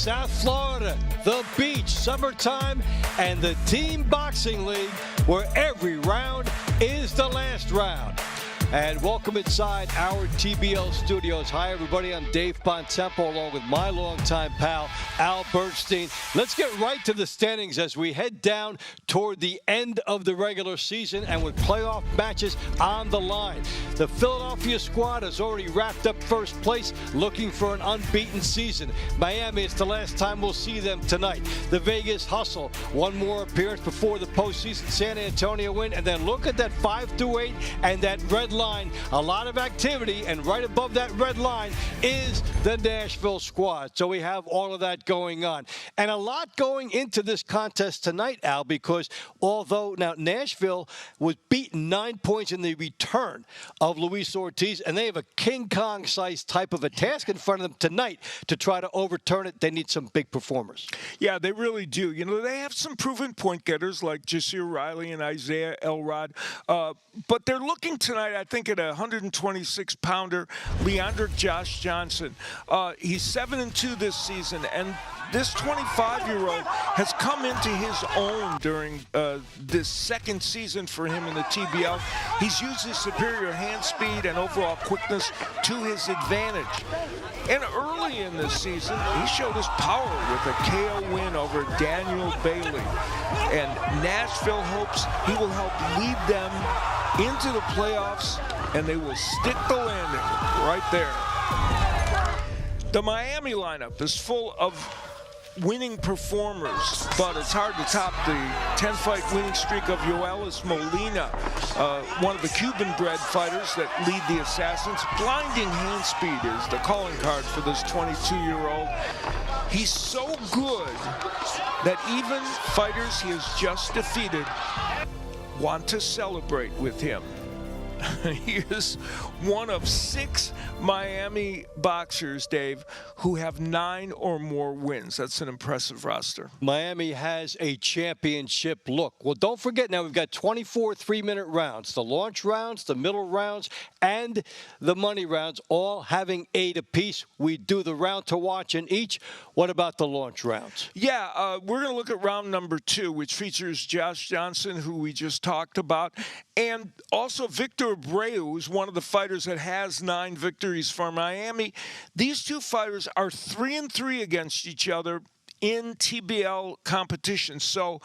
South Florida, the beach, summertime, and the Team Boxing League, where every round is the last round. And welcome inside our TBL studios. Hi, everybody. I'm Dave Bontempo, along with my longtime pal, Al Bernstein. Let's get right to the standings as we head down toward the end of the regular season and with playoff matches on the line. The Philadelphia squad has already wrapped up first place, looking for an unbeaten season. Miami, it's the last time we'll see them tonight. The Vegas Hustle, one more appearance before the postseason. San Antonio win, and then look at that 5-8 and that red line. A lot of activity, and right above that red line is the Nashville squad. So we have all of that going on. And a lot going into this contest tonight, Al, because although now Nashville was beaten 9 points in the return of Luis Ortiz, and they have a King Kong-sized type of a task in front of them tonight to try to overturn it, they need some big performers. Yeah, they really do. You know, they have some proven point getters like Jasir Riley and Isaiah Elrod, but they're looking tonight, I think, at a 126-pounder, Leandric Josh Johnson. He's 7-2 this season, and this 25-year-old has come into his own during this second season for him in the TBL. He's used his superior hand speed and overall quickness to his advantage. And early in this season, he showed his power with a KO win over Daniel Bailey. And Nashville hopes he will help lead them into the playoffs, and they will stick the landing right there. The Miami lineup is full of winning performers, but it's hard to top the 10-fight winning streak of Yoelis Molina, one of the Cuban-bred fighters that lead the Assassins. Blinding hand speed is the calling card for this 22-year-old. He's so good that even fighters he has just defeated want to celebrate with him. He is one of 6 Miami boxers, Dave, who have 9 or more wins. That's an impressive roster. Miami has a championship look. Well, don't forget now, we've got 24 3-minute rounds. The launch rounds, the middle rounds, and the money rounds, all having 8 apiece. We do the round to watch in each. What about the launch rounds? Yeah, we're going to look at round number 2, which features Josh Johnson, who we just talked about, and also Victor Abreu, who's one of the fighters that has 9 victories for Miami. These two fighters are 3-3 against each other in TBL competition. So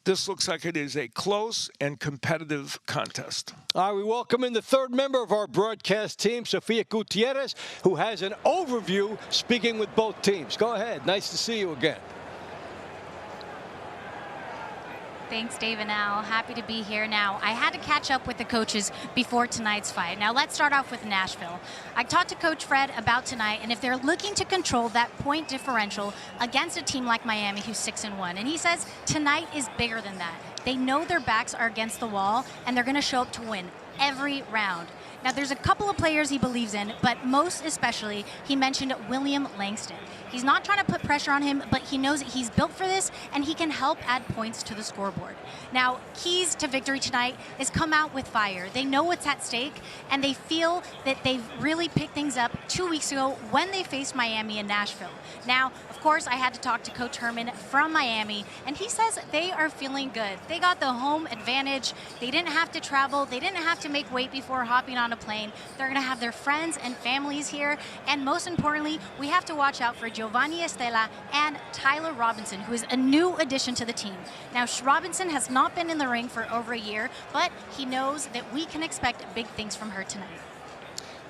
this looks like it is a close and competitive contest. All right, we welcome in the third member of our broadcast team, Sofia Gutierrez, who has an overview speaking with both teams. Go ahead. Nice to see you again. Thanks, Dave and Al. Happy to be here. Now, I had to catch up with the coaches before tonight's fight. Now, let's start off with Nashville. I talked to Coach Fred about tonight, and if they're looking to control that point differential against a team like Miami, who's 6-1, and he says tonight is bigger than that. They know their backs are against the wall, and they're going to show up to win every round. Now, there's a couple of players he believes in, but most especially, he mentioned William Langston. He's not trying to put pressure on him, but he knows that he's built for this, and he can help add points to the scoreboard. Now, keys to victory tonight is come out with fire. They know what's at stake, and they feel that they've really picked things up 2 weeks ago when they faced Miami and Nashville. Now, of course, I had to talk to Coach Herman from Miami, and he says they are feeling good. They got the home advantage. They didn't have to travel. They didn't have to make weight before hopping on a plane. They're going to have their friends and families here, and most importantly, we have to watch out for Giovanni Estela and Tyler Robinson, who is a new addition to the team. Now, Robinson has not been in the ring for over a year, but he knows that we can expect big things from her tonight.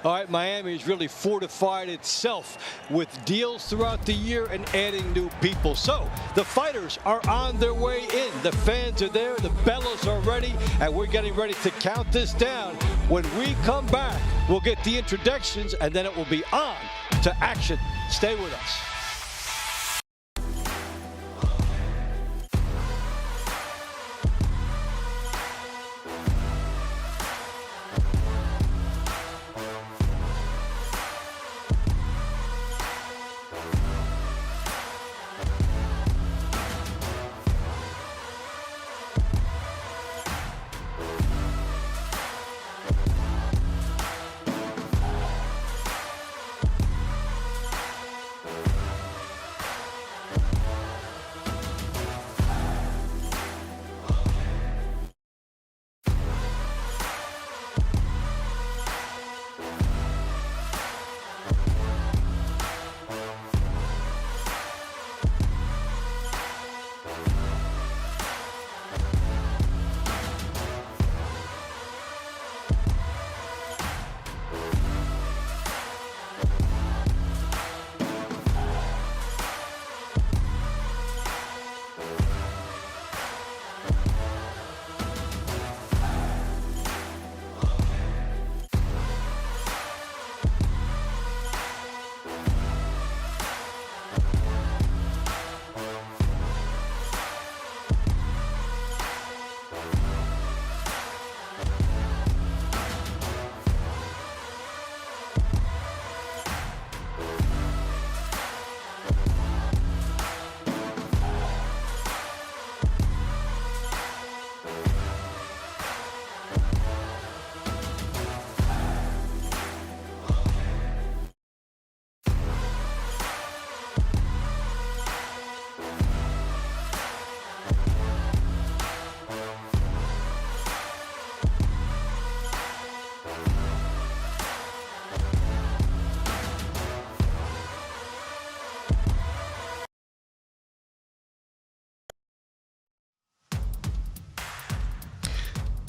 All right, Miami's really fortified itself with deals throughout the year and adding new people. So the fighters are on their way in. The fans are there, the bellows are ready, and we're getting ready to count this down. When we come back, we'll get the introductions, and then it will be on to action. Stay with us.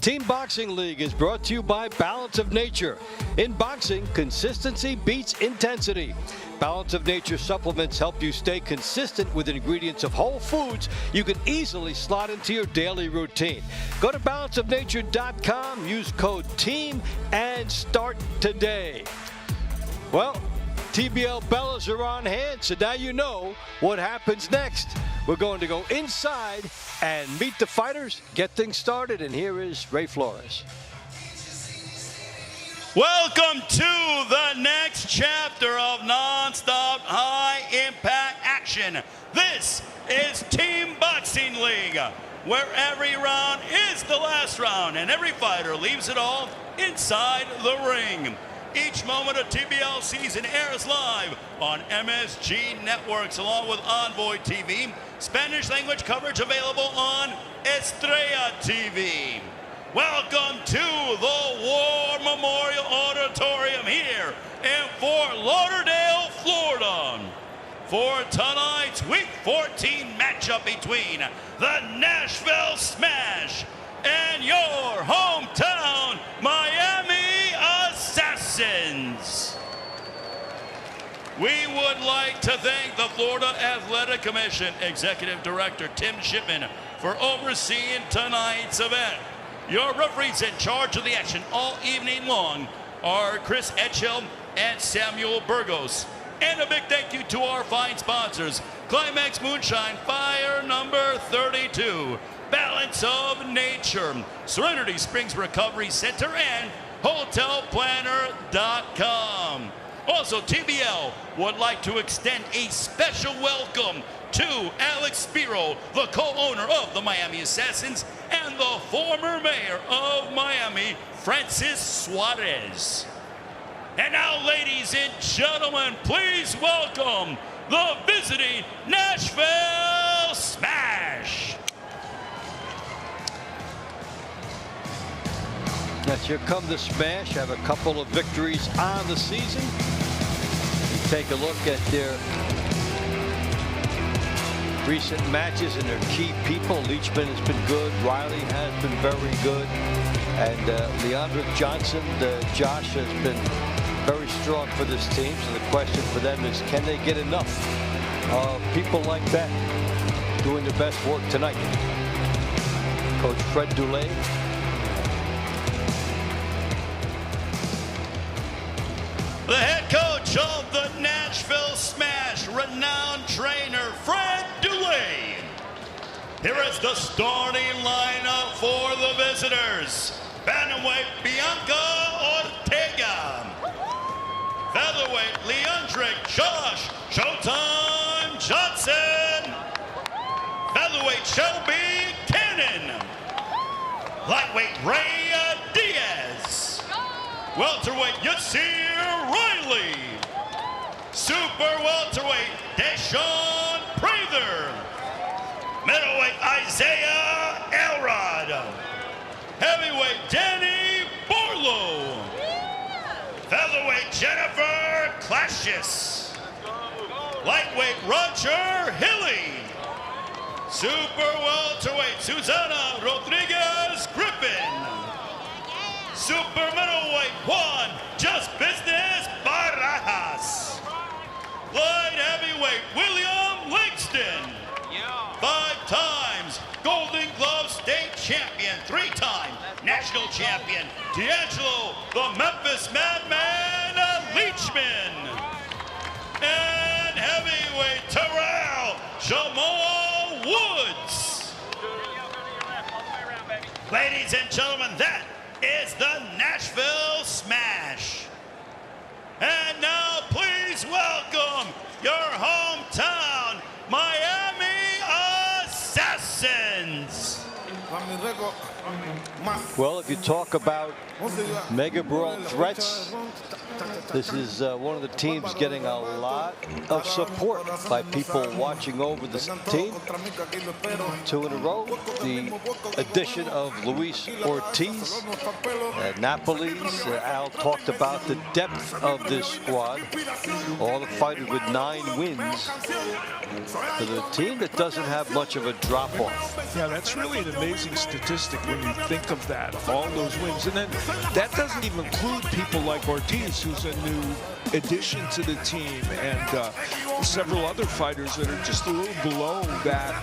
Team Boxing League is brought to you by Balance of Nature. In boxing, consistency beats intensity. Balance of Nature supplements help you stay consistent with ingredients of whole foods you can easily slot into your daily routine. Go to balanceofnature.com, use code TEAM, and start today. Well, TBL Bellas are on hand, so now you know what happens next. We're going to go inside and meet the fighters, get things started, and here is Ray Flores. Welcome to the next chapter of non-stop high-impact action. This is Team Boxing League, where every round is the last round, and every fighter leaves it all inside the ring. Each moment of TBL season airs live on MSG Networks along with Envoy TV. Spanish language coverage available on Estrella TV. Welcome to the War Memorial Auditorium here in Fort Lauderdale, Florida, for tonight's Week 14 matchup between the Nashville Smash and your hometown Miami Assassins. We would like to thank the Florida Athletic Commission Executive Director Tim Shipman for overseeing tonight's event. Your referees in charge of the action all evening long are Chris Etchell and Samuel Burgos. And a big thank you to our fine sponsors, Climax Moonshine, Fire Number 32, Balance of Nature, Serenity Springs Recovery Center, and HotelPlanner.com. Also, TBL would like to extend a special welcome to Alex Spiro, the co-owner of the Miami Assassins, and the former mayor of Miami, Francis Suarez. And now, ladies and gentlemen, please welcome the visiting Nashville Smash. Yes, here come the Smash. Have a couple of victories on the season. You take a look at their recent matches and their key people. Leachman has been good. Riley has been very good. And Leandrick Johnson, Josh, has been very strong for this team. So the question for them is, can they get enough of people like that doing their best work tonight? Coach Fred Dulé. The head coach of the Nashville Smash, renowned trainer Fred Dulé. Here is the starting lineup for the visitors. Bantamweight Bianca Ortega. Featherweight Leandrick Josh Showtime Johnson. Featherweight Shelby Cannon. Lightweight Ray Diaz. Welterweight Yasir Riley. Super welterweight Deshaun Prather. Middleweight Isaiah Elrod. Heavyweight Danny Barlow. Featherweight Jennifer Clashes. Lightweight Roger Hilly. Super welterweight Susana Rodriguez Griffin. Super middleweight Juan Just Business Barajas. Light heavyweight William Langston. 5 times Golden Glove State Champion, 3-time National Champion D'Angelo the Memphis Madman Leachman. And heavyweight Terrell Jamal Woods. Ladies and gentlemen, that is the Nashville Smash. And now please welcome your hometown Miami Assassins. Well, if you talk about mega brawl threats, this is one of the teams getting a lot of support by people watching over this team. 2 in a row. The addition of Luis Ortiz, Napoli's. Al talked about the depth of this squad. All the fighters with 9 wins. For the team that doesn't have much of a drop-off. Yeah, that's really an amazing amazing statistic when you think of that, all those wins. And then that doesn't even include people like Ortiz, who's a new addition to the team, and several other fighters that are just a little below that,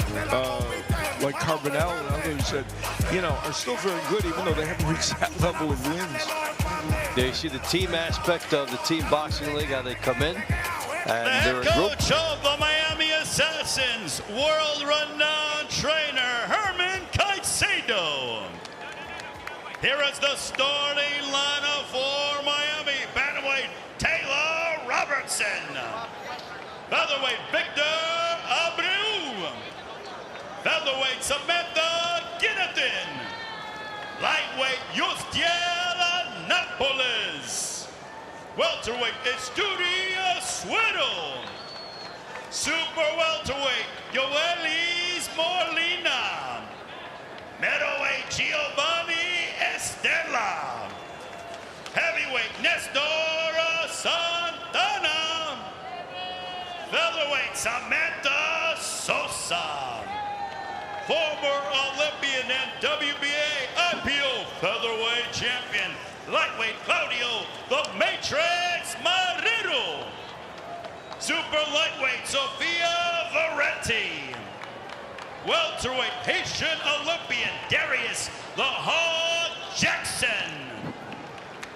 like Carbonell and others that, you know, are still very good, even though they haven't reached that level of wins. There you see the team aspect of the Team Boxing League, how they come in. And The they're head a group. coach of the Miami Assassins, world-renowned trainer Herman Caicedo. Here is the starting lineup for Miami. Bantamweight Taylor Robertson. Featherweight Victor Abreu. Featherweight Samantha Guinatin. Lightweight Yustiel Napoles. Welterweight Estudia Suero. Super welterweight Yoelis Molina. Middleweight Giovanni Estella. Heavyweight Nestor Santana. Featherweight Samantha Sosa. Former Olympian and WBA IPO featherweight champion, lightweight Claudio the Matrix Marrero. Super lightweight Sofia Veretti. Welterweight Haitian Olympian Darius the Hog Jackson.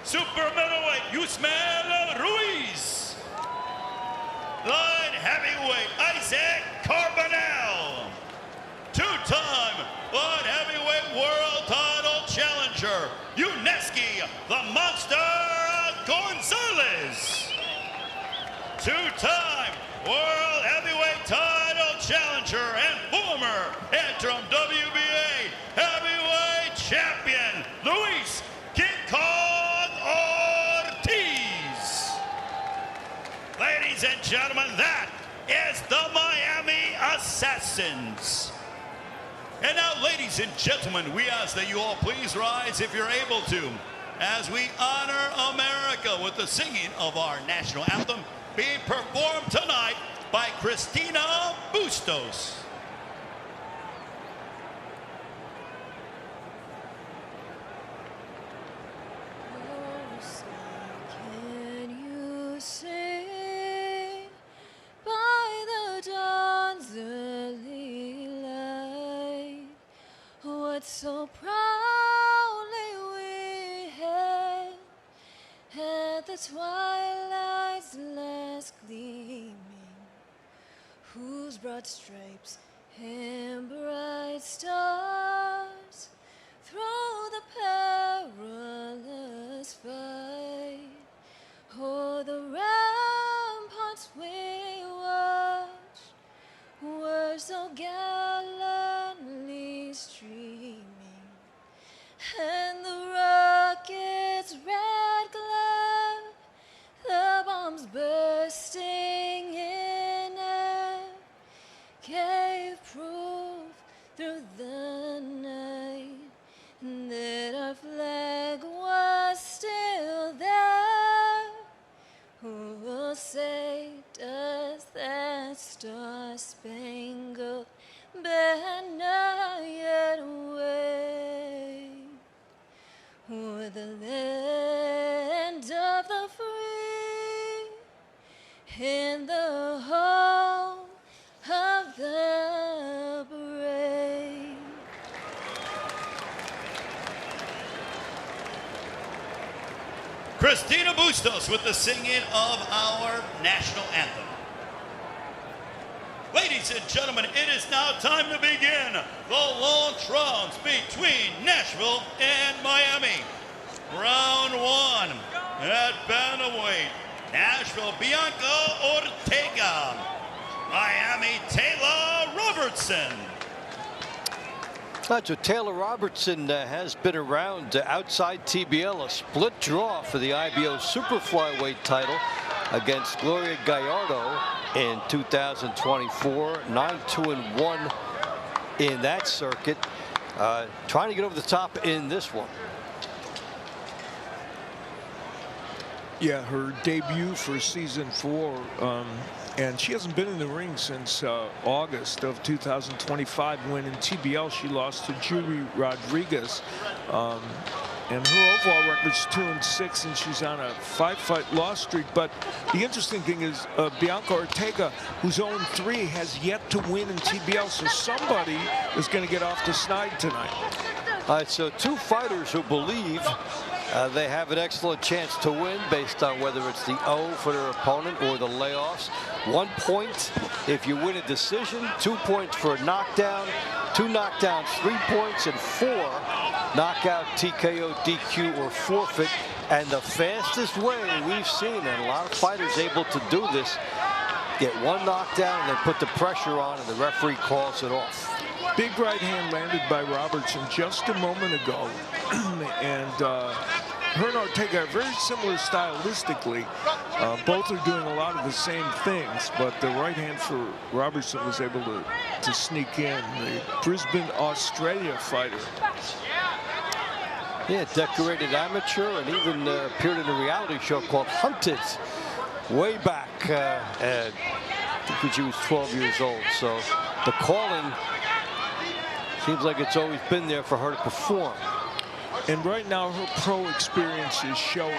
Super middleweight Yusmael Ruiz. Light heavyweight Isaac Carbonell. Two-time light heavyweight world title challenger Uneski the Monster Gonzalez. Two-time world heavyweight title challenger and former interim WBA heavyweight champion Luis King Kong Ortiz. Ladies and gentlemen, that is the Miami Assassins. And now, ladies and gentlemen, we ask that you all please rise if you're able to, as we honor America with the singing of our national anthem, being performed tonight by Christina Bustos. Can you say by the dawn's early light what so proudly we hailed at the twilight's last gleaming, whose broad stripes and bright stars through the perilous fight o'er the ramparts we watched were so gallantly streaming, and the rocket's red glare, the bombs bursting in air, gave proof through the night that our flag was still there. Who will say, does that star-spangled banner yet wave o'er the land of the free and the home of the brave? Christina Bustos with the singing of our national anthem. Ladies and gentlemen, it is now time to begin the long rounds between Nashville and Miami. Round one at bantamweight. Nashville, Bianca Ortega. Miami, Taylor Robertson. So Taylor Robertson has been around outside TBL, a split draw for the IBO super flyweight title against Gloria Gallardo in 2024, 9-2-1 in that circuit. Trying to get over the top in this one. Yeah, her debut for season 4 And she hasn't been in the ring since August of 2025, when in TBL she lost to Julie Rodriguez. And her overall record's 2-6, and she's on a 5-fight loss streak. But the interesting thing is Bianca Ortega, who's 0-3, has yet to win in TBL. So somebody is going to get off the snide tonight. All right, so two fighters who believe they have an excellent chance to win based on whether it's the O for their opponent or the layoffs. 1 point if you win a decision, 2 points for a knockdown, 2 knockdowns, 3 points, and 4 knockout, TKO, DQ, or forfeit. And the fastest way we've seen, and a lot of fighters able to do this, get 1 knockdown and then put the pressure on, and the referee calls it off. Big right hand landed by Robertson just a moment ago. And her and Ortega are very similar stylistically. Both are doing a lot of the same things, but the right hand for Robertson was able to sneak in. The Brisbane, Australia fighter. Yeah, decorated amateur, and even appeared in a reality show called Hunted way back, I think when she was 12 years old. So the calling seems like it's always been there for her to perform. And right now, her pro experience is showing.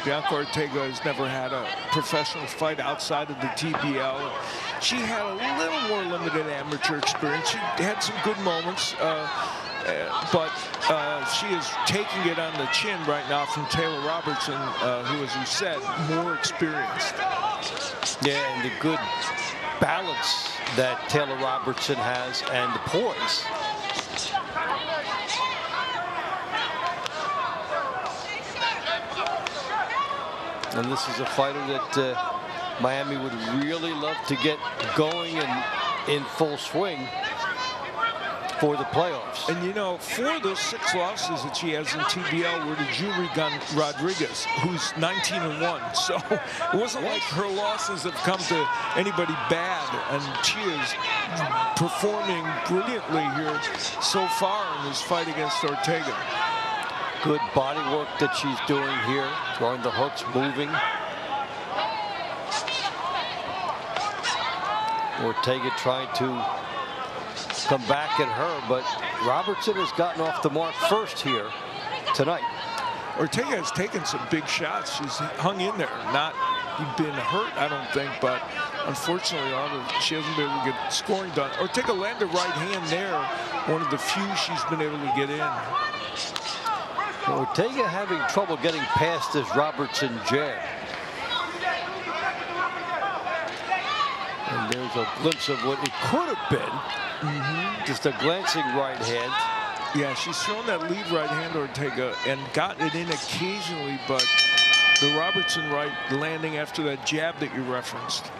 Bianca Ortega has never had a professional fight outside of the TBL. She had a little more limited amateur experience. She had some good moments, but she is taking it on the chin right now from Taylor Robertson, who, as you said, more experienced. Yeah, and the good balance that Taylor Robertson has, and the poise. And this is a fighter that Miami would really love to get going and in full swing for the playoffs. And you know, 4 of those 6 losses that she has in TBL were to Julie Rodriguez, who's 19-1. So it wasn't like her losses have come to anybody bad, and she is performing brilliantly here so far in this fight against Ortega. Good body work that she's doing here, throwing the hooks, moving. Ortega trying to come back at her, but Robertson has gotten off the mark first here tonight. Ortega has taken some big shots. She's hung in there, not been hurt, I don't think, but unfortunately she hasn't been able to get scoring done. Ortega landed right hand there, one of the few she's been able to get in. Ortega having trouble getting past this Robertson jab. And there's a glimpse of what it could have been. Just a glancing right hand. Yeah, she's thrown that lead right hand, Ortega, and gotten it in occasionally, but the Robertson right landing after that jab that you referenced.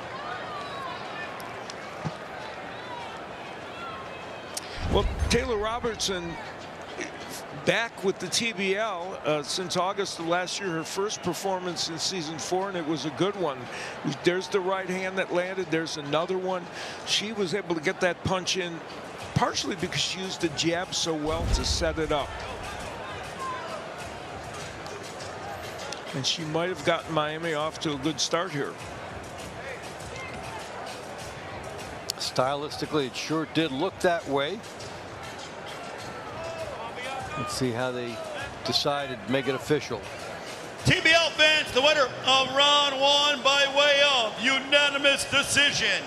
Well, Taylor Robertson back with the TBL since August of last year. Her first performance in season 4, and it was a good one. There's the right hand that landed. There's another one. She was able to get that punch in partially because she used the jab so well to set it up. And she might have gotten Miami off to a good start here. Stylistically, it sure did look that way. Let's see how they decided to make it official. TBL fans, the winner of round 1 by way of unanimous decision.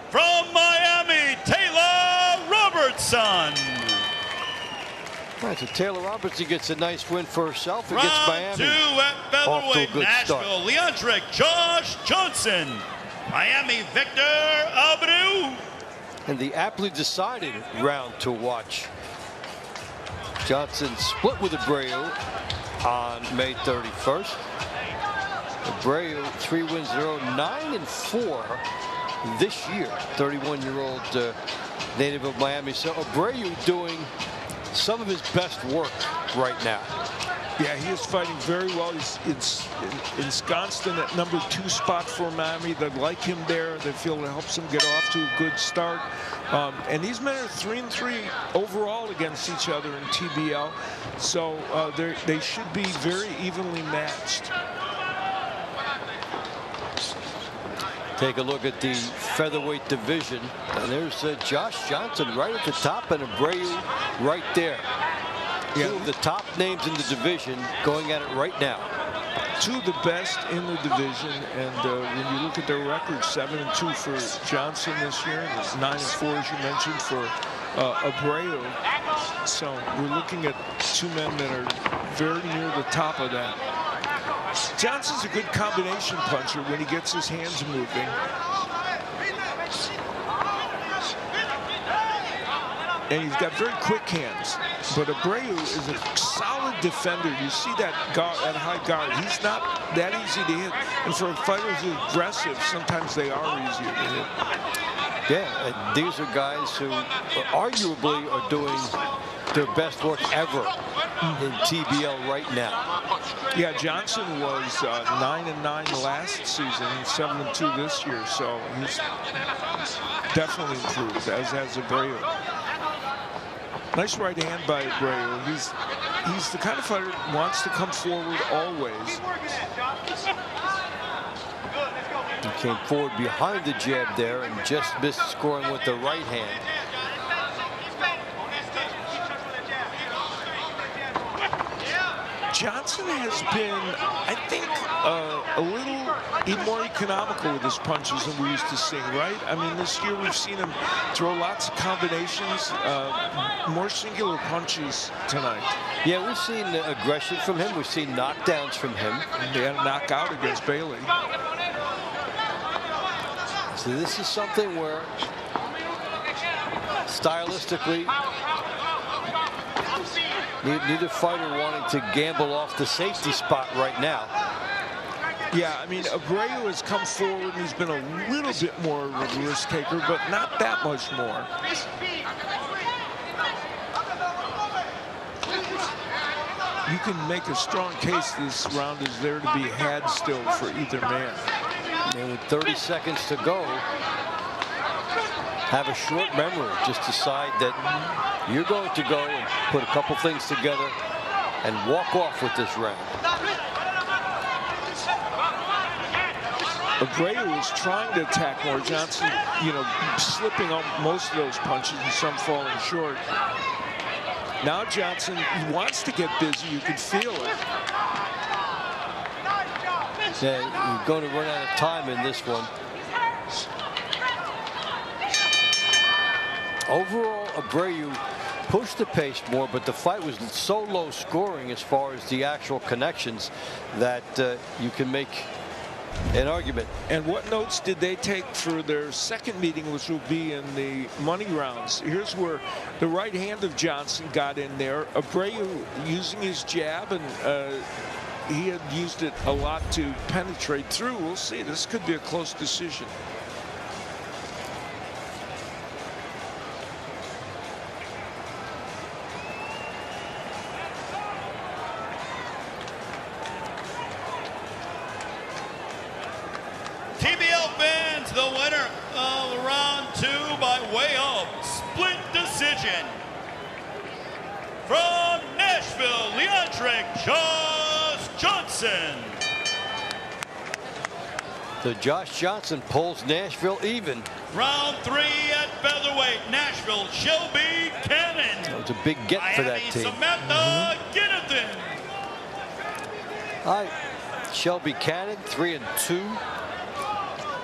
From Miami, Taylor Robertson. All right, so Taylor Robertson gets a nice win for herself Round against Miami. 2 at featherweight, Nashville, start. Leandric Josh Johnson. Miami, Victor Abreu. And the aptly decided round to watch. Johnson split with Abreu on May 31st. Abreu, 3 wins in a row, 9-4 this year. 31-year-old native of Miami. So Abreu doing some of his best work right now. Yeah, he is fighting very well. He's ensconced in that number 2 spot for Miami. They like him there. They feel it helps him get off to a good start. And these men are 3-3 overall against each other in TBL. So they should be very evenly matched. Take a look at the featherweight division, and there's Josh Johnson right at the top, and Abreu right there. Yeah. Two of the top names in the division going at it right now. Two of the best in the division, and when you look at their record, 7-2 for Johnson this year, and 9-4 as you mentioned for Abreu. So we're looking at two men that are very near the top of that. Johnson's a good combination puncher when he gets his hands moving. And he's got very quick hands. But Abreu is a solid defender. You see that guard, that high guard. He's not that easy to hit. And for fighters who are aggressive, sometimes they are easier to hit. Yeah, and these are guys who arguably are doing their best work ever in TBL right now. Yeah, Johnson was 9-9 last season, 7-2 this year, so he's definitely improved, as has Abreu. Nice right hand by Abreu. He's the kind of fighter that wants to come forward always. He came forward behind the jab there and just missed scoring with the right hand. Johnson has been, I think, a little more economical with his punches than we used to see, right? I mean, this year we've seen him throw lots of combinations, more singular punches tonight. Yeah, we've seen aggression from him. We've seen knockdowns from him. He had a knockout against Bailey. So this is something where, stylistically, neither fighter wanting to gamble off the safety spot right now. Yeah, I mean, Abreu has come forward and he's been a little bit more of a risk taker, but not that much more. You can make a strong case this round is there to be had still for either man. And with 30 seconds to go, have a short memory. Just decide that you're going to go and put a couple things together and walk off with this round. Abreu is trying to attack more. Johnson, slipping on most of those punches and some falling short. Now Johnson, he wants to get busy. You can feel it. Yeah, you're going to run out of time in this one. Overall, Abreu pushed the pace more, but the fight was so low scoring as far as the actual connections that you can make an argument. And what notes did they take for their second meeting, which will be in the money rounds? Here's where the right hand of Johnson got in there. Abreu using his jab, and he had used it a lot to penetrate through. We'll see. This could be a close decision. TBL fans, the winner of round 2 by way of split decision. From Nashville, Leandric Josh Johnson. So Josh Johnson pulls Nashville even. Round 3 at featherweight, Nashville, Shelby Cannon. That was a big get for that team. Samantha Ginnathan. All right, Shelby Cannon, 3-2.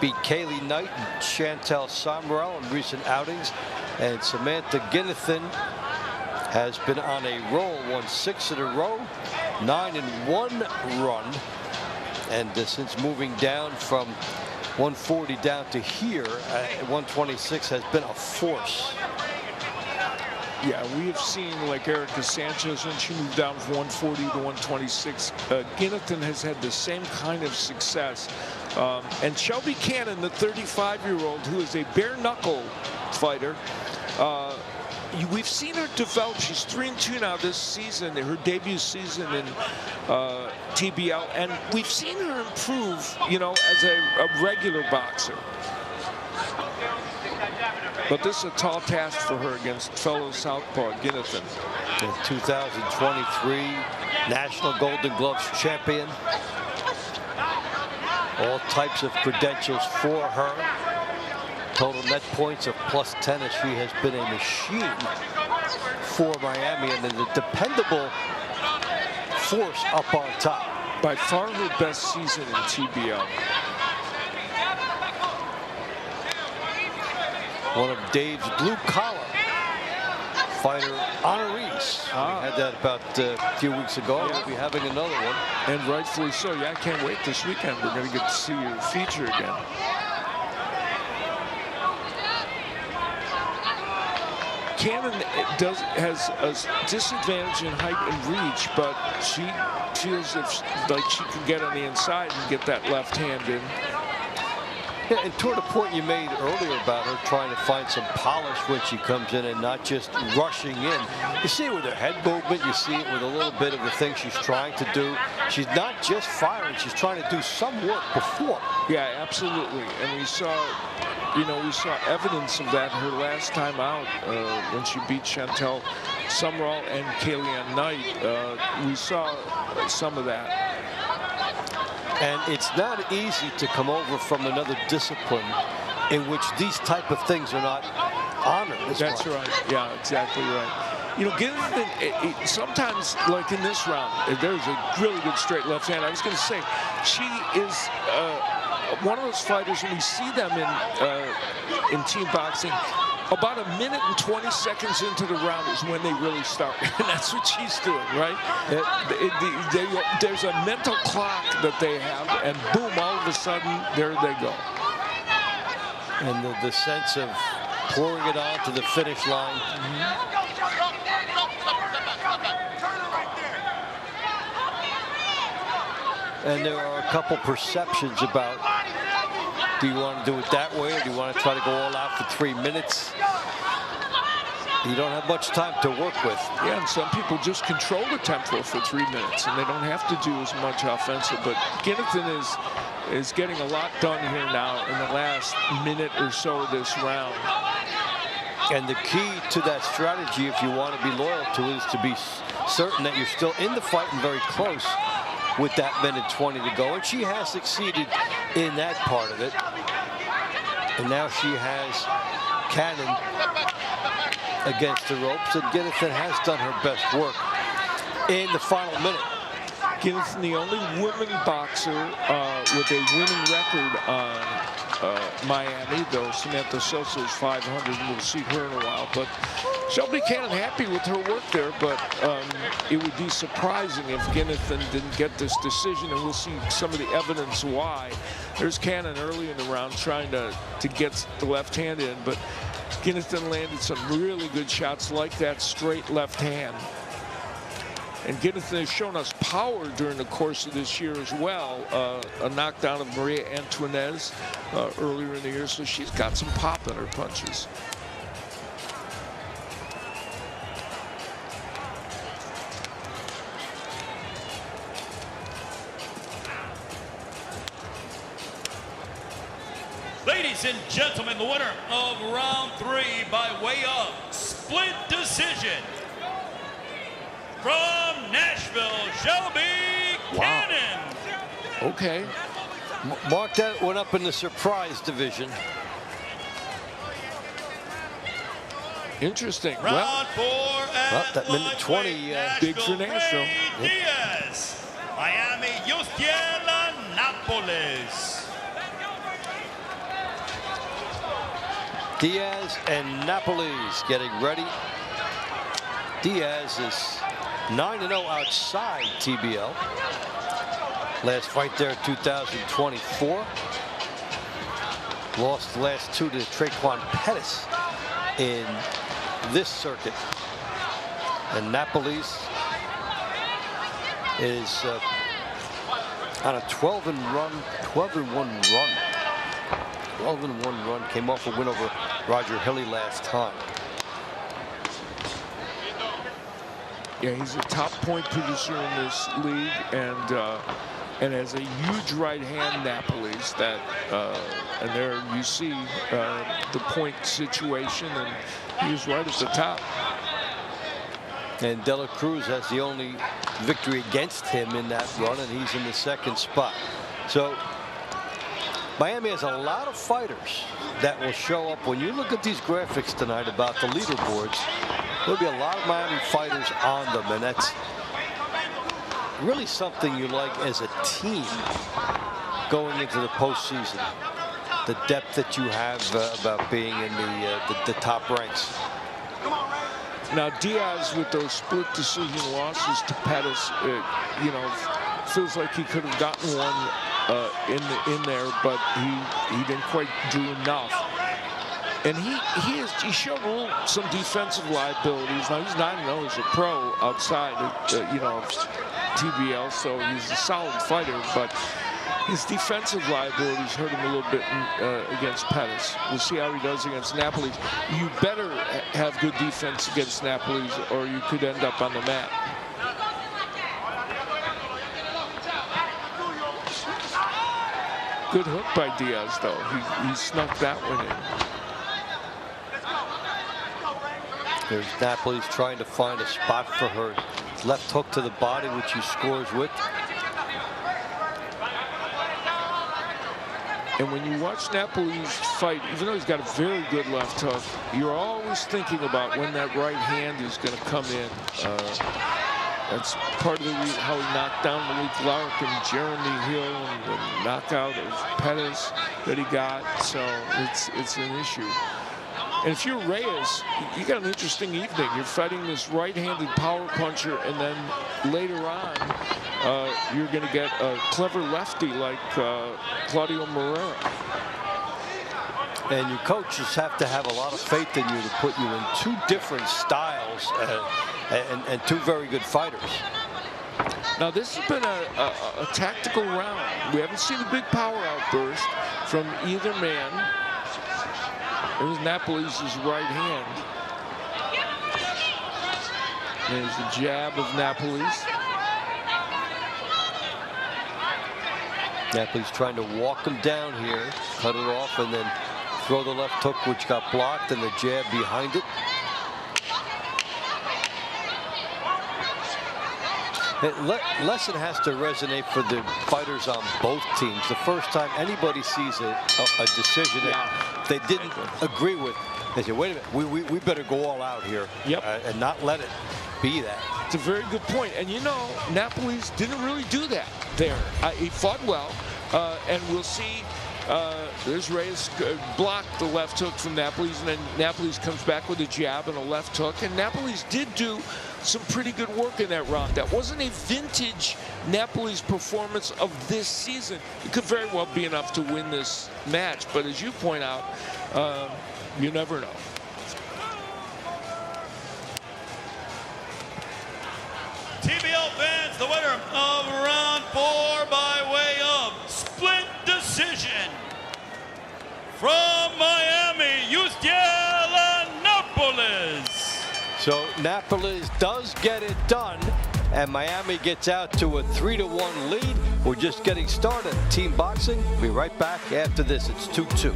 Beat Kaylee Knight and Chantel Somrell in recent outings. And Samantha Ginnathan has been on a roll, won 6 in a row, 9-1 run. And since moving down from 140 down to here at 126 has been a force. Yeah, we have seen, like Erica Sanchez, when she moved down from 140 to 126. Ginnathan has had the same kind of success. And Shelby Cannon, the 35-year-old, who is a bare-knuckle fighter, we've seen her develop. She's 3-2 now this season, her debut season in TBL, and we've seen her improve, as a regular boxer. But this is a tall task for her against fellow southpaw Ginnathan. The 2023 National Golden Gloves champion. All types of credentials for her. Total net points of +10, as she has been a machine for Miami and a dependable force up on top. By far her best season in TBL. One of Dave's blue-collar fighter honorees. We had that about a few weeks ago. Yeah. We'll be having another one. And rightfully so. Yeah, I can't wait this weekend. We're going to get to see your feature again. Cannon has a disadvantage in height and reach, but she feels like she can get on the inside and get that left hand in. Yeah, and toward the point you made earlier about her trying to find some polish when she comes in and not just rushing in. You see it with her head movement. You see it with a little bit of the things she's trying to do. She's not just firing. She's trying to do some work before. Yeah, absolutely. And we saw evidence of that her last time out when she beat Chantel Summerall and Kayleigh Knight. We saw some of that. And it's not easy to come over from another discipline in which these type of things are not honored. That's right. Yeah, exactly right. You know, sometimes, like in this round, there's a really good straight left hand. I was going to say, she is one of those fighters, when we see them in team boxing, about 1 minute and 20 seconds into the round is when they really start. And that's what she's doing, right? There's a mental clock that they have, and boom, all of a sudden, there they go. And the sense of pouring it on to the finish line. And there are a couple perceptions about, do you want to do it that way, or do you want to try to go all out for 3 minutes? You don't have much time to work with. Yeah, and some people just control the tempo for 3 minutes, and they don't have to do as much offensive. But Ginnethan is getting a lot done here now in the last minute or so of this round. And the key to that strategy, if you want to be loyal to it, is to be certain that you're still in the fight and very close with that minute 20 to go. And she has succeeded in that part of it. And now she has Cannon against the ropes, and Ginnethan has done her best work in the final minute. Ginnethan, the only woman boxer with a winning record on Miami, though Samantha Sosa is 500, and we'll see her in a while. But Shelby Cannon happy with her work there, but it would be surprising if Ginnethan didn't get this decision, and we'll see some of the evidence why. There's Cannon early in the round trying to get the left hand in, but Ginnethan landed some really good shots like that straight left hand. And Ginnethan has shown us power during the course of this year as well. A knockdown of Maria Antoinez earlier in the year, so she's got some pop in her punches. Ladies and gentlemen, the winner of round 3 by way of split decision from Nashville, Shelby Cannon. Okay. Mark that one up in the surprise division. Interesting. Round 4 at that minute 20, big for Nashville. Diaz, Miami, Yustiel Napoles. Diaz and Napoles getting ready. Diaz is 9-0 outside TBL. Last fight there, 2024. Lost the last 2 to Traquan Pettis in this circuit. And Napoles is on a 12-1 run. 12-1 run. Came off a win over Roger Hilly last time. Yeah, he's a top point producer in this league, and has a huge right hand, Napoles. That and there you see the point situation, and he's right at the top. And De La Cruz has the only victory against him in that run, and he's in the 2nd spot. So Miami has a lot of fighters that will show up. When you look at these graphics tonight about the leaderboards, there'll be a lot of Miami fighters on them, and that's really something you like as a team going into the postseason. The depth that you have about being in the top ranks. Now Diaz, with those split decision losses to Pettis, you know, feels like he could have gotten one in there, but he didn't quite do enough. And he showed some defensive liabilities. Now he's 9-0 as a pro outside, you know, of TBL, so he's a solid fighter, but his defensive liabilities hurt him a little bit against Pettis. We'll see how he does against Napoli. You better have good defense against Napoli, or you could end up on the mat. Good hook by Diaz, though. He snuck that one in. There's Napoli's trying to find a spot for her left hook to the body, which he scores with. And when you watch Napoli's fight, even though he's got a very good left hook, you're always thinking about when that right hand is going to come in. That's part of the reason how he knocked down Malik Lark and Jeremy Hill, and the knockout of Pettis that he got. So it's an issue. And if you're Reyes, you got an interesting evening. You're fighting this right-handed power puncher, and then later on, you're going to get a clever lefty like Claudio Moreira. And your coaches have to have a lot of faith in you to put you in two different styles and two very good fighters. Now, this has been a tactical round. We haven't seen a big power outburst from either man. There's Napoli's right hand. There's the jab of Napoli's. Napoli's trying to walk him down here, cut it off, and then throw the left hook, which got blocked, and the jab behind it. Lesson has to resonate for the fighters on both teams. The first time anybody sees a decision that they didn't agree with, they say, wait a minute, we better go all out here. Yep. And not let it be that. It's a very good point. And you know, Napoli's didn't really do that there. He fought well, and we'll see. There's Reyes blocked the left hook from Napoli's, and then Napoli's comes back with a jab and a left hook. And Napoli's did do some pretty good work in that round. That wasn't a vintage Napoli's performance of this season. It could very well be enough to win this match, but as you point out, you never know. TBL fans, the winner of round 4 by way of split decision from Miami, Napoles. So Napoles does get it done, and Miami gets out to a 3-1 lead. We're just getting started. Team Boxing, we'll be right back after this. It's 2-2.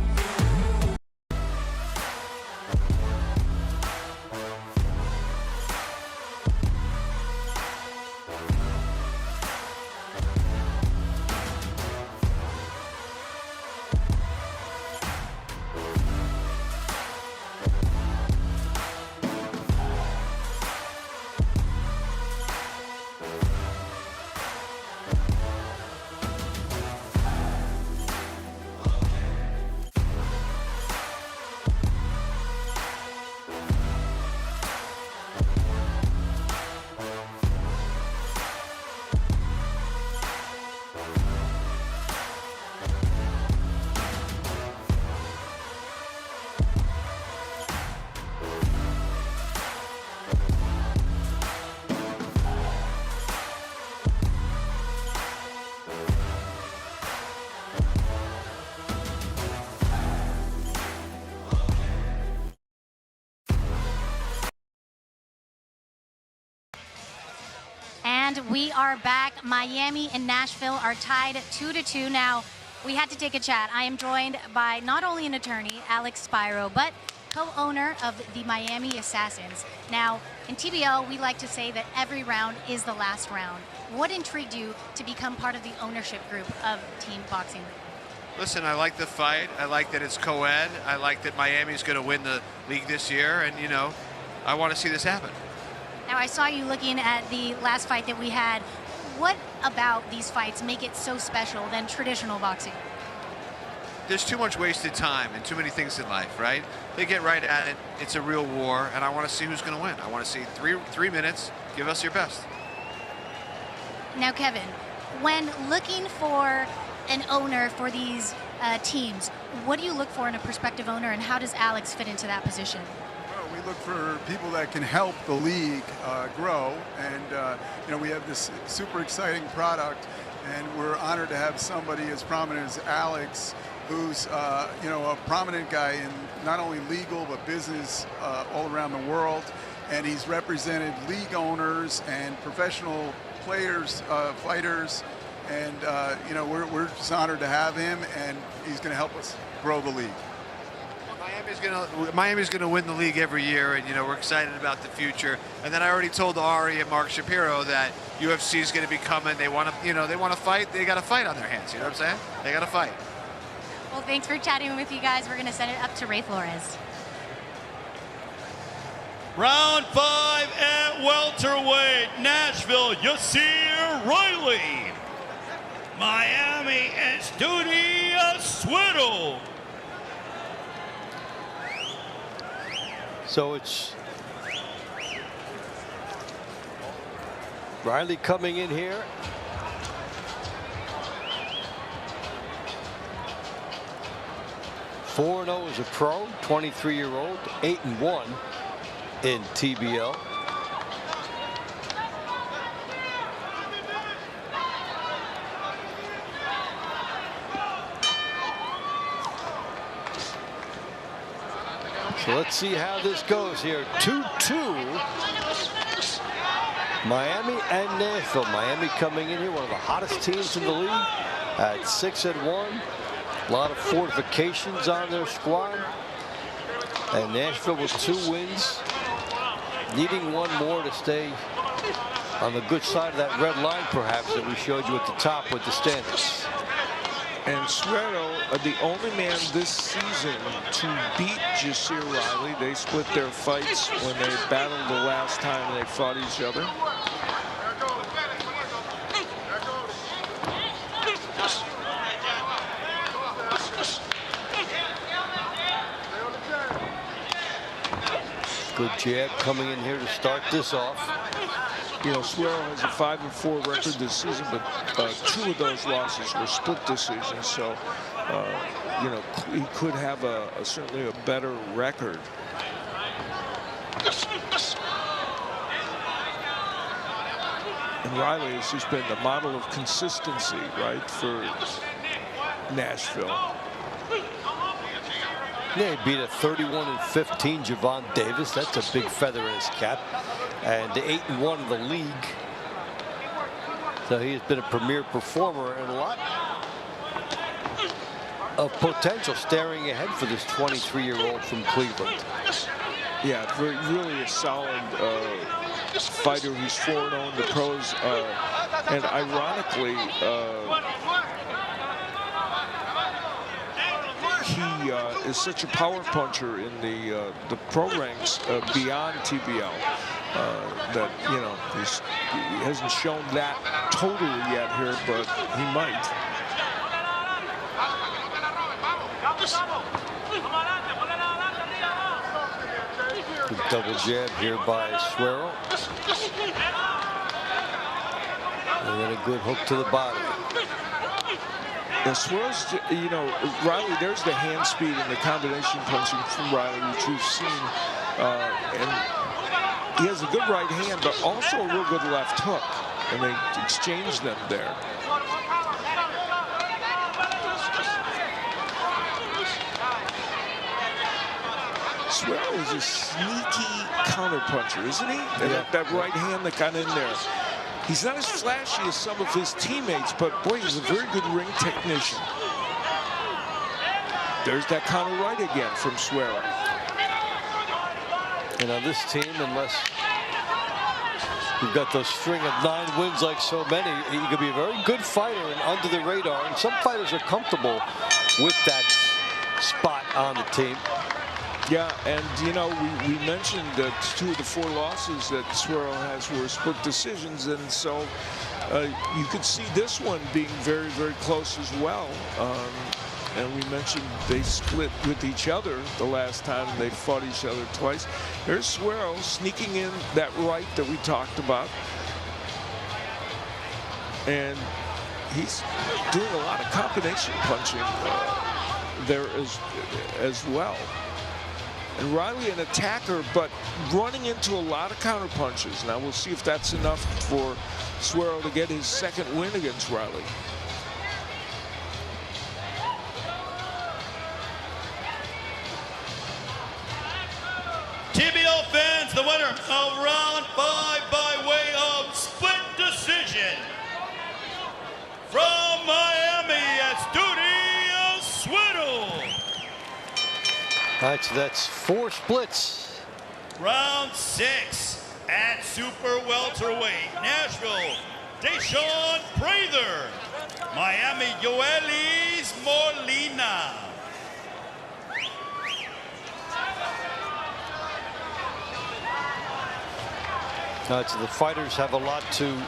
And we are back. Miami and Nashville are tied 2-2 now. We had to take a chat. I am joined by not only an attorney, Alex Spiro, but co-owner of the Miami Assassins. Now, in TBL, we like to say that every round is the last round. What intrigued you to become part of the ownership group of Team Boxing League? Listen, I like the fight. I like that it's co-ed. I like that Miami's going to win the league this year. And, you know, I want to see this happen. Now, I saw you looking at the last fight that we had. What about these fights make it so special than traditional boxing? There's too much wasted time and too many things in life, right? They get right at it. It's a real war, and I want to see who's going to win. I want to see three minutes. Give us your best. Now, Kevin, when looking for an owner for these teams, what do you look for in a prospective owner, and how does Alex fit into that position? Well, we look for people that can help the league grow, and you know, we have this super exciting product, and we're honored to have somebody as prominent as Alex, who's you know, a prominent guy in not only legal but business all around the world, and he's represented league owners and professional players, fighters, and you know, we're just honored to have him, and he's going to help us grow the league. Miami's gonna win the league every year, and you know, we're excited about the future. And then I already told Ari and Mark Shapiro that UFC is going to be coming. They want to, you know, they want to fight. They got a fight on their hands. You know what I'm saying? They got to fight. Well, thanks for chatting with you guys. We're going to send it up to Ray Flores. Round 5 at welterweight, Nashville, Yasir Riley. Miami, Estudia Swiddle. So it's Riley coming in here. Four 4-0 as a pro, 23-year-old, 8-1 in TBL. So let's see how this goes here. 2-2. Miami and Nashville. Miami coming in here, one of the hottest teams in the league at 6-1. A lot of fortifications on their squad. And Nashville with 2 wins, needing one more to stay on the good side of that red line, perhaps, that we showed you at the top with the standings. And Suero, the only man this season to beat Yasir Riley. They split their fights when they battled the last time they fought each other. Good jab coming in here to start this off. You know, Suero has a 5-4 record this season, but 2 of those losses were split decisions. So, you know, he could have certainly a better record. And Riley has just been the model of consistency, right, for Nashville. Yeah, he beat a 31-15 Javon Davis. That's a big feather in his cap. And 8-1 in the league. So he has been a premier performer, and a lot of potential staring ahead for this 23-year-old from Cleveland. Yeah, really a solid fighter who's 4-0 in the pros. And ironically, he is such a power puncher in the pro ranks beyond TBL that, you know, he hasn't shown that totally yet here, but he might. Good double jab here by Suero. And then a good hook to the body. And Suero's, you know, Riley, there's the hand speed and the combination punching from Riley, which we've seen. And he has a good right hand, but also a real good left hook. And they exchange them there. Suero is a sneaky counterpuncher, isn't he? Yeah. That right hand that got in there. He's not as flashy as some of his teammates, but boy, he's a very good ring technician. There's that counter right again from Suero. And on this team, unless you've got those string of 9 wins like so many, he could be a very good fighter and under the radar. And some fighters are comfortable with that spot on the team. Yeah, and you know, we mentioned that 2 of the 4 losses that Suero has were split decisions, and so you could see this one being very, very close as well. And we mentioned they split with each other the last time they fought each other twice. Here's Suero sneaking in that right that we talked about. And he's doing a lot of combination punching there as well. And Riley an attacker, but running into a lot of counter punches. Now we'll see if that's enough for Suero to get his 2nd win against Riley. TBL fans, the winner of round 5 by way of split decision. From Miami at Studio Suero. All right, so that's 4 splits. Round 6 at super welterweight. Nashville, Deshaun Prather. Miami, Yoelis Molina. All right, so the fighters have a lot to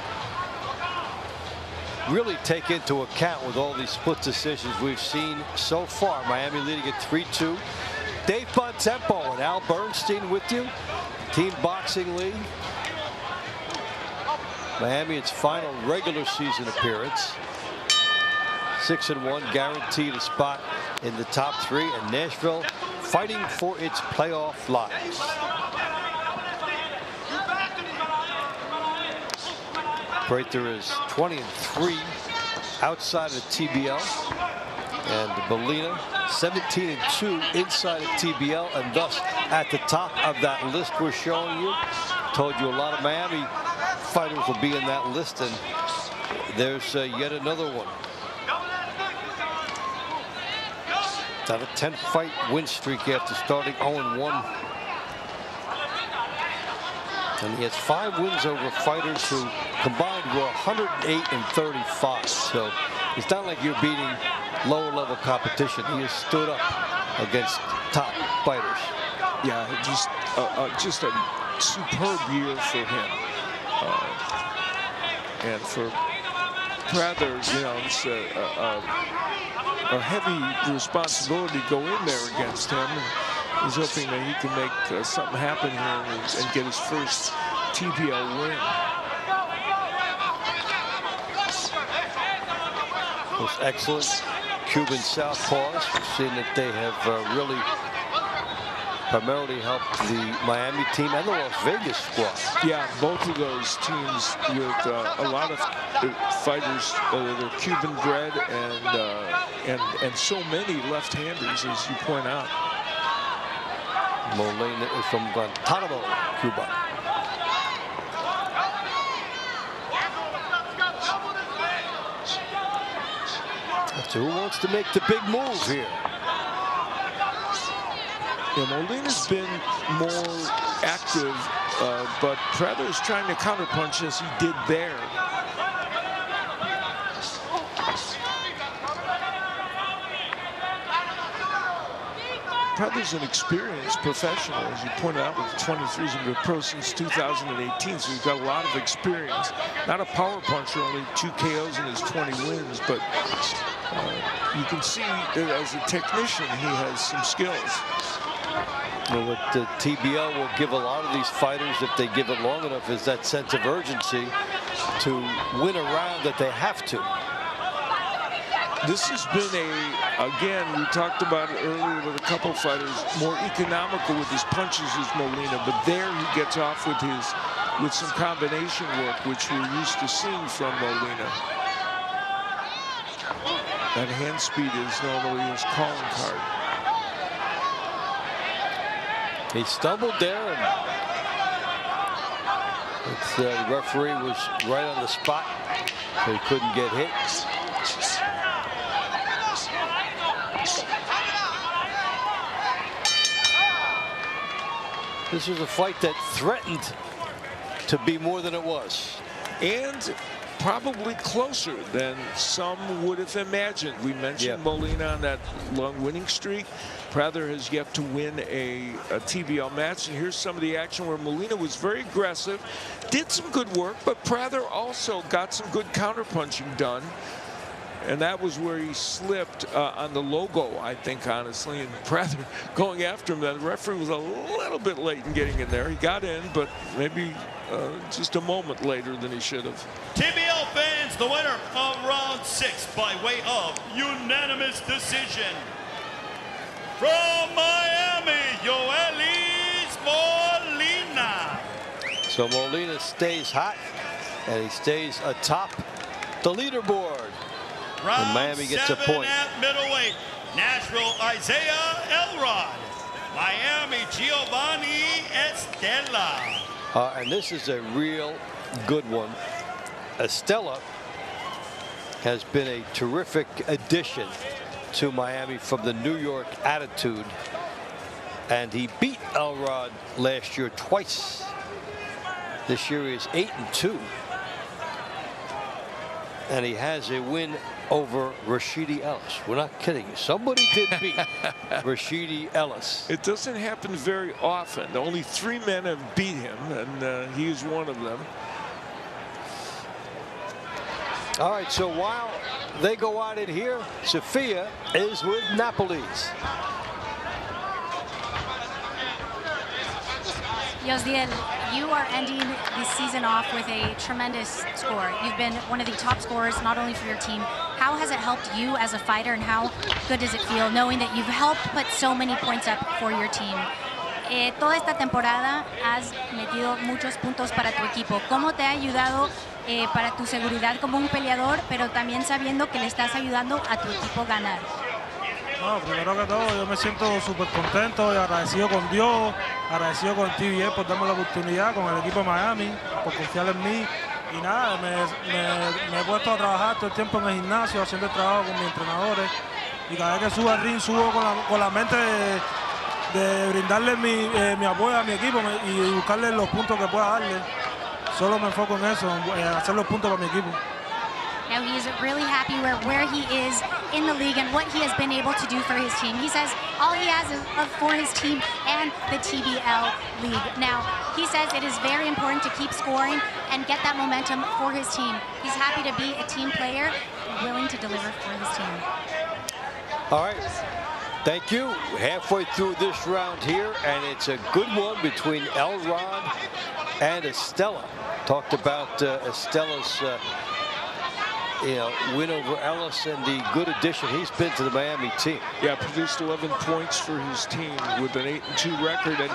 really take into account with all these split decisions we've seen so far. Miami leading at 3-2. Dave Bontempo and Al Bernstein with you. Team Boxing League. Miami, its final regular season appearance. 6-1, guaranteed a spot in the top 3. And Nashville fighting for its playoff lives. Prather is 20-3 outside of TBL. And Molina 17-2 inside of TBL, and thus at the top of that list we're showing you. Told you a lot of Miami fighters will be in that list, and there's yet another one. It's on a 10-fight win streak after starting 0-1. And he has 5 wins over fighters who combined were 108-35. So it's not like you're beating lower level competition. He has stood up against top fighters. Yeah, just a superb year for him. And for Prather, you know, it's a heavy responsibility to go in there against him. And he's hoping that he can make something happen here and get his first TBL win. Those excellent Cuban southpaws. We've seen that they have really primarily helped the Miami team and the Las Vegas squad. Yeah, both of those teams with a lot of fighters that are Cuban bred and so many left-handers, as you point out. Molina is from Guantanamo, Cuba. So who wants to make the big move here? Yeah, Molina's been more active, but Prather's trying to counterpunch as he did there. Prather's an experienced professional, as you pointed out, with 23. He's been a pro since 2018, so he's got a lot of experience. Not a power puncher, only 2 KOs in his 20 wins, but you can see that as a technician, he has some skills. Well, what the TBL will give a lot of these fighters, if they give it long enough, is that sense of urgency to win a round that they have to. This has been again, we talked about it earlier with a couple fighters, more economical with his punches as Molina, but there he gets off with some combination work, which we're used to seeing from Molina. That hand speed is normally his calling card. He stumbled there, and the referee was right on the spot, so he couldn't get hit. This was a fight that threatened to be more than it was. And probably closer than some would have imagined. We mentioned Molina on that long winning streak. Prather has yet to win a TBL match, and here's some of the action where Molina was very aggressive, did some good work, but Prather also got some good counterpunching done. And that was where he slipped on the logo, I think, honestly. And Prather going after him. The referee was a little bit late in getting in there. He got in, but maybe just a moment later than he should have. TBL fans, the winner of round 6 by way of unanimous decision. From Miami, Yoelis Molina. So Molina stays hot, and he stays atop the leaderboard. Round and Miami gets a 7 point. at middleweight. Nashville, Isaiah Elrod. Miami, Giovanni Estella. And this is a real good one. Estella has been a terrific addition to Miami from the New York Attitude. And he beat Elrod last year twice. This year he is 8-2. And he has a win over Rashidi Ellis. We're not kidding you. Somebody did beat Rashidi Ellis. It doesn't happen very often. Only 3 men have beat him, and he is one of them. All right, so while they go out in here, Sofia is with Napoli's. Yosdiel, you are ending the season off with a tremendous score. You've been one of the top scorers, not only for your team. How has it helped you as a fighter, and how good does it feel knowing that you've helped put so many points up for your team? Toda esta temporada has metido muchos puntos para tu equipo. ¿Cómo te ha ayudado para tu seguridad como un peleador, pero también sabiendo que le estás ayudando a tu equipo a ganar? No, primero que todo, yo me siento súper contento y agradecido con Dios, agradecido con TBA por darme la oportunidad, con el equipo de Miami, por confiar en mí. Y nada, me he puesto a trabajar todo el tiempo en el gimnasio, haciendo el trabajo con mis entrenadores. Y cada vez que subo al ring, subo con la mente de brindarle mi apoyo a mi equipo y buscarle los puntos que pueda darle. Solo me enfoco en eso, en hacer los puntos para mi equipo. Now he's really happy where he is in the league and what he has been able to do for his team. He says all he has is for his team and the TBL league. Now, he says it is very important to keep scoring and get that momentum for his team. He's happy to be a team player, willing to deliver for his team. All right. Thank you. Halfway through this round here, and it's a good one between Elrod and Estella. Talked about Estella's win over Ellis and the good addition he's been to the Miami team. Yeah, produced 11 points for his team with an 8-2 record. And,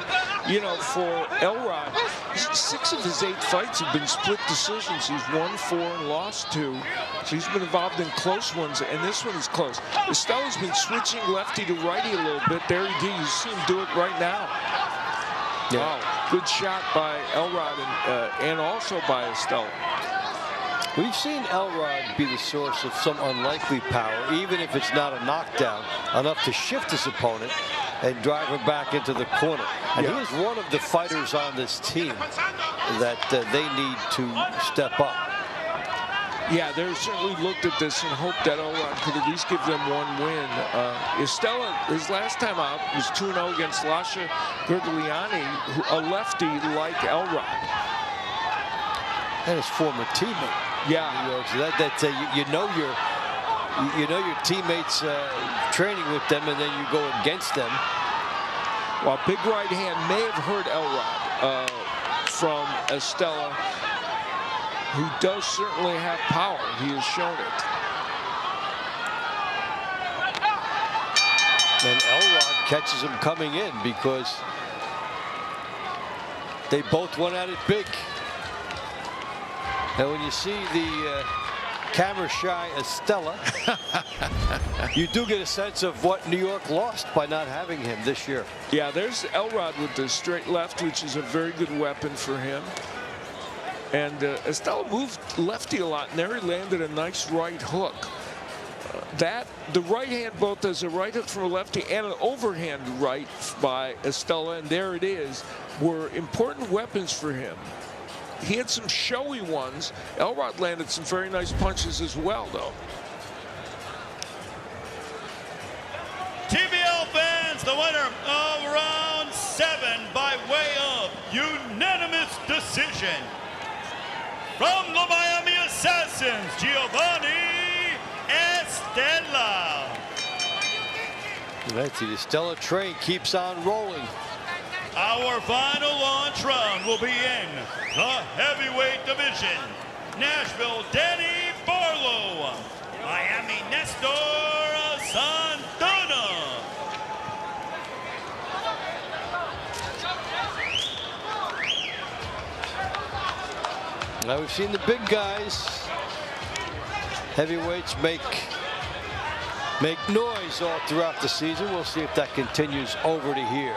for Elrod, 6 of his 8 fights have been split decisions. He's won 4 and lost 2. So he's been involved in close ones, and this one is close. Estella's been switching lefty to righty a little bit. There he did. You see him do it right now. Yeah. Wow, good shot by Elrod and also by Estella. We've seen Elrod be the source of some unlikely power, even if it's not a knockdown, enough to shift his opponent and drive him back into the corner. And he is one of the fighters on this team that they need to step up. Yeah, they've certainly looked at this and hoped that Elrod could at least give them one win. Estella, his last time out, was 2-0 against Lasha Gergliani, a lefty like Elrod. And his former teammate. Yeah. New York. So you know your teammates training with them, and then you go against them. Well, big right hand may have hurt Elrod from Estella, who does certainly have power. He has shown it. And Elrod catches him coming in because they both went at it big. And when you see the camera-shy Estella, you do get a sense of what New York lost by not having him this year. Yeah, there's Elrod with the straight left, which is a very good weapon for him. And Estella moved lefty a lot, and there he landed a nice right hook. The right hand both as a right hook from a lefty and an overhand right by Estella, and there it is, were important weapons for him. he had some showy ones. Elrod landed some very nice punches as well, though. TBL fans, the winner of round 7 by way of unanimous decision. From the Miami Assassins, Giovanni Estella. Let's see, the Stella train keeps on rolling. Our final launch round will be in the heavyweight division. Nashville, Danny Barlow. Miami, Nestor Santana. Now we've seen the big guys, heavyweights, make noise all throughout the season. We'll see if that continues over to here.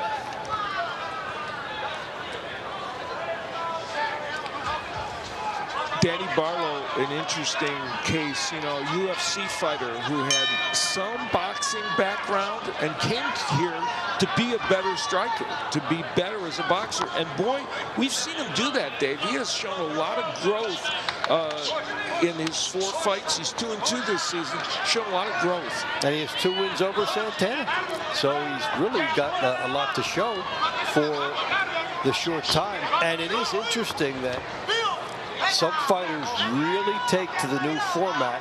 Danny Barlow, an interesting case, you know, UFC fighter who had some boxing background and came here to be a better striker, to be better as a boxer. And boy, we've seen him do that, Dave. He has shown a lot of growth in his 4 fights. He's 2-2 this season, shown a lot of growth. And he has 2 wins over Santana. So he's really got a lot to show for the short time. And it is interesting that some fighters really take to the new format.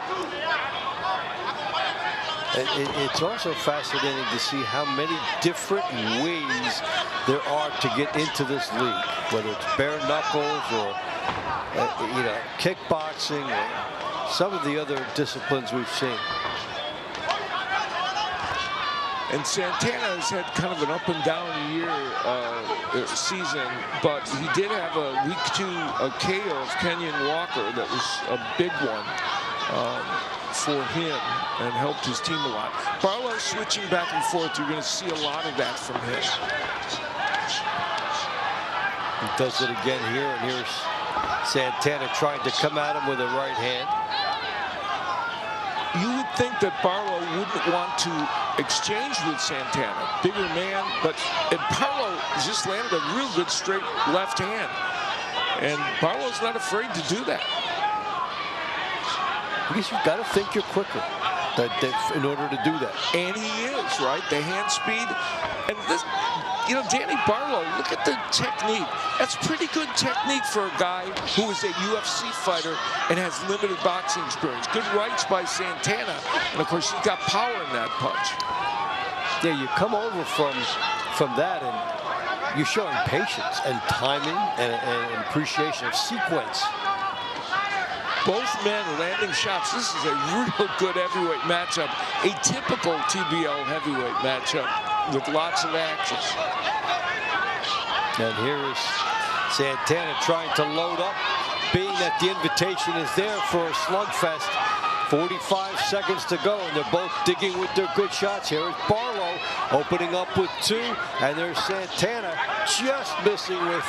It's also fascinating to see how many different ways there are to get into this league, whether it's bare knuckles or you know, kickboxing or some of the other disciplines we've seen. And Santana has had kind of an up and down season, but he did have a week 2 KO of Kenyon Walker that was a big one for him and helped his team a lot. Barlow switching back and forth, you're going to see a lot of that from him. He does it again here, and here's Santana trying to come at him with a right hand. You would think that Barlow wouldn't want to exchange with Santana. Bigger man, but Barlow just landed a real good straight left hand. And Barlow's not afraid to do that. I guess you've got to think you're quicker in order to do that. And he is, right? The hand speed. And this, you know, Danny Barlow, look at the technique. That's pretty good technique for a guy who is a UFC fighter and has limited boxing experience. Good rights by Santana. And of course, he's got power in that punch. Yeah, you come over from that and you're showing patience and timing and appreciation of sequence. Both men landing shots. This is a real good heavyweight matchup. A typical TBL heavyweight matchup with lots of action. And here is Santana trying to load up, being that the invitation is there for a slugfest. 45 seconds to go, and they're both digging with their good shots. Here is Barlow opening up with 2, and there's Santana just missing with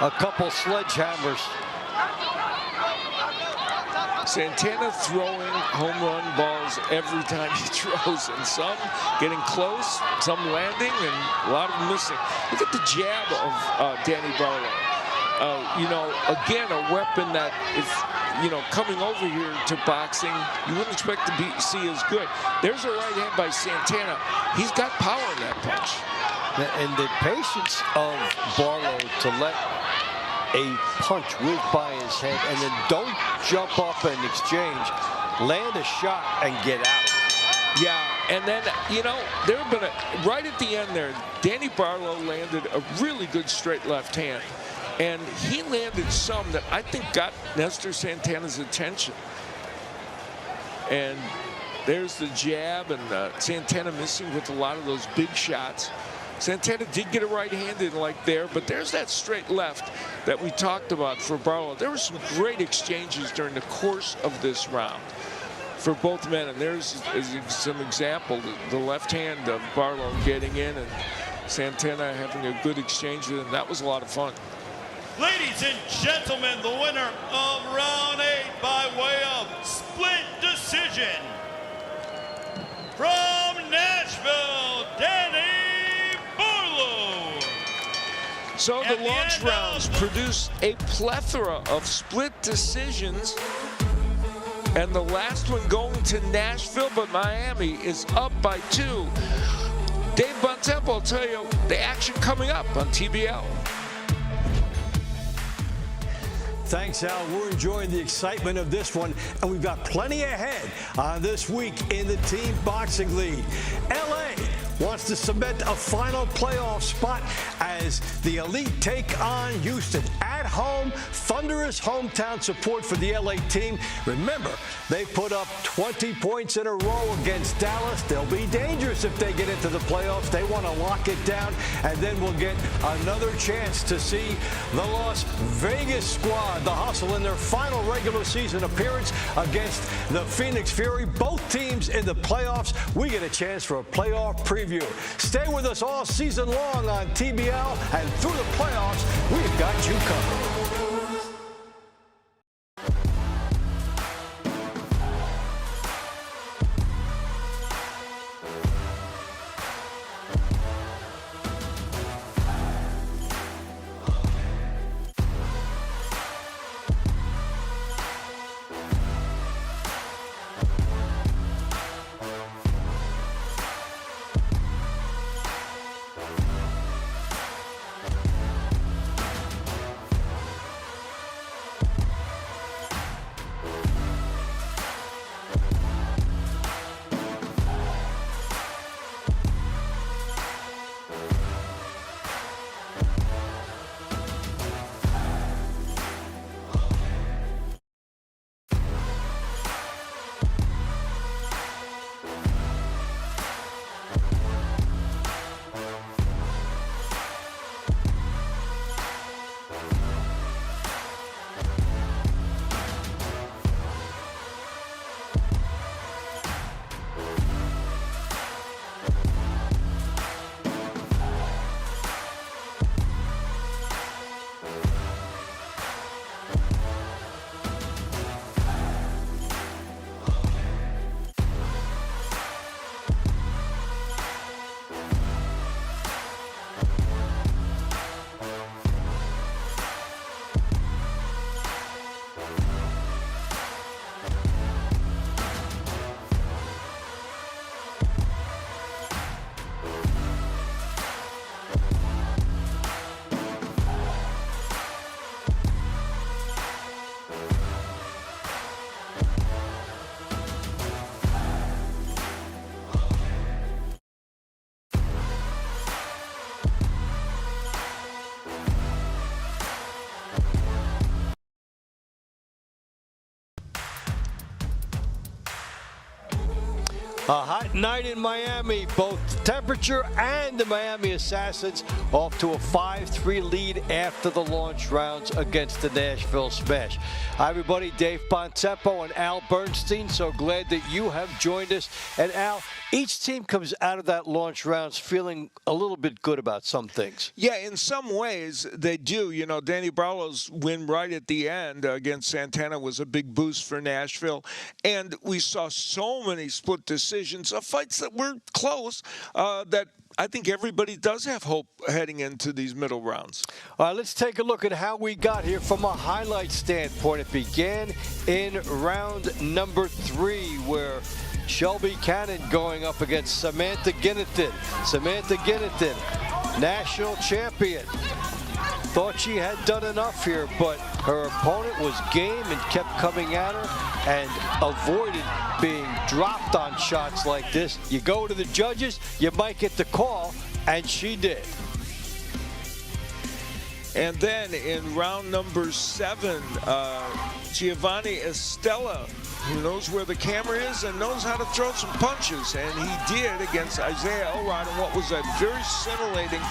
a couple sledgehammers. Santana throwing home run balls every time he throws, and some getting close, some landing, and a lot of them missing. Look at the jab of Danny Barlow. You know, again, a weapon that is, you know, coming over here to boxing, you wouldn't expect to see as good. There's a right hand by Santana. He's got power in that punch. And the patience of Barlow to let a punch whiz by his head and then don't jump up and exchange, land a shot and get out. Yeah, and then, you know, there have been right at the end there, Danny Barlow landed a really good straight left hand. And he landed some that I think got Nestor Santana's attention. And there's the jab, and Santana missing with a lot of those big shots. Santana did get a right hand in like there, but there's that straight left that we talked about for Barlow. There were some great exchanges during the course of this round for both men, and there's some example, the left hand of Barlow getting in and Santana having a good exchange with him. That was a lot of fun. Ladies and gentlemen, the winner of round 8 by way of split decision from Nashville, Danny Barlow. So So the launch rounds produced a plethora of split decisions. And the last one going to Nashville, but Miami is up by 2. Dave Bontempo will tell you the action coming up on TBL. Thanks, Al. We're enjoying the excitement of this one, and we've got plenty ahead on this week in the Team Boxing League. LA wants to cement a final playoff spot as the Elite take on Houston. At home, thunderous hometown support for the LA team. Remember, they put up 20 points in a row against Dallas. They'll be dangerous if they get into the playoffs. They want to lock it down, and then we'll get another chance to see the Las Vegas squad, the Hustle, in their final regular season appearance against the Phoenix Fury. Both teams in the playoffs. We get a chance for a playoff preview. Stay with us all season long on TBL, and through the playoffs, we've got you covered. A hot night in Miami. Both Temperature and the Miami Assassins off to a 5-3 lead after the launch rounds against the Nashville Smash. Hi, everybody. Dave Bontempo and Al Bernstein. So glad that you have joined us. And Al, each team comes out of that launch rounds feeling a little bit good about some things. Yeah, in some ways they do. You know, Danny Barlow's win right at the end against Santana was a big boost for Nashville. And we saw so many split decisions of fights that were close that I think everybody does have hope heading into these middle rounds. All right, let's take a look at how we got here from a highlight standpoint. It began in round number 3 where Shelby Cannon going up against Samantha Ginnington. Samantha Ginnington, national champion. Thought she had done enough here, but her opponent was game and kept coming at her and avoided being dropped on shots like this. You go to the judges, you might get the call, and she did. And then in round number 7, Giovanni Estella, who knows where the camera is and knows how to throw some punches, and he did against Isaiah Elrod in what was a very scintillating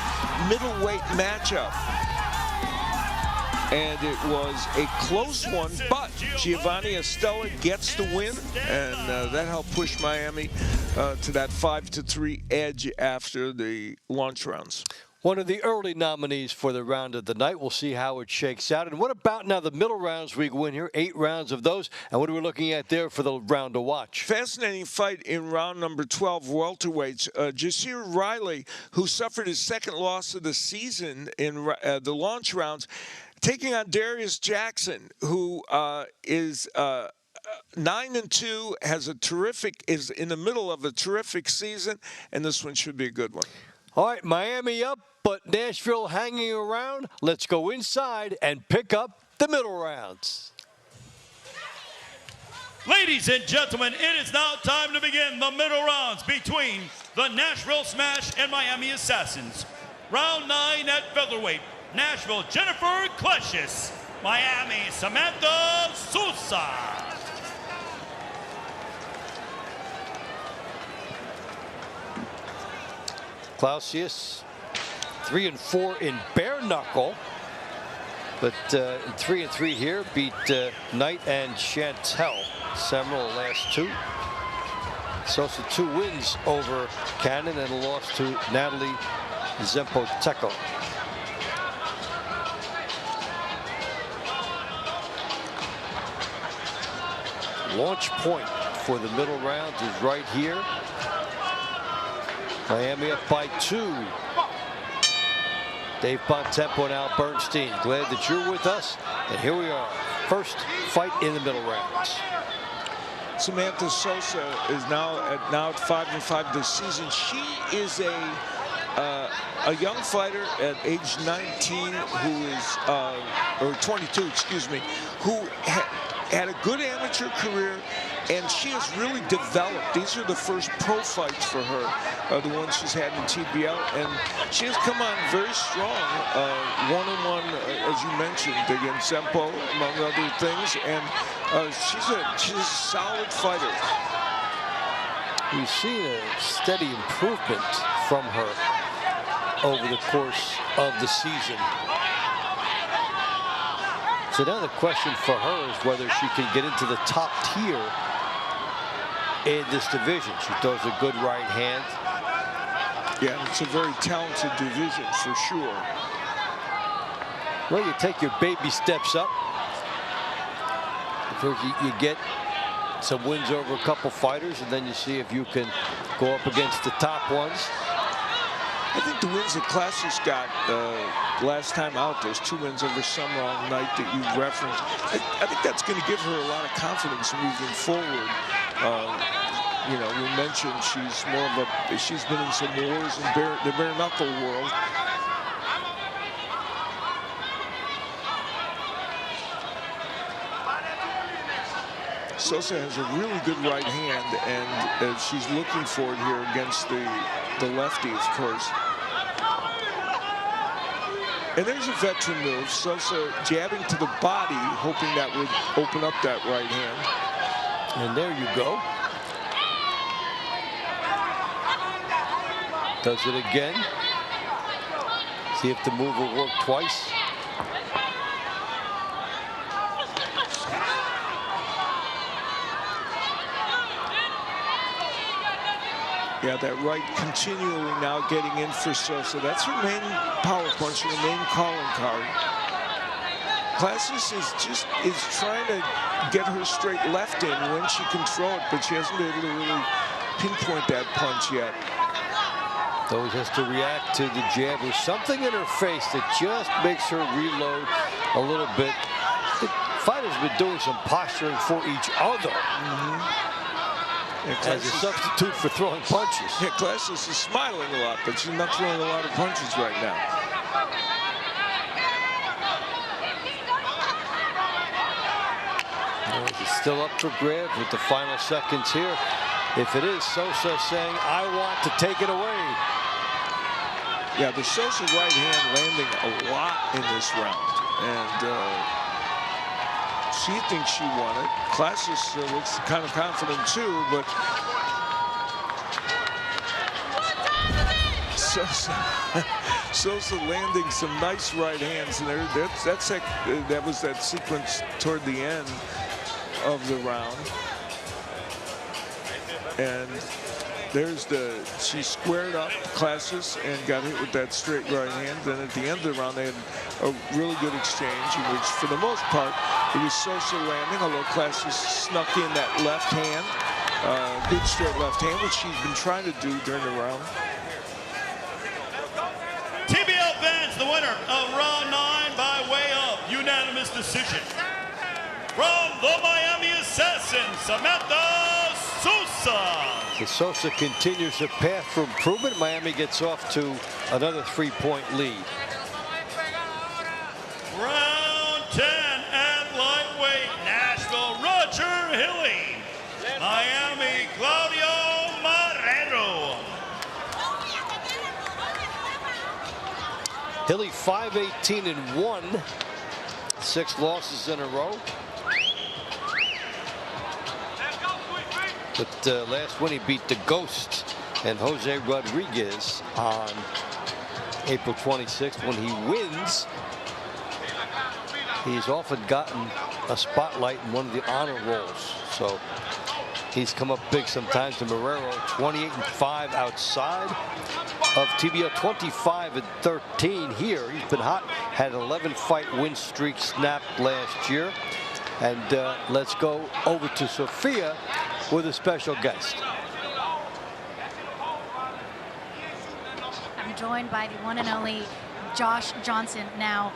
middleweight matchup. And it was a close one, but Giovanni Estella gets the win, and that helped push Miami to that 5-3 edge after the launch rounds. One of the early nominees for the round of the night. We'll see how it shakes out. And what about now the middle rounds we go in here? 8 rounds of those. And what are we looking at there for the round to watch? Fascinating fight in round number 12, welterweights. Jasir Riley, who suffered his second loss of the season in the launch rounds, taking on Darius Jackson, who is 9-2, is in the middle of a terrific season, and this one should be a good one. All right, Miami up, but Nashville hanging around. Let's go inside and pick up the middle rounds. Ladies and gentlemen, it is now time to begin the middle rounds between the Nashville Smash and Miami Assassins. Round 9 at featherweight. Nashville, Jennifer Kleshis. Miami, Samantha Sousa. Clausius, 3-4 in bare knuckle, but 3-3 here. Beat Knight and Chantel. Several last 2. Sosa 2 wins over Cannon and a loss to Natalie Zempotenko. Launch point for the middle rounds is right here. Miami up by 2. Dave Bontempo and Al Bernstein, glad that you're with us. And here we are, first fight in the middle rounds. Samantha Sosa is now at 5-5 this season. She is a young fighter at age 19 who is, or 22, excuse me, who had a good amateur career, and she has really developed. These are the first pro fights for her, the ones she's had in TBL, and she has come on very strong, one-on-one, as you mentioned, against Zempo, among other things, and she's a solid fighter. We've seen a steady improvement from her over the course of the season. So now the question for her is whether she can get into the top tier in this division. She throws a good right hand. Yeah, it's a very talented division for sure. Well, you take your baby steps up. First, you get some wins over a couple fighters, and then you see if you can go up against the top ones. I think the wins that Kleshis got last time out, those 2 wins over Summer all night that you referenced, I think that's going to give her a lot of confidence moving forward. You know, you mentioned she's been in some wars in the bare knuckle world. Sosa has a really good right hand, and she's looking for it here against the lefty, of course. And there's a veteran move. Sosa jabbing to the body, hoping that would open up that right hand. And there you go. Does it again. See if the move will work twice. Yeah, that right continually now getting in for Sosa. That's her main power punch, her main calling card. Kleshis is trying to get her straight left in when she can throw it, but she hasn't been able to really pinpoint that punch yet. Always has to react to the jab. There's something in her face that just makes her reload a little bit. The fighters have been doing some posturing for each other. Yeah, as a substitute for throwing punches. Yeah, Kleshis is smiling a lot, but she's not throwing a lot of punches right now. It's still up for grabs with the final seconds here. If it is, Sosa saying, I want to take it away. Yeah, the Sosa right hand landing a lot in this round. And she thinks she won it. Kleshis looks kind of confident too, but Sosa landing some nice right hands, and that was that sequence toward the end of the round. And she squared up Classes and got hit with that straight right hand. Then at the end of the round, they had a really good exchange in which, for the most part, it was Sosa landing, although Classes snuck in that left hand, good straight left hand, which she's been trying to do during the round. TBL fans, the winner of round 9 by way of unanimous decision. From the Miami Assassin, Samantha Sosa. The Sosa continues her path for improvement. Miami gets off to another 3-point lead. Round 10 at lightweight, Nashville, Roger Hilly. Miami, Claudio Marrero. Hilly 5-18-1, 6 losses in a row. But last win he beat the Ghost and Jose Rodriguez on April 26th. When he wins, he's often gotten a spotlight in one of the honor rolls. So he's come up big sometimes. And Marrero 28-5 outside of TBL, 25-13 here. He's been hot, had an 11-fight win streak snapped last year. And let's go over to Sofia with a special guest. I'm joined by the one and only Josh Johnson. Now,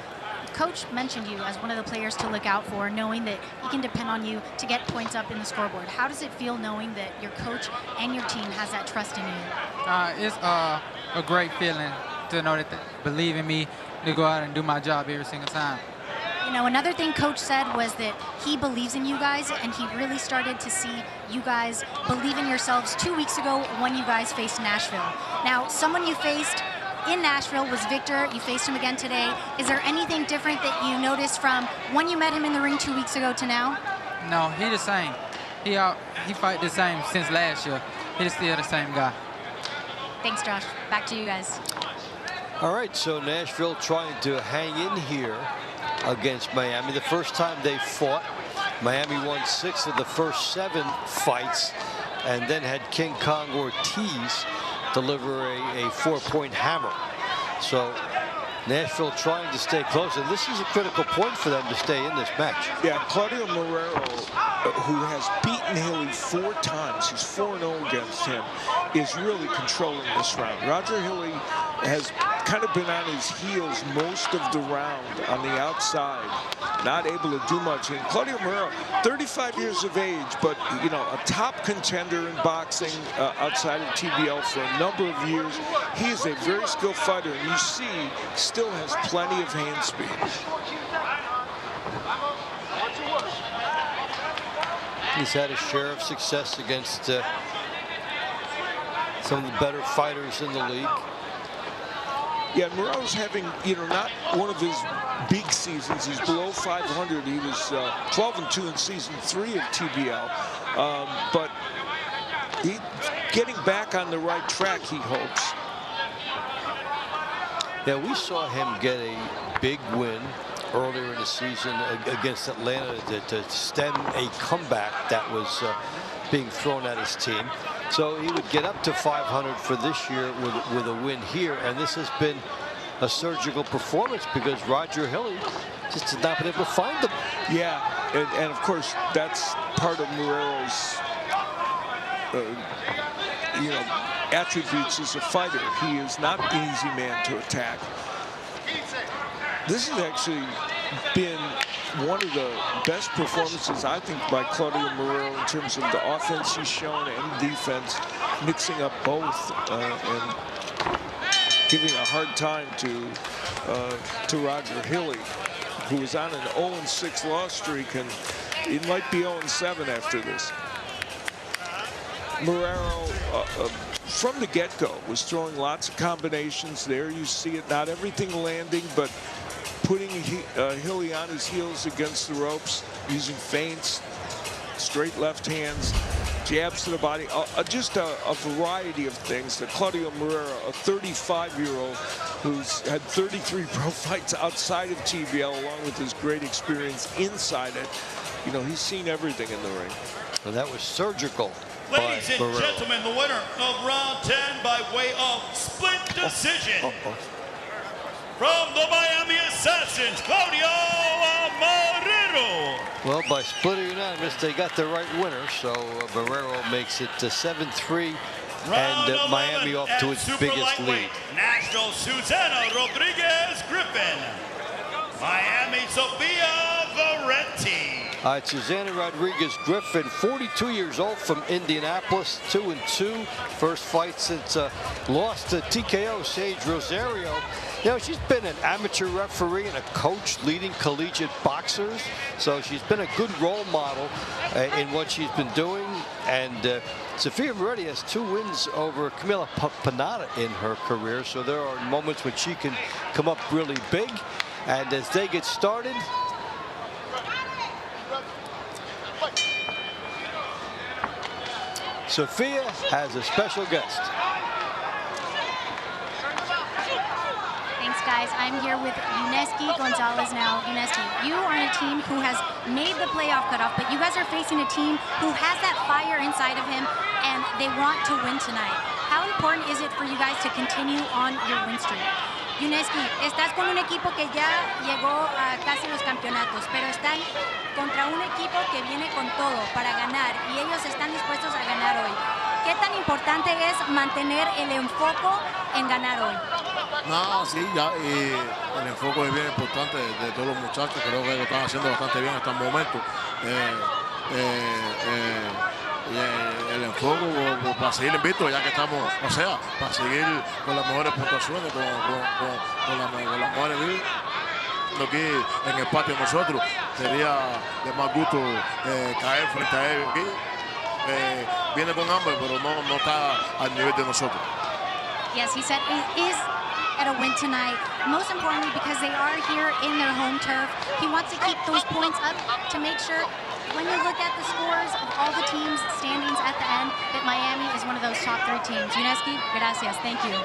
Coach mentioned you as one of the players to look out for, knowing that he can depend on you to get points up in the scoreboard. How does it feel knowing that your coach and your team has that trust in you? It's a great feeling to know that they believe in me to go out and do my job every single time. You know, another thing Coach said was that he believes in you guys, and he really started to see you guys believe in yourselves 2 weeks ago when you guys faced Nashville. Now, someone you faced in Nashville was Victor. You faced him again today. Is there anything different that you noticed from when you met him in the ring 2 weeks ago to now? No, he the same. He fight the same since last year. He's still the same guy. Thanks, Josh. Back to you guys. All right, so Nashville trying to hang in here against Miami. The first time they fought, Miami won 6 of the first 7 fights and then had King Kong Ortiz deliver a 4-point hammer. So Nashville trying to stay close, and this is a critical point for them to stay in this match. Yeah, Claudio Marrero, who has beaten Hilly 4 times, he's 4-0 against him, is really controlling this round. Roger Hilly has kind of been on his heels most of the round on the outside, not able to do much. And Claudio Marrero, 35 years of age, but you know, a top contender in boxing outside of TBL for a number of years. He is a very skilled fighter, and you see, still has plenty of hand speed. He's had a share of success against some of the better fighters in the league. Yeah, Marrero's having, you know, not one of his big seasons. He's below 500. He was 12-2 in season 3 of TBL. But he's getting back on the right track, he hopes. Yeah, we saw him get a big win earlier in the season against Atlanta to stem a comeback that was being thrown at his team. So he would get up to 500 for this year with a win here, and this has been a surgical performance because Roger Hilly just has not been able to find him. Yeah, and of course that's part of Marrero's you know, attributes as a fighter. He is not an easy man to attack. This has actually been one of the best performances, I think, by Claudio Marrero in terms of the offense he's shown and defense, mixing up both and giving a hard time to Roger Hilly, who is on an 0-6 loss streak, and it might be 0-7 after this. Marrero, from the get-go, was throwing lots of combinations. There you see it, not everything landing, but putting Hilly on his heels against the ropes, using feints, straight left hands, jabs to the body, just a variety of things that Claudio Marrero, a 35-year-old who's had 33 pro fights outside of TBL, along with his great experience inside it, you know, he's seen everything in the ring. And that was surgical Ladies and Barrero. gentlemen, the winner of round 10 by way of split decision. From the Miami Assassins, Claudio Marrero. Well, by split unanimous, they got the right winner, so Barrero makes it to 7-3, and Miami off to its biggest lead. Nashville, Susana Rodriguez Griffin. Miami, Sofia Veretti. All right, Susana Rodriguez Griffin, 42 years old from Indianapolis, 2-2. First fight since lost to TKO Sage Rosario. You know, she's been an amateur referee and a coach leading collegiate boxers. So she's been a good role model in what she's been doing. And Sofia Veretti has 2 wins over Camila Panada in her career. So there are moments when she can come up really big. And as they get started, Sofia has a special guest. Thanks, guys. I'm here with Yuneski Gonzalez now. Yuneski, you are on a team who has made the playoff cutoff, but you guys are facing a team who has that fire inside of him, and they want to win tonight. How important is it for you guys to continue on your win streak? Yuneski, estás con un equipo que ya llegó a casi los campeonatos, pero están contra un equipo que viene con todo para ganar y ellos están dispuestos a ganar hoy. ¿Qué tan importante es mantener el enfoque en ganar hoy? No, sí, ya, y el enfoque es bien importante de todos los muchachos. Creo que lo están haciendo bastante bien hasta el momento. Y el enfoque para seguir invicto, ya que estamos, o sea, para seguir con las mejores puntuaciones, con las mejores vidas. Aquí en el patio nosotros sería de más gusto caer frente a ellos aquí. Viene con hambre, pero no está al nivel de nosotros. Yes, he said it is at a win tonight, most importantly because they are here in their home turf. He wants to keep those points up to make sure when you look at the scores of all the teams standings at the end, that Miami is one of those top 3 teams. Yuneski, gracias. Thank you.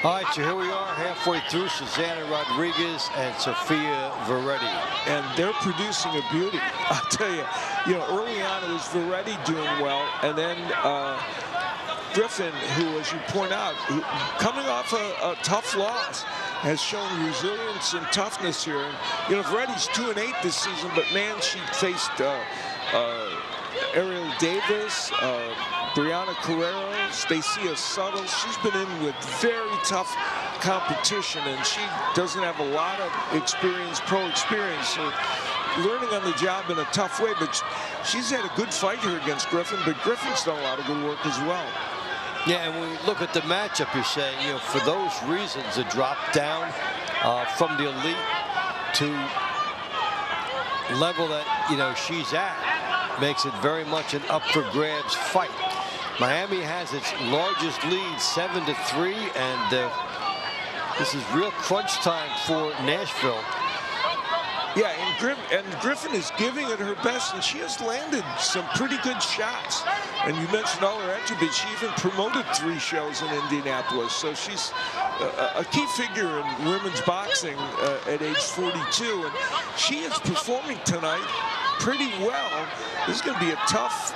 All right, so here we are halfway through. Susana Rodriguez and Sofia Veretti. And they're producing a beauty. I'll tell you, early on it was Veretti doing well, and then Griffin, who, as you point out, coming off a tough loss, has shown resilience and toughness here. And, Veretti's 2-8 this season, but man, she faced Ariel Davis, Brianna Carrero, Stacia Suttle. She's been in with very tough competition, and she doesn't have a lot of experience, pro experience. So learning on the job in a tough way, but she's had a good fight here against Griffin, but Griffin's done a lot of good work as well. Yeah, and when we look at the matchup, you're saying, for those reasons, a drop down from the elite to level that, she's at makes it very much an up for grabs fight. Miami has its largest lead, 7-3, and this is real crunch time for Nashville. Yeah, and Griffin is giving it her best, and she has landed some pretty good shots. And you mentioned all her attributes. She even promoted 3 shows in Indianapolis. So she's a key figure in women's boxing at age 42. And she is performing tonight pretty well. This is going to be a tough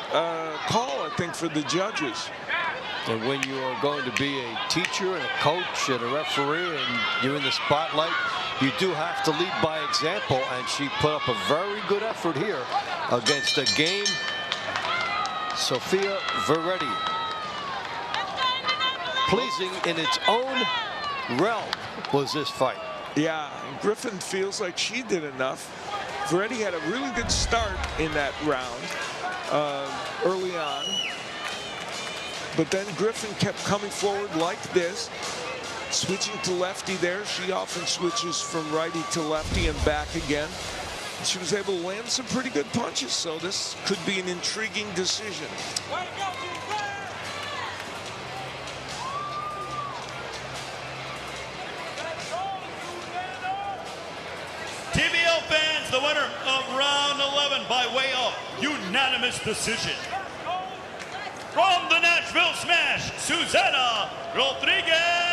call, I think, for the judges. And when you are going to be a teacher and a coach and a referee and you're in the spotlight, you do have to lead by example, and she put up a very good effort here against a game Sofia Veretti. Pleasing in its own realm was this fight. Yeah, Griffin feels like she did enough. Veretti had a really good start in that round early on. But then Griffin kept coming forward like this, switching to lefty there. She often switches from righty to lefty and back again. She was able to land some pretty good punches, so this could be an intriguing decision. TBL fans, the winner of round 11 by way of unanimous decision. From the Nashville Smash, Susana Rodriguez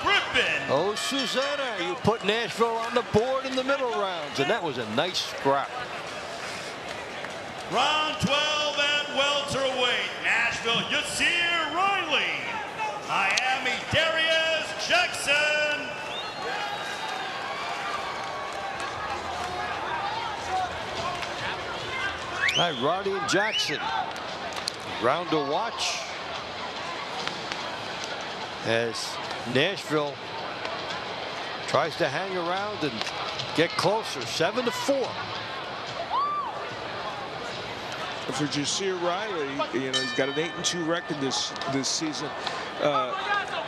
Griffin. Oh, Susana, you put Nashville on the board in the middle rounds, and that was a nice scrap. Round 12 and welterweight, Nashville, Yasir Riley. Miami, Darius Jackson. All right, Riley and Jackson. Round to watch as Nashville tries to hang around and get closer. 7-4. For Yasir Riley, you know, he's got an 8-2 record this season.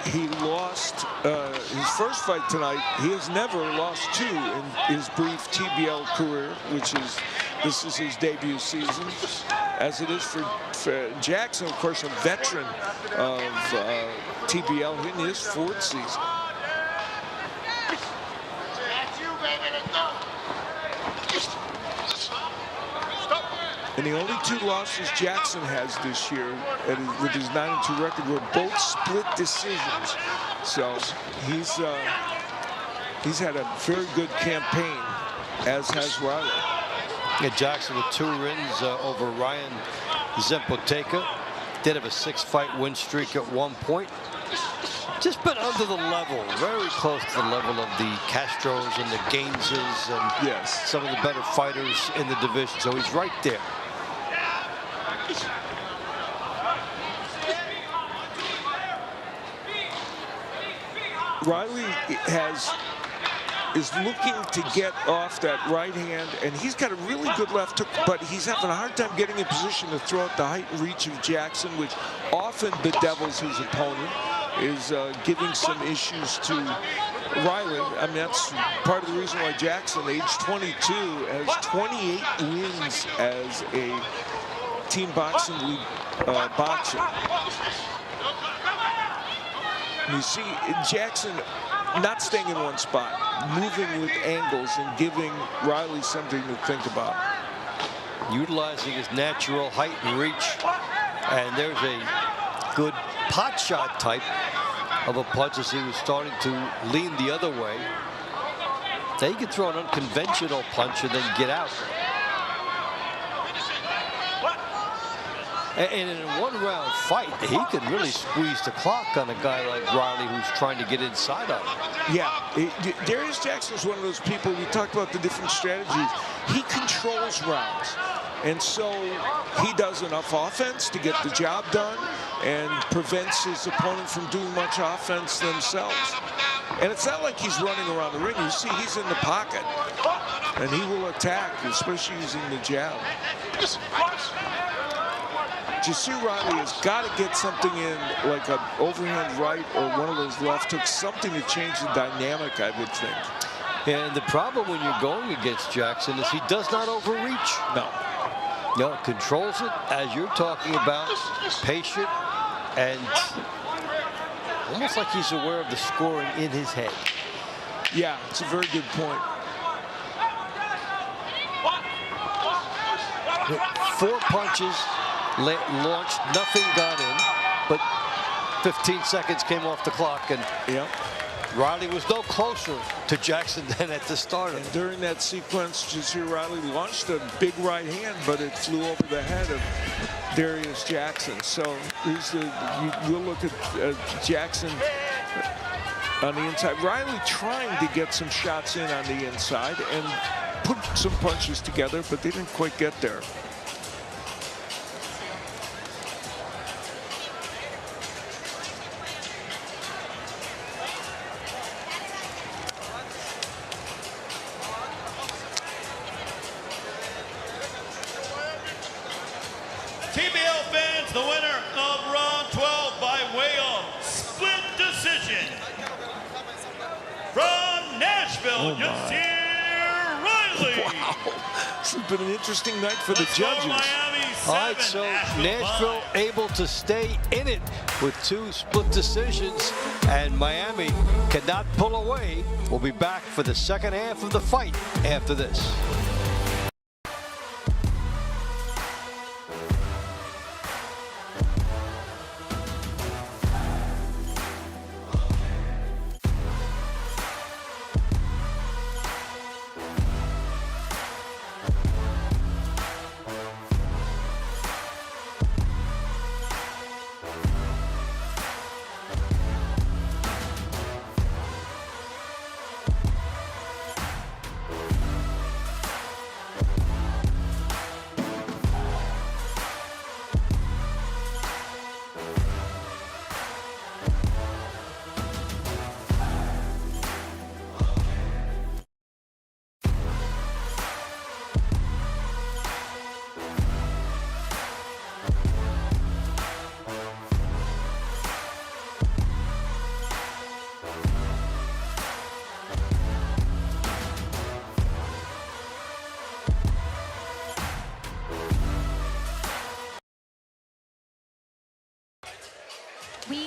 He lost his first fight tonight. He has never lost 2 in his brief TBL career, this is his debut season, as it is for Jackson, of course, a veteran of TBL in his 4th season. And the only 2 losses Jackson has this year, with his 9-2 record, were both split decisions. So he's had a very good campaign, as has Riley. Yeah, Jackson with 2 wins over Ryan Zempoteka. Did have a 6-fight win streak at one point. Just been under the level, very close to the level of the Castros and the Gaineses and some of the better fighters in the division. So he's right there. Riley is looking to get off that right hand, and he's got a really good left hook, but he's having a hard time getting in position to throw at the height and reach of Jackson, which often bedevils his opponent, is giving some issues to Riley. I mean, that's part of the reason why Jackson, age 22, has 28 wins as a team boxing league boxer. You see Jackson not staying in one spot, moving with angles and giving Riley something to think about. Utilizing his natural height and reach. And there's a good pot shot type of a punch as he was starting to lean the other way. Now he can throw an unconventional punch and then get out. And in a one-round fight, he can really squeeze the clock on a guy like Riley who's trying to get inside of him. Yeah, Darius Jackson's one of those people, we talked about the different strategies. He controls rounds. And so he does enough offense to get the job done and prevents his opponent from doing much offense themselves. And it's not like he's running around the ring. You see, he's in the pocket. And he will attack, especially using the jab. Yasir Riley has got to get something in, like an overhand right or one of those left hooks, something to change the dynamic, I would think. And the problem when you're going against Jackson is he does not overreach. No. No, controls it, as you're talking about, patient, and almost like he's aware of the scoring in his head. Yeah, it's a very good point. 4 punches launched, nothing got in, but 15 seconds came off the clock, and Riley was no closer to Jackson than at the start of it. During that sequence, Yasir Riley launched a big right hand, but it flew over the head of Darius Jackson. So we'll look at Jackson on the inside. Riley trying to get some shots in on the inside and put some punches together, but they didn't quite get there. TBL fans, the winner of round 12 by way of split decision. From Nashville, Yasir Riley. Wow, this has been an interesting night for the judges. All right, so Nashville able to stay in it with 2 split decisions, and Miami cannot pull away. We'll be back for the second half of the fight after this.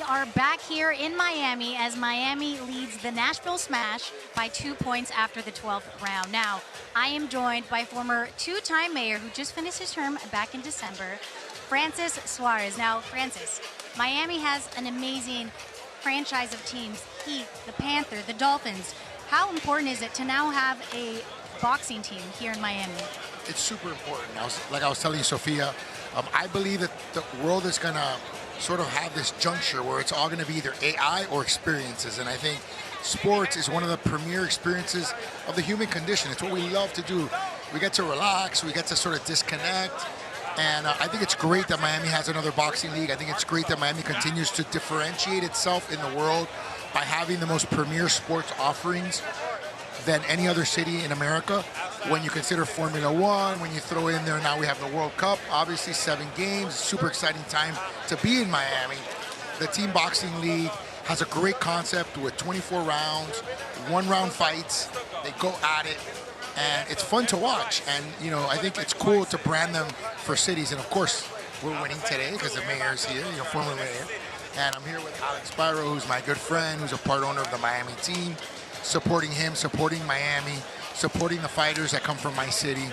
are back here in Miami as Miami leads the Nashville Smash by 2 points after the 12th round. Now, I am joined by former two-time mayor who just finished his term back in December, Francis Suarez. Now, Francis, Miami has an amazing franchise of teams, Heat, the Panther, the Dolphins. How important is it to now have a boxing team here in Miami? It's super important. Like I was telling you, Sophia, I believe that the world is going to sort of have this juncture where it's all going to be either AI or experiences. And I think sports is one of the premier experiences of the human condition. It's what we love to do. We get to relax. We get to sort of disconnect. And I think it's great that Miami has another boxing league. I think it's great that Miami continues to differentiate itself in the world by having the most premier sports offerings than any other city in America. When you consider Formula One, when you throw in there, now we have the World Cup, obviously 7 games, super exciting time to be in Miami. The Team Boxing League has a great concept with 24 rounds, 1-round fights. They go at it, and it's fun to watch. And, you know, I think it's cool to brand them for cities. And, of course, we're winning today because the mayor's here, you know, former mayor. And I'm here with Alex Spiro, who's my good friend, who's a part owner of the Miami team, supporting him, supporting Miami, supporting the fighters that come from my city,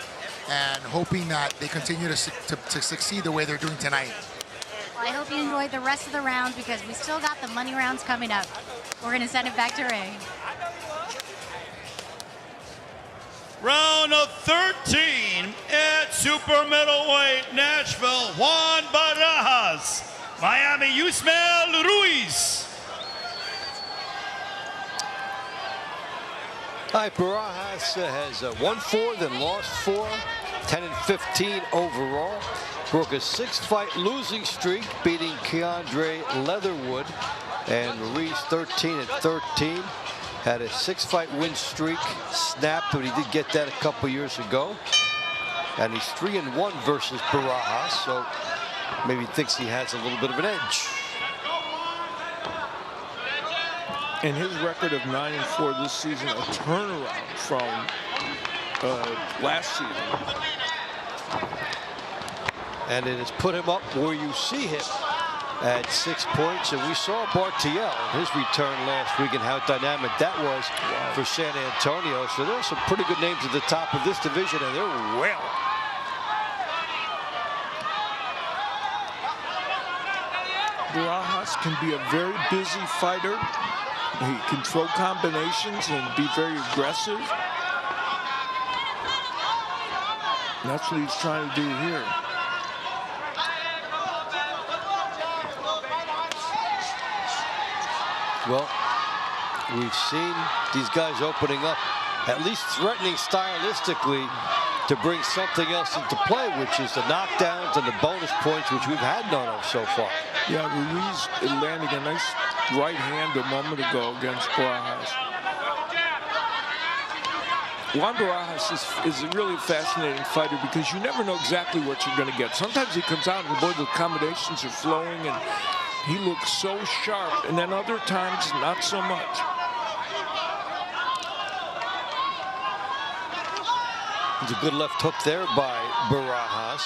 and hoping that they continue to succeed the way they're doing tonight. Well, I hope you enjoyed the rest of the rounds because we still got the money rounds coming up. We're going to send it back to Ray. Round of 13 at super middleweight Nashville, Juan Barajas, Miami, Yusmael Ruiz. All right, Barajas has won 4, then lost 4, 10-15 overall. Broke a 6-fight losing streak, beating Keandre Leatherwood. And Ruiz 13-13. Had a 6-fight win streak snapped, but he did get that a couple years ago. And he's 3-1 versus Barajas, so maybe he thinks he has a little bit of an edge. And his record of 9-4 this season, a turnaround from last season. And it has put him up where you see him at 6 points. And we saw Bartiel in his return last week and how dynamic that was for San Antonio. So there's some pretty good names at the top of this division, and they're well. Barajas can be a very busy fighter. He can throw combinations and be very aggressive. And that's what he's trying to do here. Well, we've seen these guys opening up, at least threatening stylistically to bring something else into play, which is the knockdowns and the bonus points, which we've had none of so far. Yeah, Ruiz landing a nice right hand a moment ago against Barajas. Juan Barajas is a really fascinating fighter because you never know exactly what you're going to get. Sometimes he comes out and boy, the combinations are flowing and he looks so sharp, and then other times not so much. It's a good left hook there by Barajas.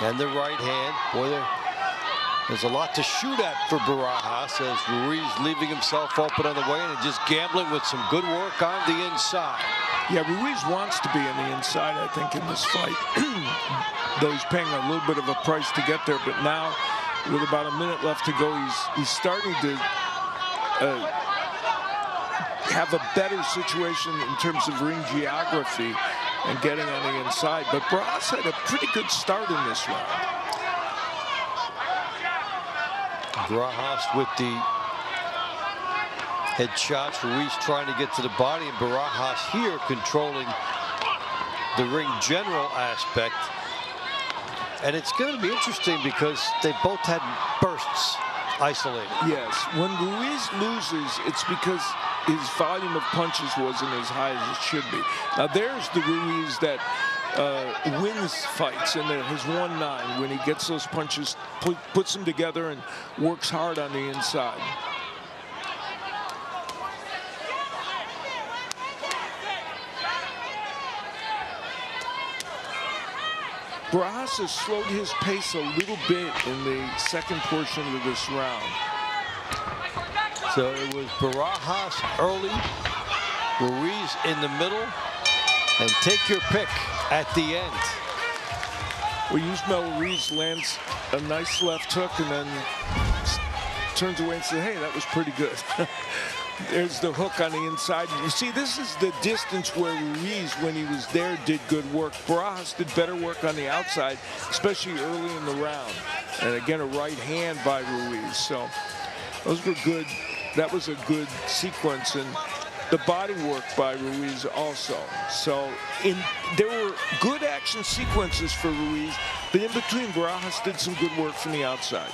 And the right hand. Boy, there's a lot to shoot at for Barajas as Ruiz leaving himself open on the way and just gambling with some good work on the inside. Yeah, Ruiz wants to be on the inside, I think, in this fight. Though he's paying a little bit of a price to get there. But now, with about a minute left to go, he's starting to have a better situation in terms of ring geography and getting on the inside. But Barajas had a pretty good start in this round. Barajas with the headshots. Ruiz trying to get to the body, and Barajas here controlling the ring general aspect. And it's going to be interesting because they both had bursts isolated. Yes, when Ruiz loses, it's because his volume of punches wasn't as high as it should be. Now there's the Ruiz that wins fights and has won 9 when he gets those punches, puts them together and works hard on the inside. Barajas has slowed his pace a little bit in the second portion of this round. So it was Barajas early, Ruiz in the middle, and take your pick at the end. Well, Yusmel Ruiz lands a nice left hook and then turns away and says, hey, that was pretty good. There's the hook on the inside. You see, this is the distance where Ruiz, when he was there, did good work. Barajas did better work on the outside, especially early in the round. And again, a right hand by Ruiz. So those were good. That was a good sequence. And the body work by Ruiz also. So there were good action sequences for Ruiz, but in between, Barajas did some good work from the outside.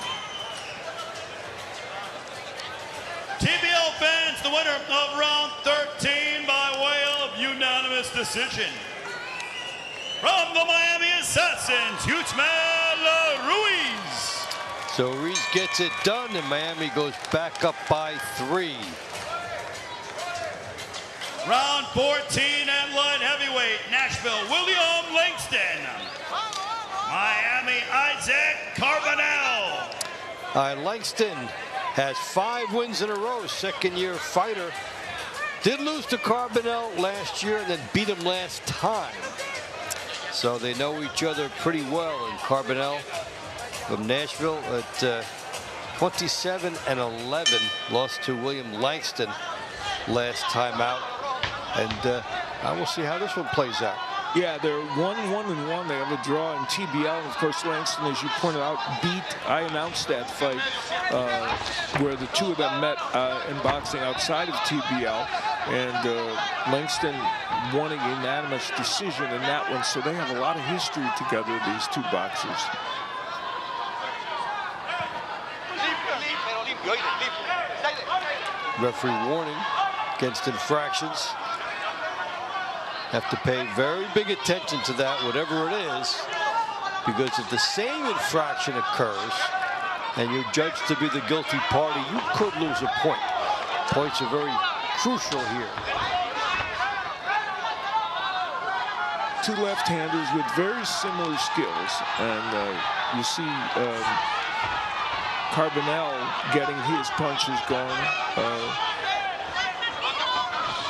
TBL fans, the winner of round 13 by way of unanimous decision. From the Miami Assassins, Yusmel Ruiz. So Ruiz gets it done, and Miami goes back up by 3. Round 14 at light heavyweight, Nashville, William Langston. Miami, Isaac Carbonell. Langston has 5 wins in a row, second-year fighter. Did lose to Carbonell last year and then beat him last time. So they know each other pretty well. And Carbonell from Nashville at 27-11, lost to William Langston last time out. And I will see how this one plays out. Yeah, they're 1-1-1. They have a draw in TBL. And of course, Langston, as you pointed out, I announced that fight where the two of them met in boxing outside of TBL. And Langston won a unanimous decision in that one. So they have a lot of history together, these two boxers. Referee warning against infractions. Have to pay very big attention to that, whatever it is, because if the same infraction occurs and you're judged to be the guilty party, you could lose a point. Points are very crucial here. Two left-handers with very similar skills, and you see Carbonell getting his punches going.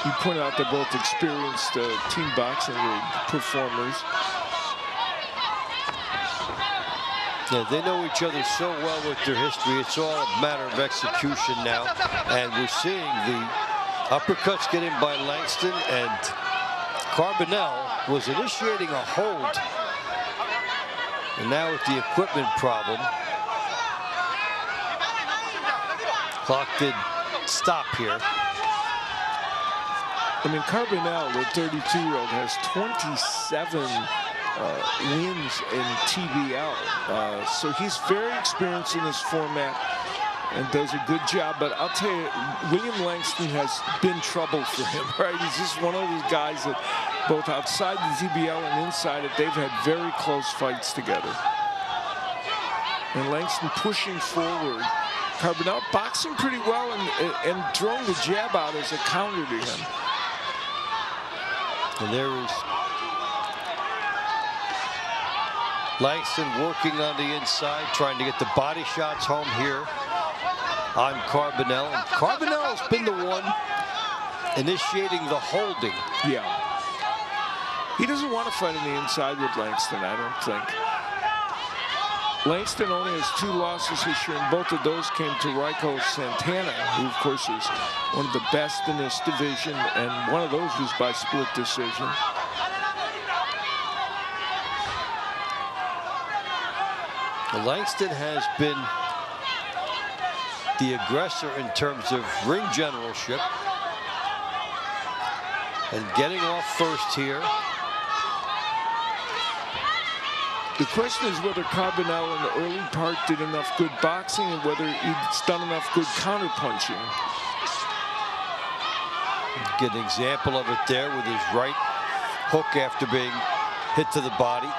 You pointed out they're both experienced team boxing league performers. Yeah, they know each other so well with their history. It's all a matter of execution now. And we're seeing the uppercuts get in by Langston, and Carbonell was initiating a hold. And now with the equipment problem, clock did stop here. I mean, Carbonell, the 32-year-old, has 27 wins in TBL. So he's very experienced in this format and does a good job. But I'll tell you, William Langston has been trouble for him, right? He's just one of those guys that both outside the TBL and inside it, they've had very close fights together. And Langston pushing forward. Carbonell boxing pretty well and throwing the jab out as a counter to him. And there is Langston working on the inside, trying to get the body shots home here on Carbonell. And Carbonell has been the one initiating the holding. Yeah. He doesn't want to fight on the inside with Langston, I don't think. Langston only has 2 losses this year, and both of those came to Raiko Santana, who, of course, is one of the best in this division, and one of those was by split decision. Langston has been the aggressor in terms of ring generalship, and getting off first here. The question is whether Carbonell in the early part did enough good boxing and whether he's done enough good counterpunching. Get an example of it there with his right hook after being hit to the body.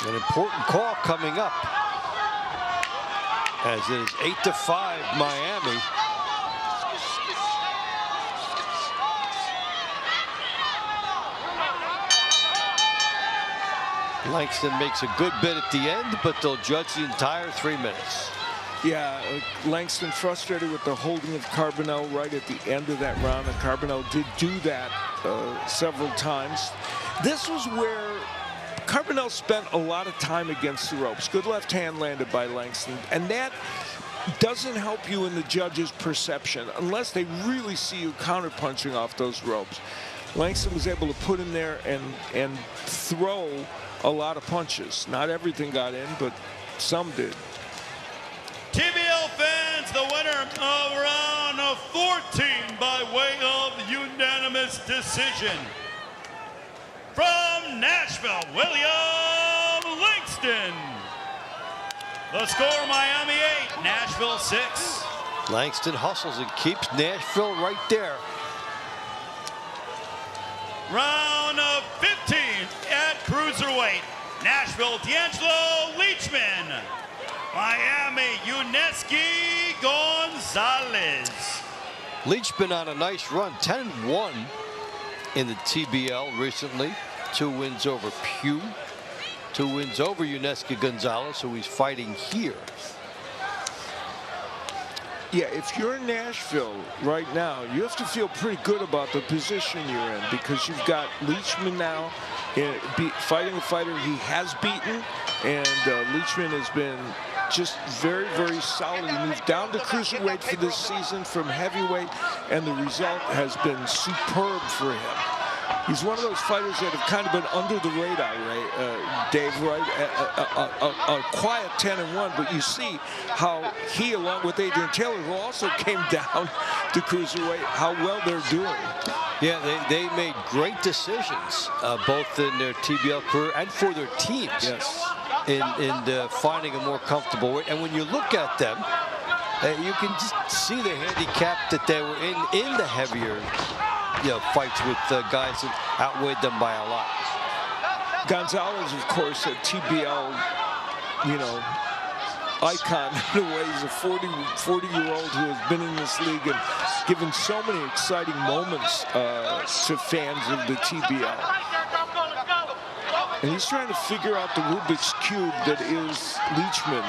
An important call coming up, as it is 8-5 Miami. Langston makes a good bit at the end, but they'll judge the entire 3 minutes. Yeah, Langston frustrated with the holding of Carbonell right at the end of that round, and Carbonell did do that several times. This was where Carbonell spent a lot of time against the ropes. Good left hand landed by Langston, and that doesn't help you in the judge's perception unless they really see you counterpunching off those ropes. Langston was able to put in there and throw a lot of punches. Not everything got in, but some did. TBL fans, the winner of round 14 by way of unanimous decision. From Nashville, William Langston. The score, Miami 8, Nashville 6. Langston hustles and keeps Nashville right there. Round 15 at cruiserweight. Nashville, D'Angelo Leachman. Miami, Yuneski Gonzalez. Leachman on a nice run, 10-1 in the TBL recently. 2 wins over Pugh, 2 wins over Yuneski Gonzalez, so he's fighting here. Yeah, if you're in Nashville right now, you have to feel pretty good about the position you're in, because you've got Leachman now fighting a fighter he has beaten, and Leachman has been just very, very solid. He moved down to cruiserweight for this season from heavyweight, and the result has been superb for him. He's one of those fighters that have kind of been under the radar, Dave, right? A quiet 10-1, but you see how he, along with Adrian Taylor, who also came down to cruiserweight, how well they're doing. Yeah, they made great decisions, both in their TBL career and for their teams. Yes. In finding a more comfortable weight. And when you look at them, you can just see the handicap that they were in the heavier fights with guys that outweighed them by a lot. Gonzalez, of course, a TBL, icon in a way. He's a 40-year-old who has been in this league and given so many exciting moments to fans of the TBL. And he's trying to figure out the Rubik's Cube that is Leachman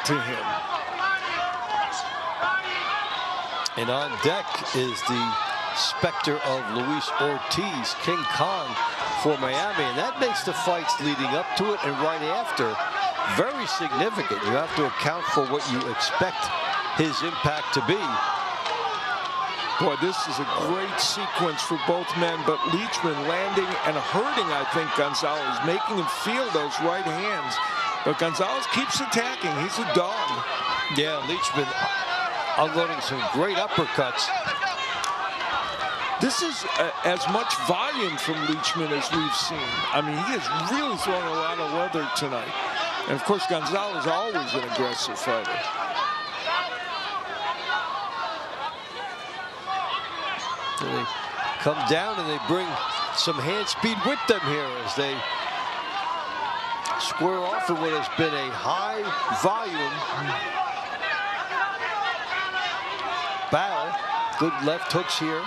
to him. And on deck is the specter of Luis Ortiz, King Kong for Miami. And that makes the fights leading up to it and right after very significant. You have to account for what you expect his impact to be. Boy, this is a great sequence for both men, but Leachman landing and hurting, I think, Gonzalez, making him feel those right hands. But Gonzalez keeps attacking. He's a dog. Yeah, Leachman unloading some great uppercuts. This is as much volume from Leachman as we've seen. I mean, he has really thrown a lot of leather tonight. And, of course, Gonzalez always an aggressive fighter. And they come down and they bring some hand speed with them here as they square off in what has been a high volume battle. Good left hooks here.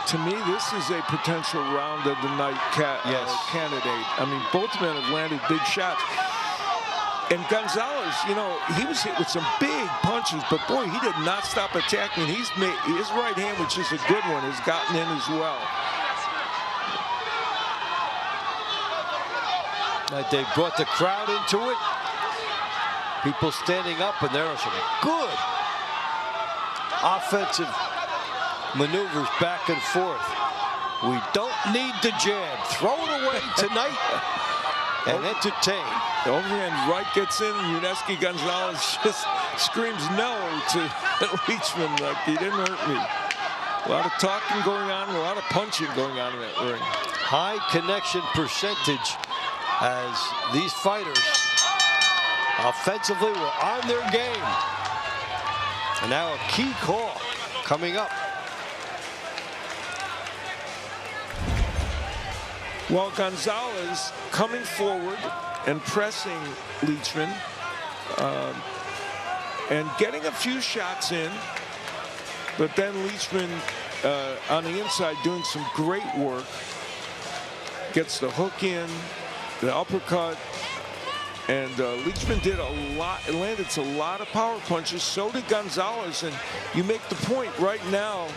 To me, this is a potential round of the night candidate. I mean, both men have landed big shots. And Gonzalez, he was hit with some big punches, but boy, he did not stop attacking. He's made his right hand, which is a good one, has gotten in as well. They brought the crowd into it. People standing up, and there are some good offensive maneuvers back and forth. We don't need the jab. Throw it away tonight and entertain. The overhand right gets in, and Yuneski Gonzalez just screams no to Leachman, like, he didn't hurt me. A lot of talking going on, a lot of punching going on in that ring. High connection percentage as these fighters offensively were on their game. And now a key call coming up. Well, Gonzalez coming forward and pressing Leachman and getting a few shots in, but then Leachman on the inside doing some great work. gets the hook in, the uppercut. And Leachman did a lot, landed a lot of power punches. So did Gonzalez. And you make the point right now,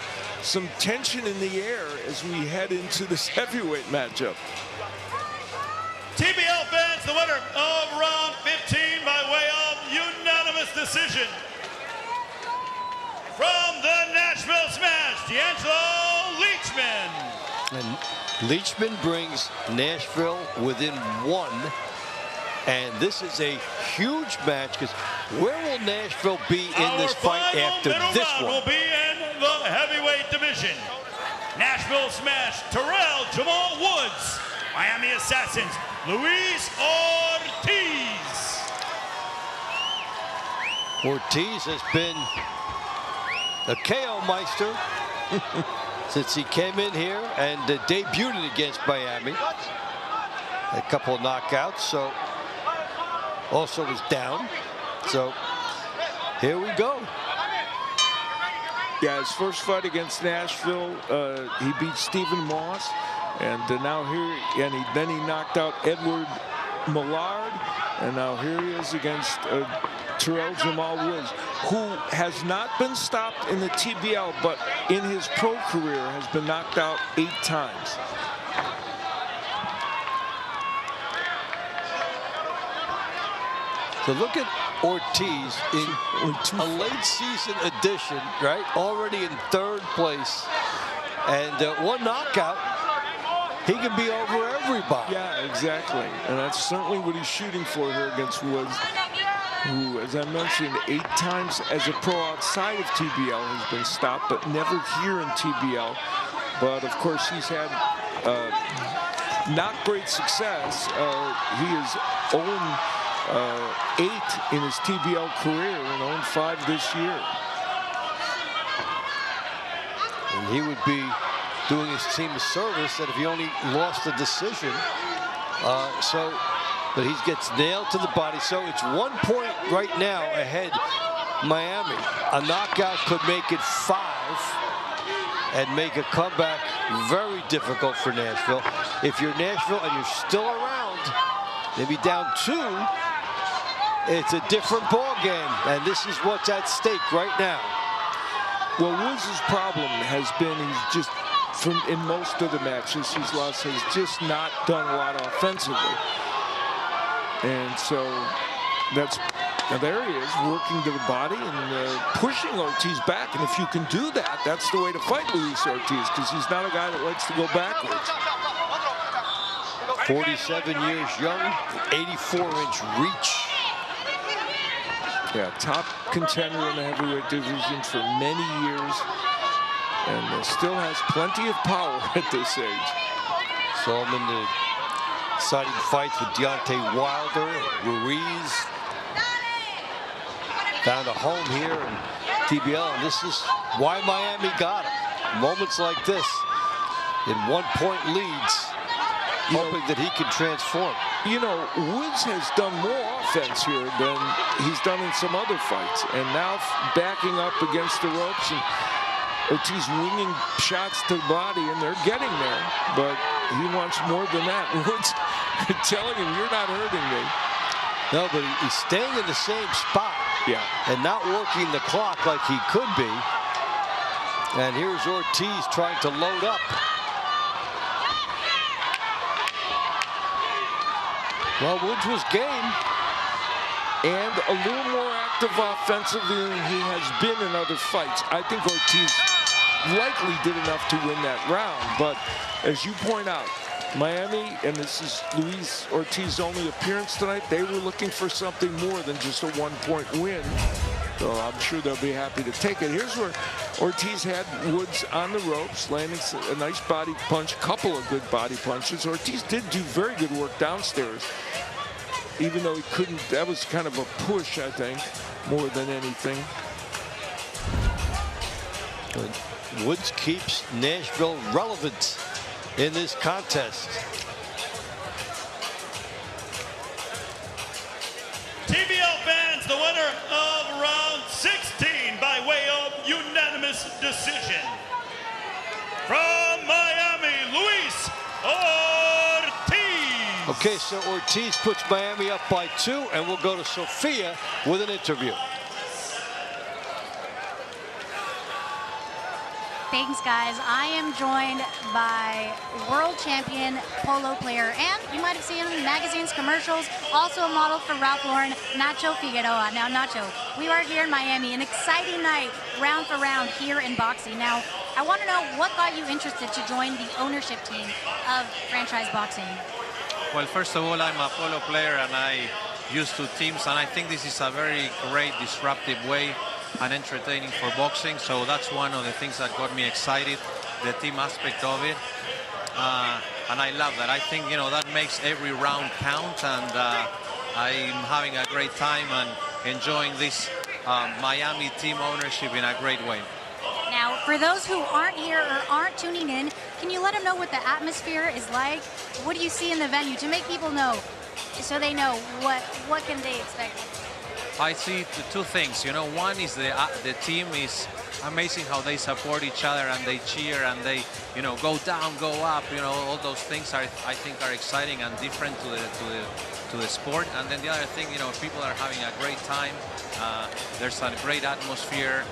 some tension in the air as we head into this heavyweight matchup. TBL fans, the winner of round 15 by way of unanimous decision. From the Nashville Smash, D'Angelo Leachman. And Leachman brings Nashville within one. And this is a huge match because where will Nashville be in this fight after this one? Will be in the heavyweight division. Nashville Smash, Terrell Jamal Woods. Miami Assassins, Luis Ortiz. Ortiz has been a KO Meister since he came in here and debuted against Miami. A couple of knockouts, so also was down. So here we go. Yeah, his first fight against Nashville, he beat Stephen Moss, and now here, and then he knocked out Edward Millard, and now here he is against Terrell Jamal Woods, who has not been stopped in the TBL, but in his pro career has been knocked out 8 times. So look at Ortiz in a late season edition, right? Already in 3rd place. And one knockout, he can be over everybody. Yeah, exactly. And that's certainly what he's shooting for here against Woods, who, as I mentioned, 8 times as a pro outside of TBL has been stopped, but never here in TBL. But, of course, he's had not great success. He is 8 in his TBL career and 5 this year. And he would be doing his team a service that if he only lost the decision. But he gets nailed to the body. So it's 1 point right now ahead Miami. A knockout could make it 5 and make a comeback very difficult for Nashville. If you're Nashville and you're still around, maybe down 2, it's a different ball game, and this is what's at stake right now. Well, Woods' problem has been he's just, in most of the matches he's lost, has just not done a lot offensively. And so now there he is, working to the body and pushing Ortiz back. And if you can do that, that's the way to fight Luis Ortiz, because he's not a guy that likes to go backwards. 47 years young, 84-inch reach. Yeah, top contender in the heavyweight division for many years, and still has plenty of power at this age. Saw him in the exciting fights with Deontay Wilder, Ruiz. Found a home here in TBL, and this is why Miami got him. Moments like this, in 1-point leads, hoping that he can transform. You know, Woods has done more offense here than he's done in some other fights. And now backing up against the ropes, and Ortiz winging shots to the body, and they're getting there. But he wants more than that. Woods telling him, you're not hurting me. No, but he's staying in the same spot. Yeah. And not working the clock like he could be. And here's Ortiz trying to load up. Well, Woods was game. And a little more active offensively than he has been in other fights. I think Ortiz likely did enough to win that round. But as you point out, Miami, and this is Luis Ortiz's only appearance tonight, they were looking for something more than just a 1-point win. So I'm sure they'll be happy to take it. Here's where Ortiz had Woods on the ropes, landing a nice body punch, a couple of good body punches. Ortiz did do very good work downstairs, even though he couldn't. That was kind of a push, I think, more than anything. Good. Woods keeps Nashville relevant in this contest. TBL fans, the winner of round 16 by way of unanimous decision. From Miami, Luis Ortiz. Okay, so Ortiz puts Miami up by 2, and we'll go to Sophia with an interview. Thanks, guys. I am joined by world champion polo player, and you might have seen him in magazines, commercials, also a model for Ralph Lauren, Nacho Figueroa. Now, Nacho, we are here in Miami, an exciting night, round for round here in boxing. Now, I want to know what got you interested to join the ownership team of Franchise Boxing? Well, first of all, I'm a polo player, and I used to teams, and I think this is a very great, disruptive way and entertaining for boxing. So that's one of the things that got me excited, the team aspect of it. And I love that. I think, you know, that makes every round count, and I'm having a great time and enjoying this Miami team ownership in a great way. Now, for those who aren't here or aren't tuning in, can you let them know what the atmosphere is like? What do you see in the venue to make people know, so they know what can they expect? I see two things. You know, one is the team is amazing how they support each other and they cheer and they, you know, go down, go up. You know, all those things are, I think, are exciting and different to the sport. And then the other thing, you know, people are having a great time. There's a great atmosphere.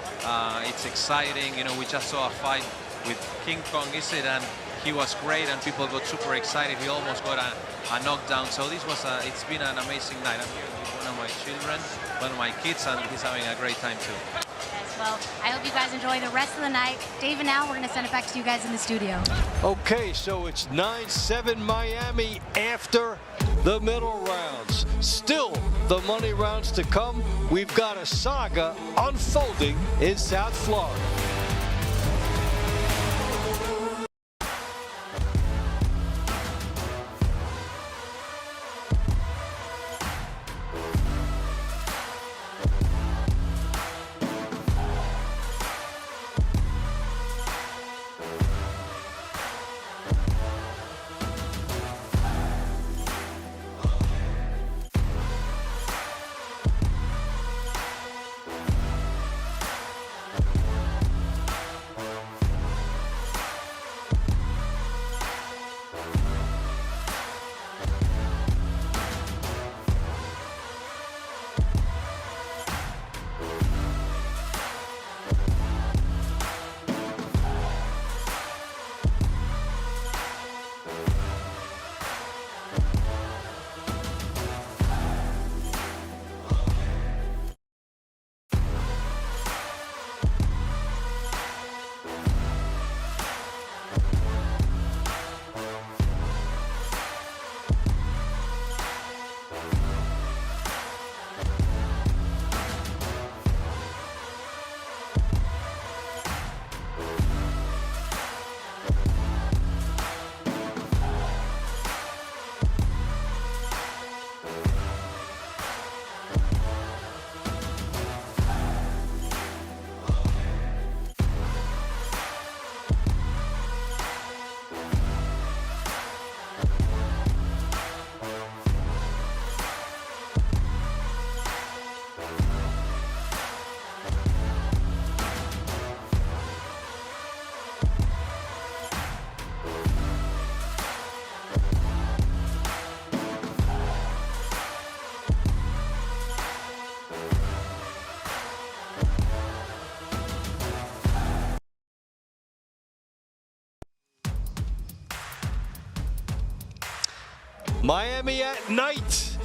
It's exciting. You know, we just saw a fight with King Kong, and he was great, and people got super excited. He almost got a knockdown. So this was it's been an amazing night. I'm here with one of my children, one of my kids, and he's having a great time too. Yes, well, I hope you guys enjoy the rest of the night. Dave, and now we're going to send it back to you guys in the studio. Okay, so it's 9-7 Miami after the middle rounds. Still the money rounds to come. We've got a saga unfolding in South Florida. Miami at night,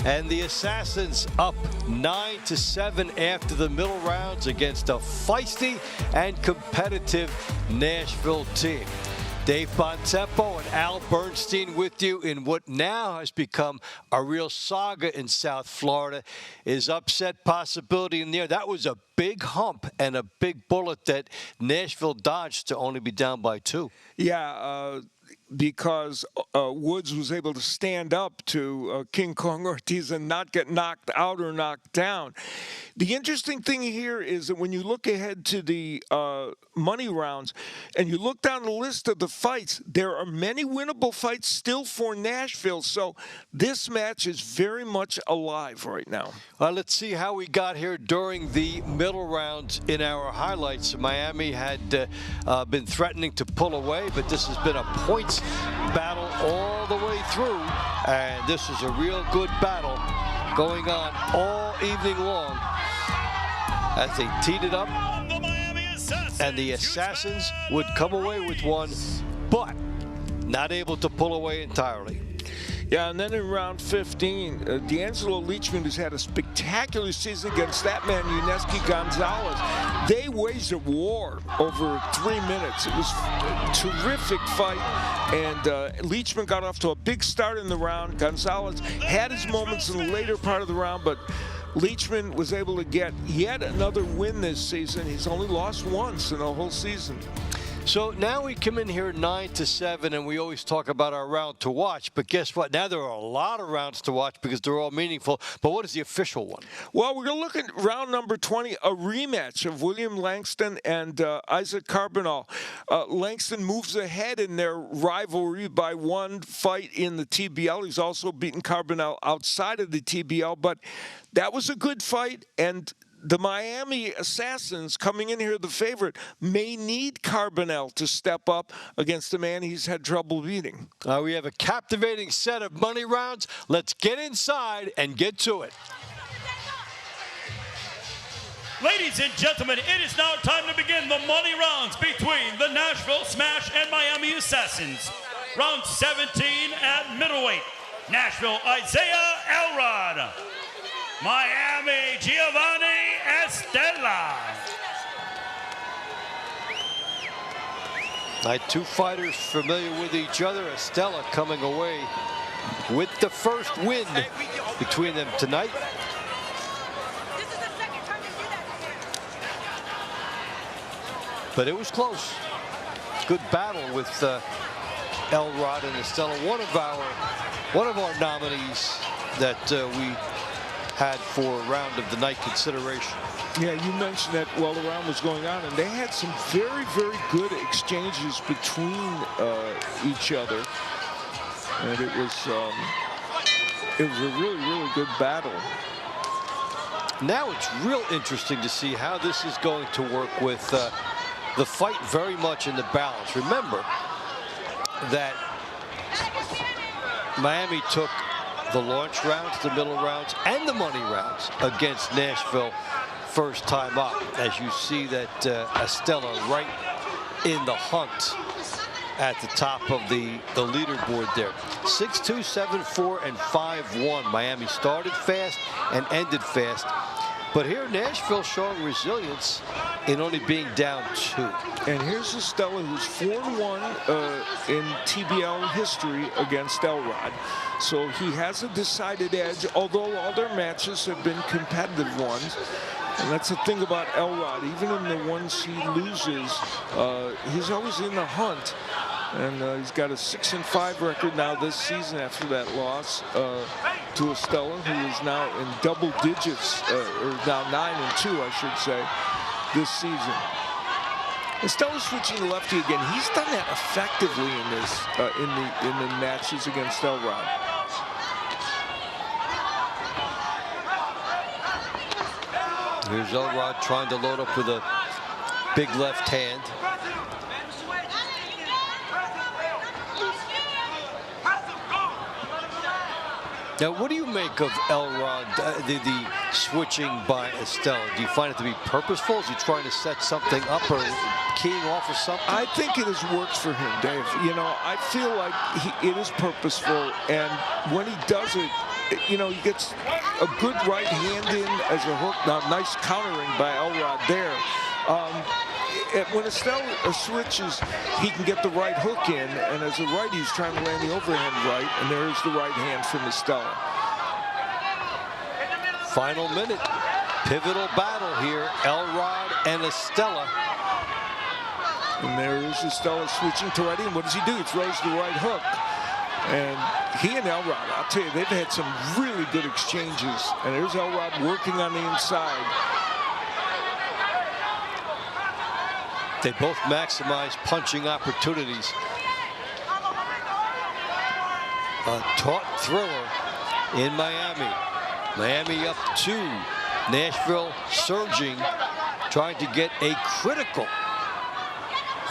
and the Assassins up 9-7 after the middle rounds against a feisty and competitive Nashville team. Dave Bontempo and Al Bernstein with you in what now has become a real saga in South Florida. Is upset possibility in there? That was a big hump and a big bullet that Nashville dodged to only be down by 2. Yeah, because Woods was able to stand up to King Kong Ortiz and not get knocked out or knocked down. The interesting thing here is that when you look ahead to the money rounds and you look down the list of the fights, there are many winnable fights still for Nashville. So this match is very much alive right now. Well, let's see how we got here during the middle rounds in our highlights. Miami had been threatening to pull away, but this has been a points battle all the way through. And this is a real good battle going on all evening long as they teed it up. And the Assassins would come away with one, but not able to pull away entirely. Yeah, and then in round 15, D'Angelo Leachman, who's had a spectacular season against that man, Yuneski Gonzalez. They waged a war over 3 minutes. It was a terrific fight, and Leachman got off to a big start in the round. Gonzalez had his moments in the later part of the round, but Leachman was able to get yet another win this season. He's only lost once in the whole season. So now we come in here 9-7, and we always talk about our round to watch. But guess what? Now there are a lot of rounds to watch because they're all meaningful. But what is the official one? Well, we're going to look at round number 20, a rematch of William Langston and Isaac Carbonell. Langston moves ahead in their rivalry by one fight in the TBL. He's also beaten Carbonell outside of the TBL. But that was a good fight, and the Miami Assassins, coming in here the favorite, may need Carbonell to step up against a man he's had trouble beating. We have a captivating set of money rounds. Let's get inside and get to it. Ladies and gentlemen, it is now time to begin the money rounds between the Nashville Smash and Miami Assassins. Round 17 at middleweight. Nashville, Isaiah Elrod. Miami, Giovanni Estella. Two fighters familiar with each other. Estella coming away with the first win between them tonight. But it was close. Good battle with Elrod and Estella. One of our nominees that we had for round of the night consideration. Yeah, you mentioned that while the round was going on, and they had some very, very good exchanges between each other, and it was a really, really good battle. Now it's real interesting to see how this is going to work with the fight very much in the balance. Remember that Miami took the launch rounds, the middle rounds, and the money rounds against Nashville first time up. As you see that Estella right in the hunt at the top of the leaderboard there. 6-2, 7-4, and 5-1. Miami started fast and ended fast. But here Nashville showing resilience in only being down 2. And here's Estella, who's 4-1 in TBL history against Elrod. So he has a decided edge, although all their matches have been competitive ones. And that's the thing about Elrod. Even in the ones he loses, he's always in the hunt. And he's got a 6-5 record now this season after that loss to Estella, who is now in double digits, or now 9-2, I should say, this season. Estella's switching to lefty again. He's done that effectively in this in the matches against Elrod. Here's Elrod trying to load up with a big left hand. Now, what do you make of Elrod, the switching by Estella? Do you find it to be purposeful? Is he trying to set something up or keying off of something? I think it has worked for him, Dave. You know, I feel like it is purposeful, and when he does it, you know, he gets a good right hand in as a hook. Now, nice countering by Elrod there. When Estella switches, he can get the right hook in, and as a righty, he's trying to land the overhand right, and there's the right hand from Estella. Final minute, pivotal battle here, Elrod and Estella. And there is Estella switching to righty, and what does he do? He throws the right hook. And he and Elrod, I'll tell you, they've had some really good exchanges. And there's Elrod working on the inside. They both maximize punching opportunities. A taut thriller in Miami. Miami up 2. Nashville surging, trying to get a critical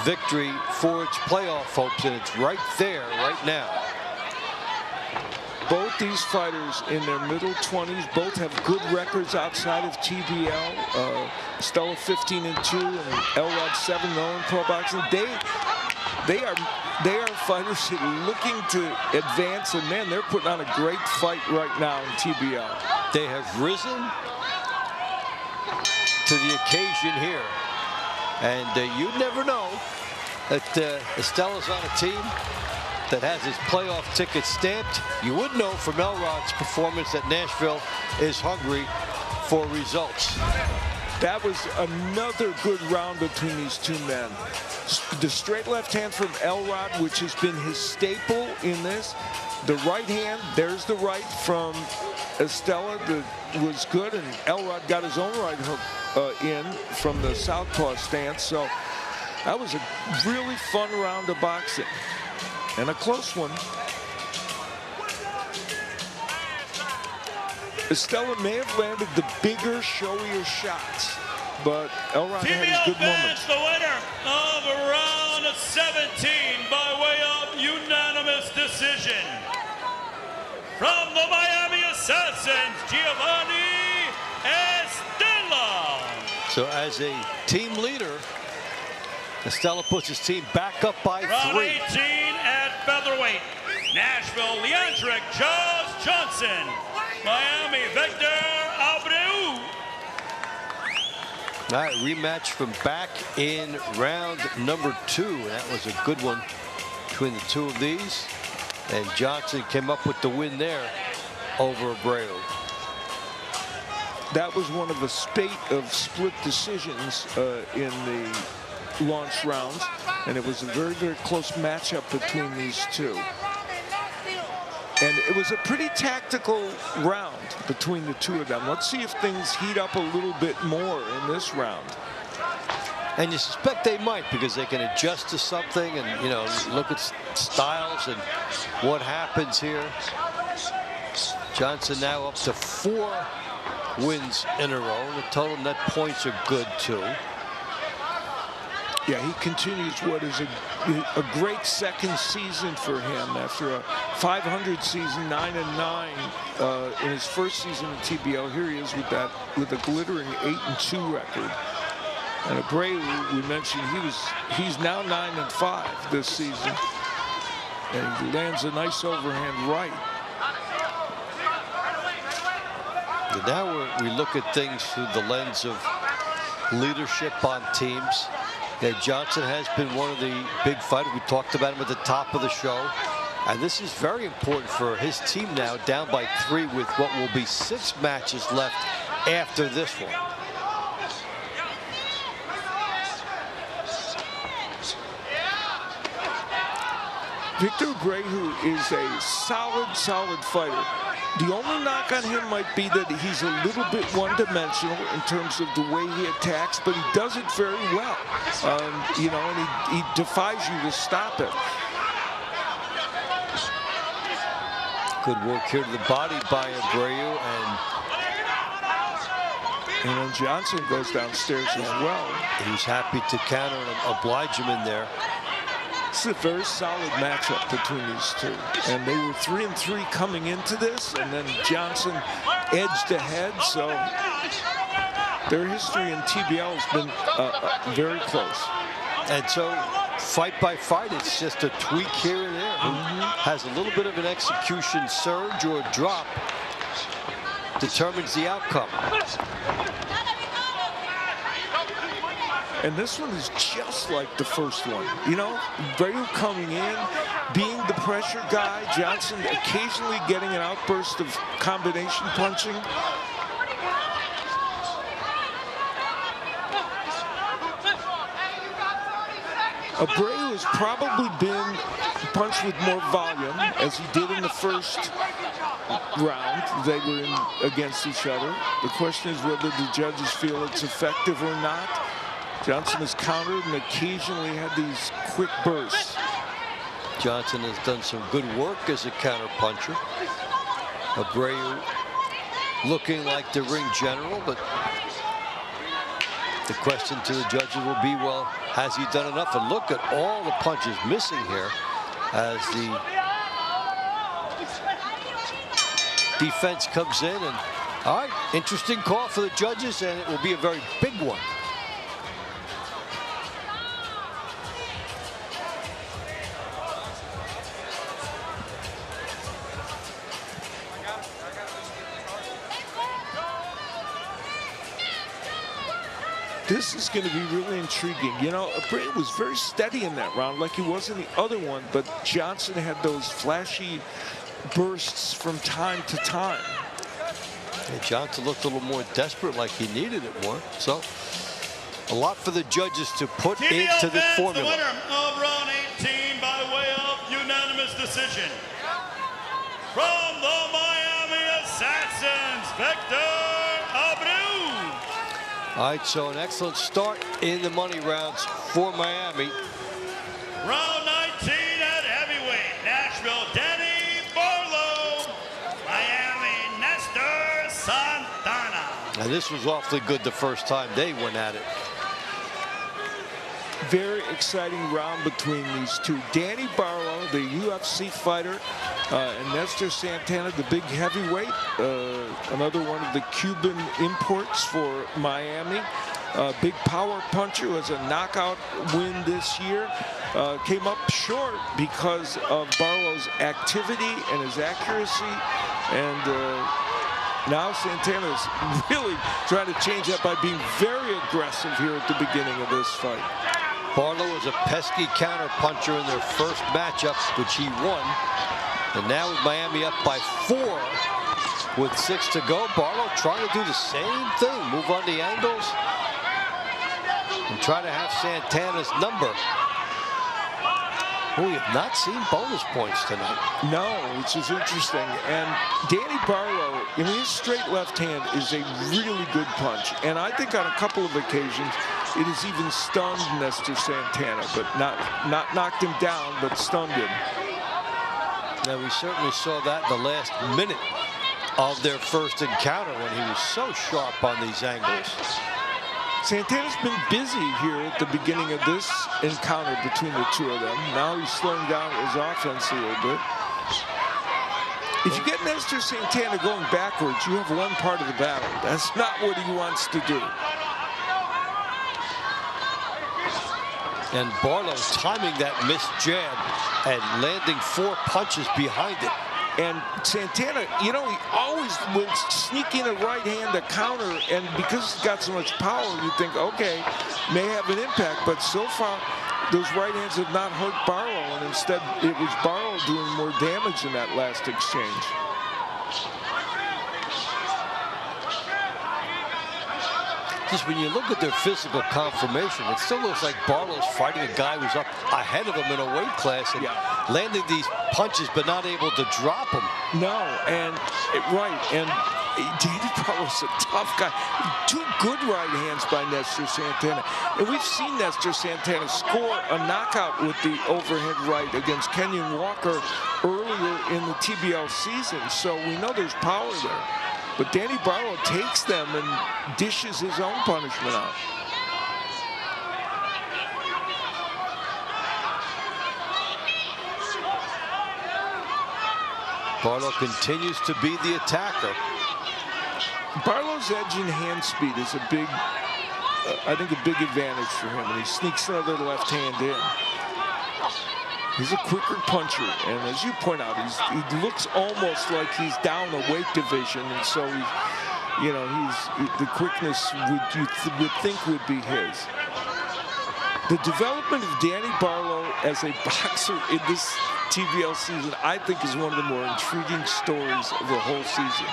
victory for its playoff hopes, and it's right there right now. both these fighters in their middle 20s, both have good records outside of TBL. Stella 15-2 and Elrod 7-0 in pro boxing. They are fighters that are looking to advance, and man, they're putting on a great fight right now in TBL. They have risen to the occasion here, and you never know that Estella's on a team that has his playoff ticket stamped. You would know from Elrod's performance that Nashville is hungry for results. That was another good round between these two men. The straight left hand from Elrod, which has been his staple in this. The right hand, there's the right from Estella that was good, and Elrod got his own right hook in from the southpaw stance. So that was a really fun round of boxing, and a close one. Estella may have landed the bigger, showier shots, but Elrod had his good moments. The winner of round 17 by way of unanimous decision. From the Miami Assassins, Giovanni Estella. So as a team leader, Estella puts his team back up by round 3. 18 at featherweight. Nashville, Leandric Charles Johnson. Miami, Victor Abreu. All right, rematch from back in round number 2. That was a good one between the two of these. And Johnson came up with the win there over Abreu. That was one of a spate of split decisions in the launch rounds, and it was a very, very close matchup between these two. And it was a pretty tactical round between the two of them. Let's see if things heat up a little bit more in this round. And you suspect they might, because they can adjust to something and, you know, look at styles and what happens here. Johnson now up to 4 wins in a row. The total net points are good, too. Yeah, he continues what is a great second season for him after a 500 season, 9-9 in his first season in TBL. Here he is with a glittering 8-2 record. And Abreu, we mentioned, he's now 9-5 this season, and he lands a nice overhand right. And now we look at things through the lens of leadership on teams. Yeah, Johnson has been one of the big fighters. We talked about him at the top of the show. And this is very important for his team now, down by 3 with what will be 6 matches left after this one. Victor Abreu is a solid fighter. The only knock on him might be that he's a little bit one-dimensional in terms of the way he attacks, but he does it very well. You know, and he defies you to stop it. Good work here to the body by Abreu, and then Johnson goes downstairs as well. He's happy to counter and oblige him in there. It's a very solid matchup between these two, and they were 3-3 coming into this, and then Johnson edged ahead, so their history in TBL has been very close. And so fight by fight, it's just a tweak here and there. Has a little bit of an execution surge or drop determines the outcome. And this one is just like the first one. You know, Abreu coming in, being the pressure guy, Johnson occasionally getting an outburst of combination punching. Abreu has probably been punched with more volume, as he did in the first round. They were in against each other. The question is whether the judges feel it's effective or not. Johnson has countered and occasionally had these quick bursts. Johnson has done some good work as a counter puncher. Abreu looking like the ring general, but the question to the judges will be, well, has he done enough? And look at all the punches missing here as the defense comes in, and all right, interesting call for the judges, and it will be a very big one. This is going to be really intriguing. You know, Bray was very steady in that round like he was in the other one, but Johnson had those flashy bursts from time to time. And Johnson looked a little more desperate, like he needed it more. So a lot for the judges to put into the formula. The winner of round 18 by way of unanimous decision. From the Miami Assassins, Victor Abreu. All right, so an excellent start in the money rounds for Miami. Round 19 at heavyweight, Nashville, Danny Barlow. Miami, Nestor Santana. And this was awfully good the first time they went at it. Very exciting round between these two. Danny Barlow, the UFC fighter, and Nestor Santana, the big heavyweight, another one of the Cuban imports for Miami. Big power puncher, who has a knockout win this year. Came up short because of Barlow's activity and his accuracy. And now Santana's really trying to change that by being very aggressive here at the beginning of this fight. Barlow was a pesky counter puncher in their first matchup, which he won. And now with Miami up by 4 with 6 to go, Barlow trying to do the same thing, move on the angles and try to have Santana's number. We have not seen bonus points tonight. No, which is interesting. And Danny Barlow, I mean, his straight left hand is a really good punch. And I think on a couple of occasions, it has even stunned Nestor Santana, but not knocked him down, but stunned him. Now, we certainly saw that in the last minute of their first encounter when he was so sharp on these angles. Santana's been busy here at the beginning of this encounter between the two of them. Now he's slowing down his offense a little bit. If you get Nestor Santana going backwards, you have one part of the battle. That's not what he wants to do. And Barlow timing that missed jab and landing 4 punches behind it. And Santana, you know, he always would sneak in a right hand to counter, and because he's got so much power, you think, okay, may have an impact, but so far, those right hands have not hurt Barlow, and instead, it was Barlow doing more damage in that last exchange. Just when you look at their physical conformation, it still looks like Barlow's fighting a guy who's up ahead of him in a weight class and landing these punches but not able to drop them. No, and right, and Danny Barlow's a tough guy. 2 good right hands by Nestor Santana. And we've seen Nestor Santana score a knockout with the overhead right against Kenyon Walker earlier in the TBL season, so we know there's power there. But Danny Barlow takes them and dishes his own punishment out. Barlow continues to be the attacker. Barlow's edge in hand speed is a big, I think, a big advantage for him, and he sneaks another left hand in. He's a quicker puncher, and as you point out, he looks almost like he's down a weight division, and so the quickness would think would be his. The development of Danny Barlow as a boxer in this TBL season, I think, is one of the more intriguing stories of the whole season.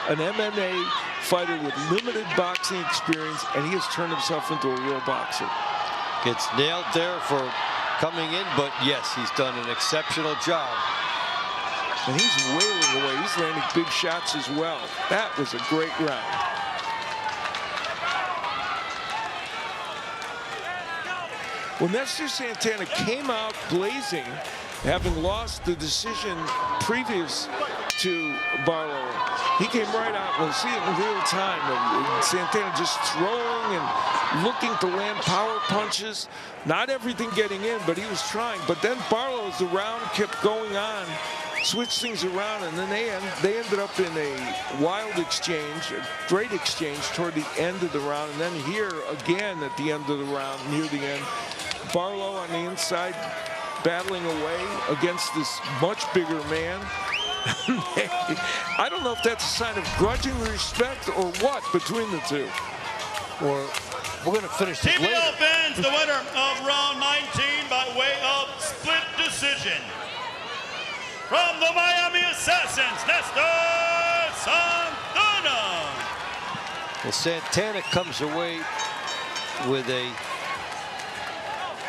An MMA fighter with limited boxing experience, and he has turned himself into a real boxer. Gets nailed there for coming in, but yes, he's done an exceptional job. And he's wailing away. He's landing big shots as well. That was a great round. Well, Nestor Santana came out blazing, having lost the decision previous to Barlow. He came right out, we'll see it in real time, and Santana just throwing and looking to land power punches. Not everything getting in, but he was trying. But then Barlow, as the round kept going on, switched things around, and then they ended up in a wild exchange, a great exchange toward the end of the round, and then here again at the end of the round, near the end, Barlow on the inside battling away against this much bigger man. I don't know if that's a sign of grudging respect or what between the two. Or we're going to finish this later. TBL fans, the winner of round 19 by way of split decision. From the Miami Assassins, Nestor Santana. Well, Santana comes away with a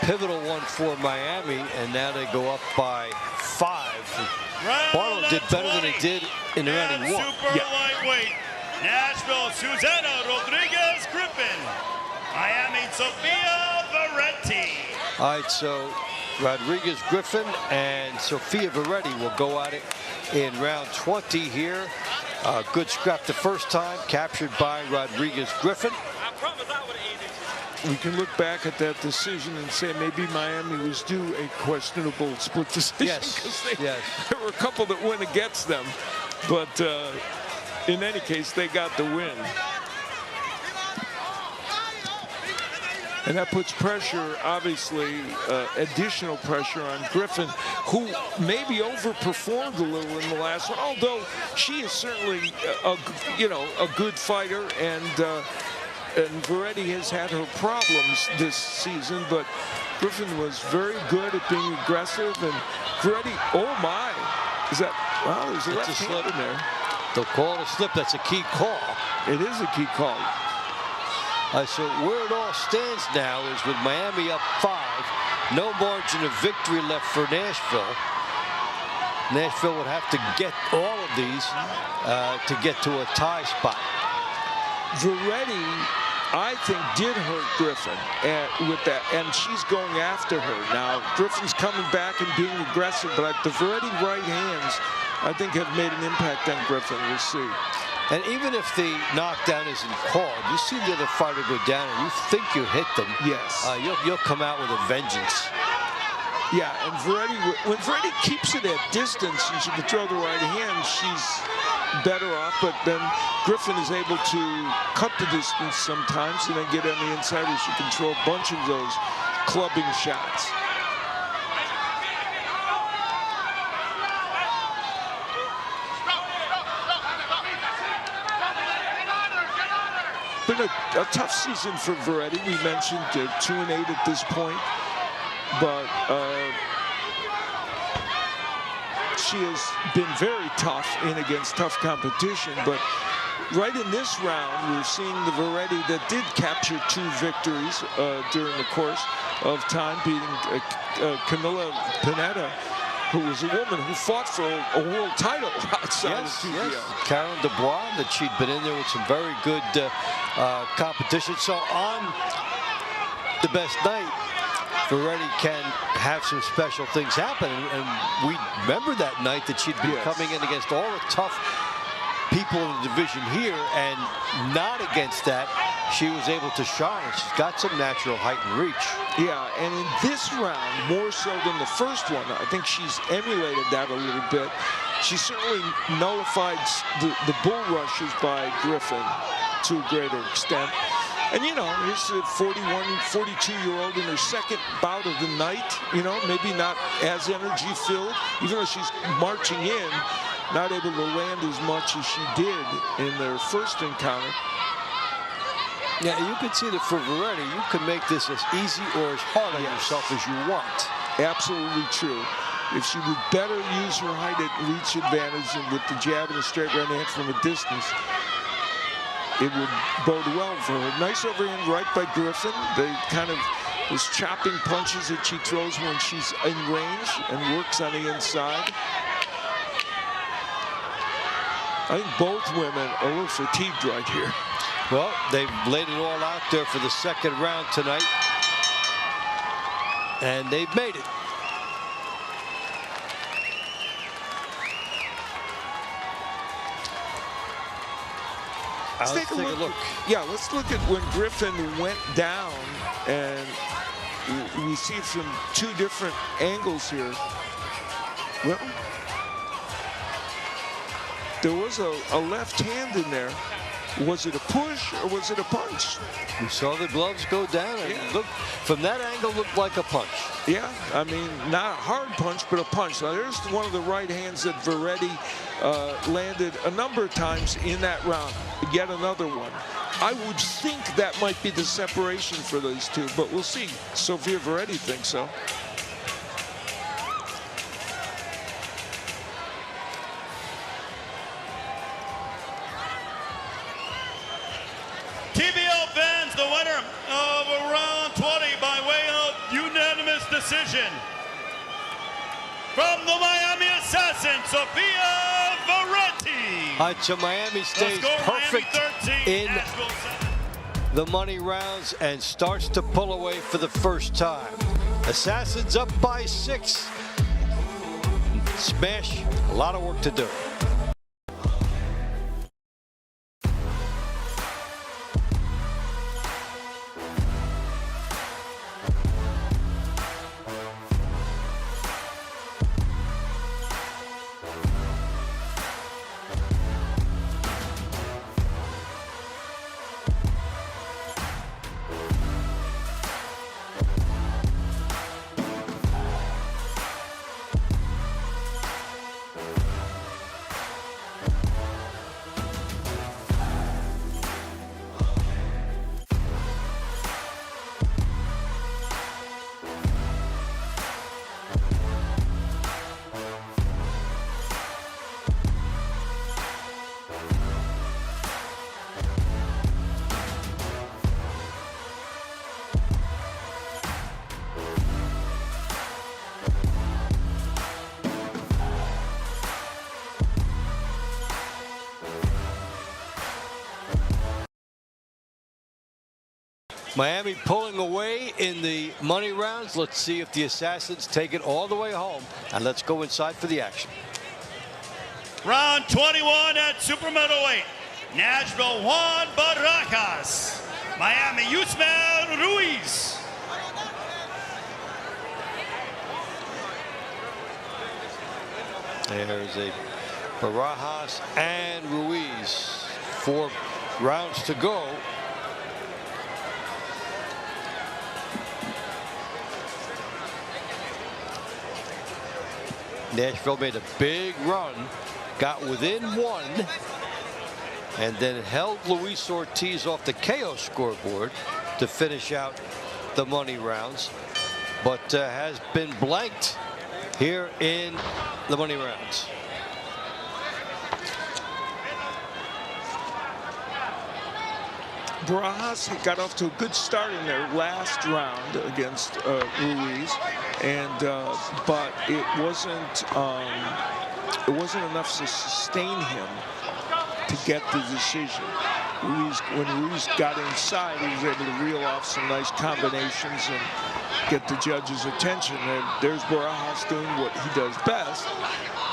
pivotal one for Miami, and now they go up by 5. Barlow did better than he did in the round he won. Super lightweight, Nashville, Susana Rodriguez Griffin. Miami, Sofia Veretti. All right, so Rodriguez Griffin and Sofia Veretti will go at it in round 20 here. Good scrap the first time, captured by Rodriguez Griffin. We can look back at that decision and say maybe Miami was due a questionable split decision. Yes, There were a couple that went against them, but in any case, they got the win. And that puts pressure, obviously, additional pressure on Griffin, who maybe overperformed a little in the last one, although she is certainly a good fighter, and Veretti has had her problems this season, but Griffin was very good at being aggressive, and Veretti, oh my, is that, wow, there's a left hand in there. They'll call it a slip. That's a key call. It is a key call. So where it all stands now is with Miami up 5, no margin of victory left for Nashville. Nashville would have to get all of these to get to a tie spot. Veretti, I think, did hurt Griffin with that, and she's going after her. Now, Griffin's coming back and being aggressive, but the Veretti right hands, I think, have made an impact on Griffin. We'll see. And even if the knockdown isn't called, you see the other fighter go down and you think you hit them. Yes. You'll come out with a vengeance. Yeah, and Veretti, when Veretti keeps it at distance and she can throw the right hand, she's better off, but then Griffin is able to cut the distance sometimes and then get on the inside where she can throw a bunch of those clubbing shots. Been a tough season for Veretti. We mentioned 2-8 at this point, but she has been very tough in against tough competition. But right in this round, we're seeing the Veretti that did capture 2 victories during the course of time, beating Camila Pineda, who was a woman who fought for a world title outside of TBL. Yes. Karen Dubois, that she'd been in there with some very good competition. So on the best night, Veretti can have some special things happen. And we remember that night that she'd been coming in against all the tough people in the division here, and not against that, she was able to shine. She's got some natural height and reach. Yeah, and in this round, more so than the first one, I think she's emulated that a little bit. She certainly nullified the bull rushes by Griffin to a greater extent. And, you know, here's a 41, 42-year-old in her second bout of the night, you know, maybe not as energy-filled, even though she's marching in, not able to land as much as she did in their first encounter. Yeah, you can see that for Veretti, you can make this as easy or as hard on yourself as you want. Absolutely true. If she would better use her height at reach advantage and with the jab and the straight right hand from a distance, it would bode well for her. Nice overhand right by Griffin. They kind of those chopping punches that she throws when she's in range and works on the inside. I think both women are a little fatigued right here. Well, they've laid it all out there for the second round tonight, and they've made it. Let's take a look. Yeah, let's look at when Griffin went down, and we see it from 2 different angles here. Well, there was a left hand in there. Was it a push or was it a punch? We saw the gloves go down, and it looked, from that angle, looked like a punch. Yeah, I mean, not a hard punch, but a punch. Now, there's one of the right hands that Veretti landed a number of times in that round. Yet another one. I would think that might be the separation for these two, but we'll see. Sofia Veretti thinks so. TBL fans, the winner of round 20 by way of unanimous decision. From the Miami Assassin, Sofia Veretti. All right, so Miami stays perfect in the money rounds and starts to pull away for the first time. Assassins up by 6. Smash, a lot of work to do. Miami pulling away in the money rounds. Let's see if the Assassins take it all the way home. And let's go inside for the action. Round 21 at super middleweight. Nashville, Juan Barajas. Miami, Yusmel Ruiz. There's a Barajas and Ruiz. 4 rounds to go. Nashville made a big run, got within 1, and then held Luis Ortiz off the KO scoreboard to finish out the money rounds, but has been blanked here in the money rounds. Barajas got off to a good start in their last round against Ruiz, and but it wasn't enough to sustain him to get the decision. When Ruiz got inside, he was able to reel off some nice combinations and get the judge's attention. And there's Barajas doing what he does best,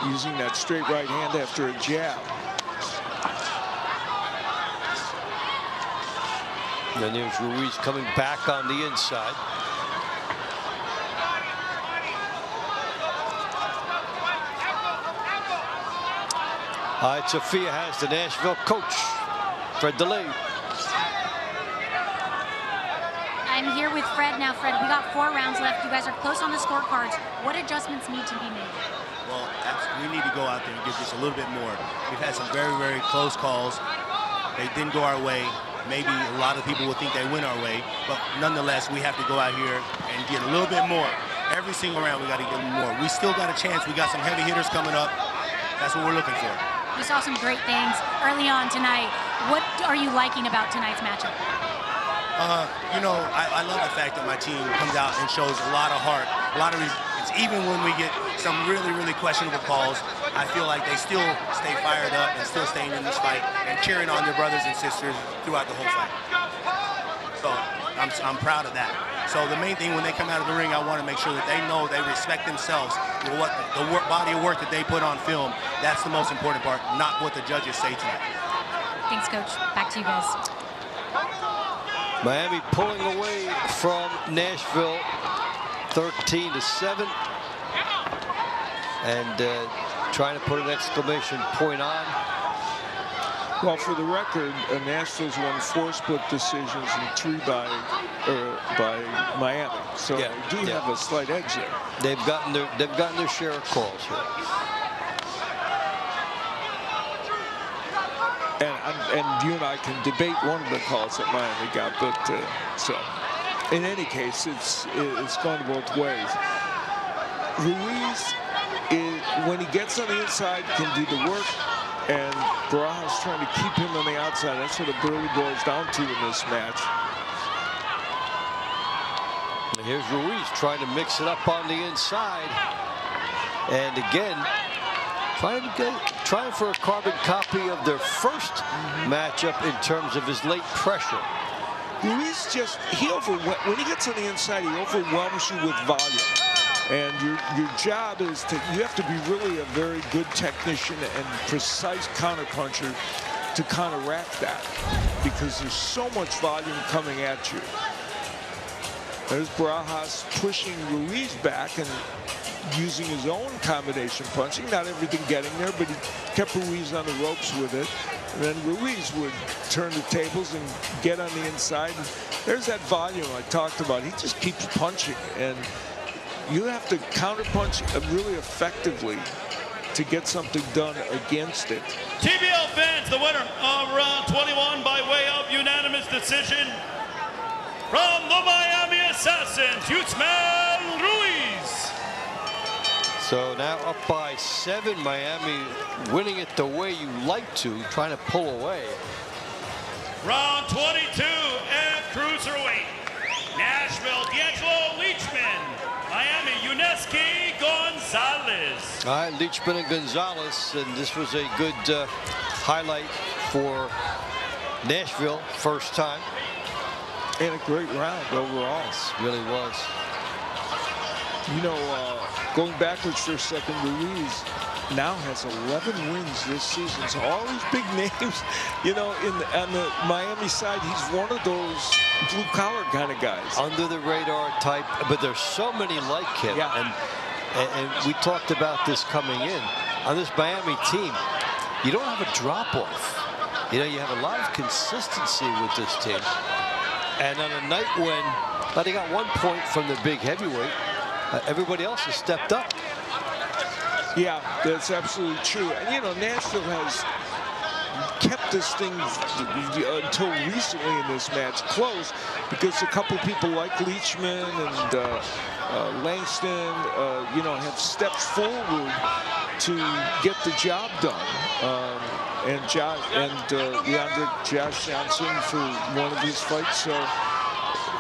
using that straight right hand after a jab. And there's Ruiz coming back on the inside. All right, Sofia has the Nashville coach, Fred DeLay. I'm here with Fred now. Fred, we got 4 rounds left. You guys are close on the scorecards. What adjustments need to be made? Well, we need to go out there and give this a little bit more. We've had some very, very close calls. They didn't go our way. Maybe a lot of people will think they went our way, but nonetheless, we have to go out here and get a little bit more. Every single round, we got to get more. We still got a chance. We got some heavy hitters coming up. That's what we're looking for. We saw some great things early on tonight. What are you liking about tonight's matchup? You know, I love the fact that my team comes out and shows a lot of heart, a lot of resistance. Even when we get some really, really questionable calls, I feel like they still stay fired up and still staying in this fight and cheering on their brothers and sisters throughout the whole fight. So I'm proud of that. So the main thing when they come out of the ring, I want to make sure that they know they respect themselves. What the body of work that they put on film, that's the most important part, not what the judges say tonight. Thanks, Coach. Back to you guys. Miami pulling away from Nashville 13-7. And trying to put an exclamation point on Well, for the record, Nashville's won 4 split decisions and 3 by Miami. So they do have a slight edge there. They've gotten their share of calls here. And you and I can debate one of the calls that Miami got, but so in any case, it's gone both ways. Ruiz, when he gets on the inside, can do the work, and Barajas trying to keep him on the outside. That's what it really boils down to in this match. And here's Ruiz trying to mix it up on the inside, and again, trying for a carbon copy of their first matchup in terms of his late pressure. Ruiz when he gets on the inside, he overwhelms you with volume. And your job is you have to be really a very good technician and precise counterpuncher to counteract that, because there's so much volume coming at you. There's Barajas pushing Ruiz back and using his own combination punching. Not everything getting there, but he kept Ruiz on the ropes with it. And then Ruiz would turn the tables and get on the inside. And there's that volume I talked about. He just keeps punching, and you have to counterpunch really effectively to get something done against it. TBL fans, the winner of round 21 by way of unanimous decision from the Miami Assassins, Usman Ruiz. So now up by 7, Miami winning it the way you like to, trying to pull away. Round 22 at cruiserweight, Nashville, D'Angelo Leachman, Miami, Yuneski Gonzalez. All right, Leachman and Gonzalez, and this was a good highlight for Nashville, first time. And a great round overall. Yes, really was. You know, going backwards for a second, Ruiz now has 11 wins this season. So all these big names, you know, on the Miami side, he's one of those blue-collar kind of guys. Under the radar type, but there's so many like him. Yeah. And we talked about this coming in. On this Miami team, you don't have a drop-off. You know, you have a lot of consistency with this team. And on a night when they got 1 point from the big heavyweight, everybody else has stepped up. Yeah, that's absolutely true. And, you know, Nashville has kept this thing until recently in this match close, because a couple people like Leachman and Langston, you know, have stepped forward to get the job done. And Josh Johnson for one of his fights. So,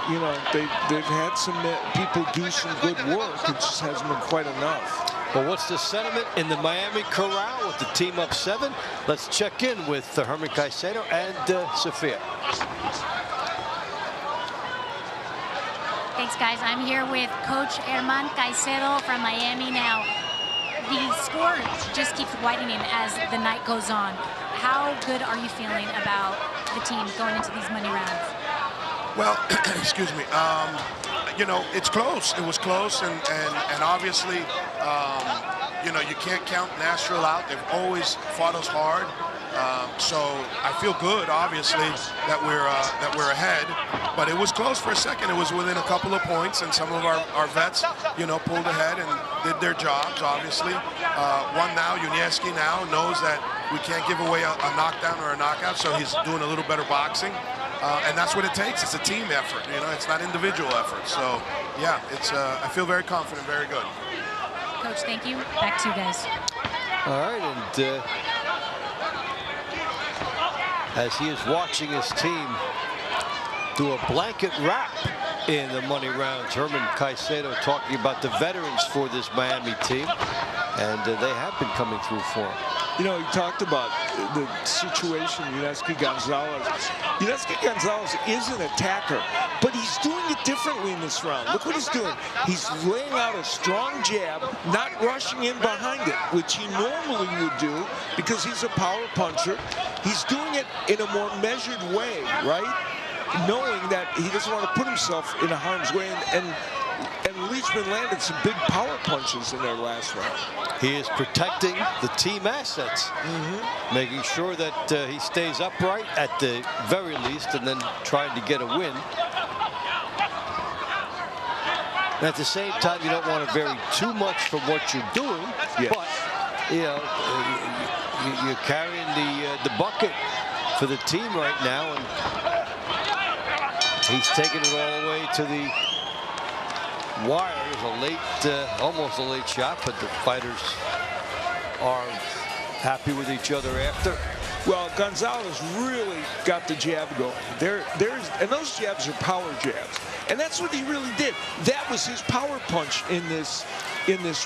you know, they've had some people do some good work. It just hasn't been quite enough. But what's the sentiment in the Miami Corral with the team up 7? Let's check in with Herman Caicedo and Sophia. Thanks, guys. I'm here with Coach Herman Caicedo from Miami now. The score just keeps widening as the night goes on. How good are you feeling about the team going into these money rounds? Well, excuse me. You know, it's close. It was close, and obviously, you know, you can't count Nashville out. They've always fought us hard. So I feel good, obviously, that we're ahead. But it was close for a second. It was within a couple of points, and some of our vets, you know, pulled ahead and did their jobs, obviously. One now, Yuneski now, knows that we can't give away a knockdown or a knockout, so he's doing a little better boxing. And that's what it takes. It's a team effort, you know, it's not individual effort. So, yeah, it's I feel very confident, very good. Coach, thank you. Back to you guys. All right, and as he is watching his team do a blanket wrap in the money rounds, Herman Caicedo talking about the veterans for this Miami team, and they have been coming through for him. You know, he talked about the situation, Yuneski Gonzalez. Yuneski Gonzalez is an attacker, but he's doing it differently in this round. Look what he's doing. He's laying out a strong jab, not rushing in behind it, which he normally would do because he's a power puncher. He's doing it in a more measured way, right? Knowing that he doesn't want to put himself in a harm's way. And And Leachman landed some big power punches in their last round. He is protecting the team assets, making sure that he stays upright at the very least, and then trying to get a win. And at the same time, you don't want to vary too much from what you're doing, but you know, you're carrying the bucket for the team right now, and he's taking it all the way to the wire. It was a late, almost a late shot, but the fighters are happy with each other after. Well, Gonzalez really got the jab going. And those jabs are power jabs. And that's what he really did. That was his power punch in this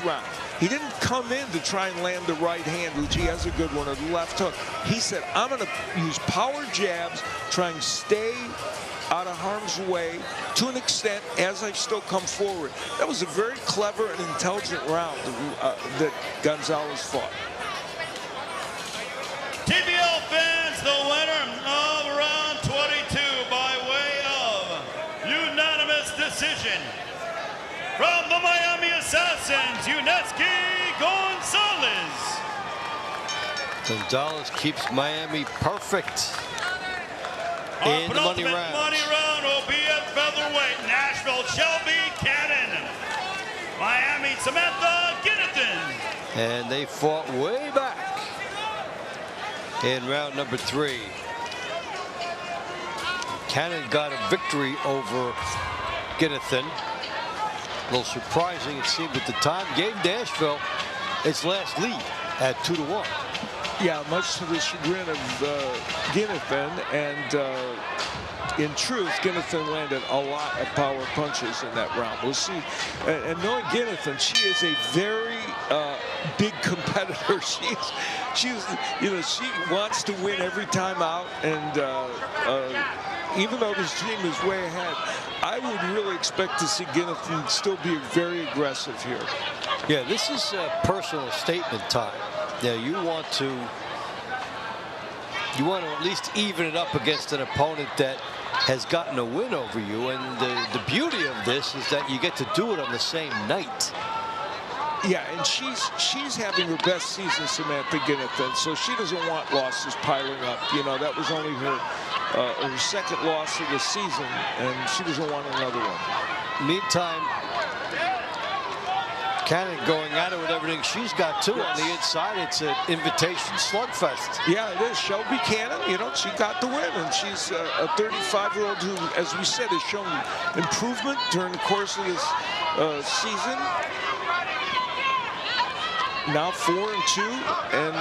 round. He didn't come in to try and land the right hand, which he has a good one, or the left hook. He said, I'm going to use power jabs, try and stay out of harm's way to an extent as I still come forward. That was a very clever and intelligent round that Gonzalez fought. TBL fans, the winner of round 22 by way of unanimous decision from the Miami Assassins, Yuneski Gonzalez. Gonzalez keeps Miami perfect in the money round. Money round will be at featherweight. Nashville, Shelby Cannon. Miami, Samantha Ginnethan. And they fought way back in round number 3. Cannon got a victory over Ginnethan. A little surprising, it seemed at the time. Gave Nashville its last lead at 2-1. Yeah, much to the chagrin of Ginnethan, and in truth, Ginnethan landed a lot of power punches in that round. We'll see. And knowing Ginnethan, she is a very big competitor. She's, you know, she wants to win every time out, and even though this team is way ahead, I would really expect to see Ginnethan still be very aggressive here. Yeah, this is personal statement time. Yeah, you want to at least even it up against an opponent that has gotten a win over you, and the beauty of this is that you get to do it on the same night. Yeah, and she's having her best season, Samantha Ginnethan, so she doesn't want losses piling up. You know, that was only her second loss of the season, and she doesn't want another one. Meantime, Cannon going at it with everything she's got too. On the inside, it's an invitation slugfest. Yeah, it is. Shelby Cannon, you know, she got the win, and she's a 35-year-old who, as we said, has shown improvement during the course of this season. Now 4-2, and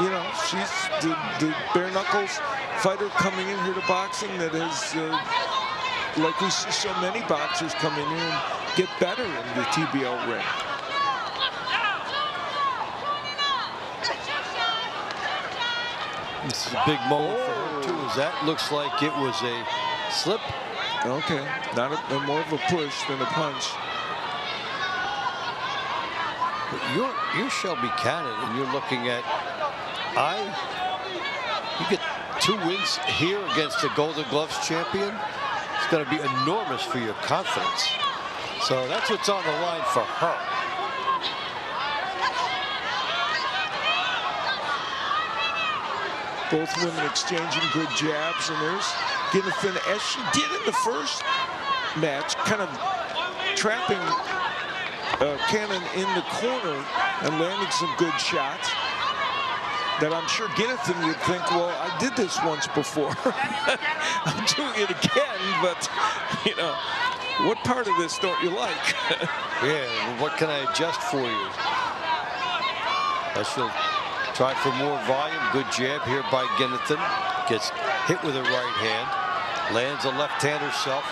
you know, she's the bare knuckles fighter coming in here to boxing that is like we see so many boxers come in here and get better in the TBL ring. This is a big moment for her too, as that looks like it was a slip. Okay, not more of a push than a punch. But you're Shelby Cannon, and you're looking at you get 2 wins here against the Golden Gloves champion. It's going to be enormous for your confidence. So that's what's on the line for her. Both women exchanging good jabs, and there's Ginnethan, as she did in the first match, kind of trapping Cannon in the corner and landing some good shots that I'm sure Ginnethan would think, well, I did this once before. I'm doing it again, but, you know, what part of this don't you like? Yeah, well, what can I adjust for you? She'll try for more volume. Good jab here by Ginnethan. Gets hit with a right hand. Lands a left hand herself.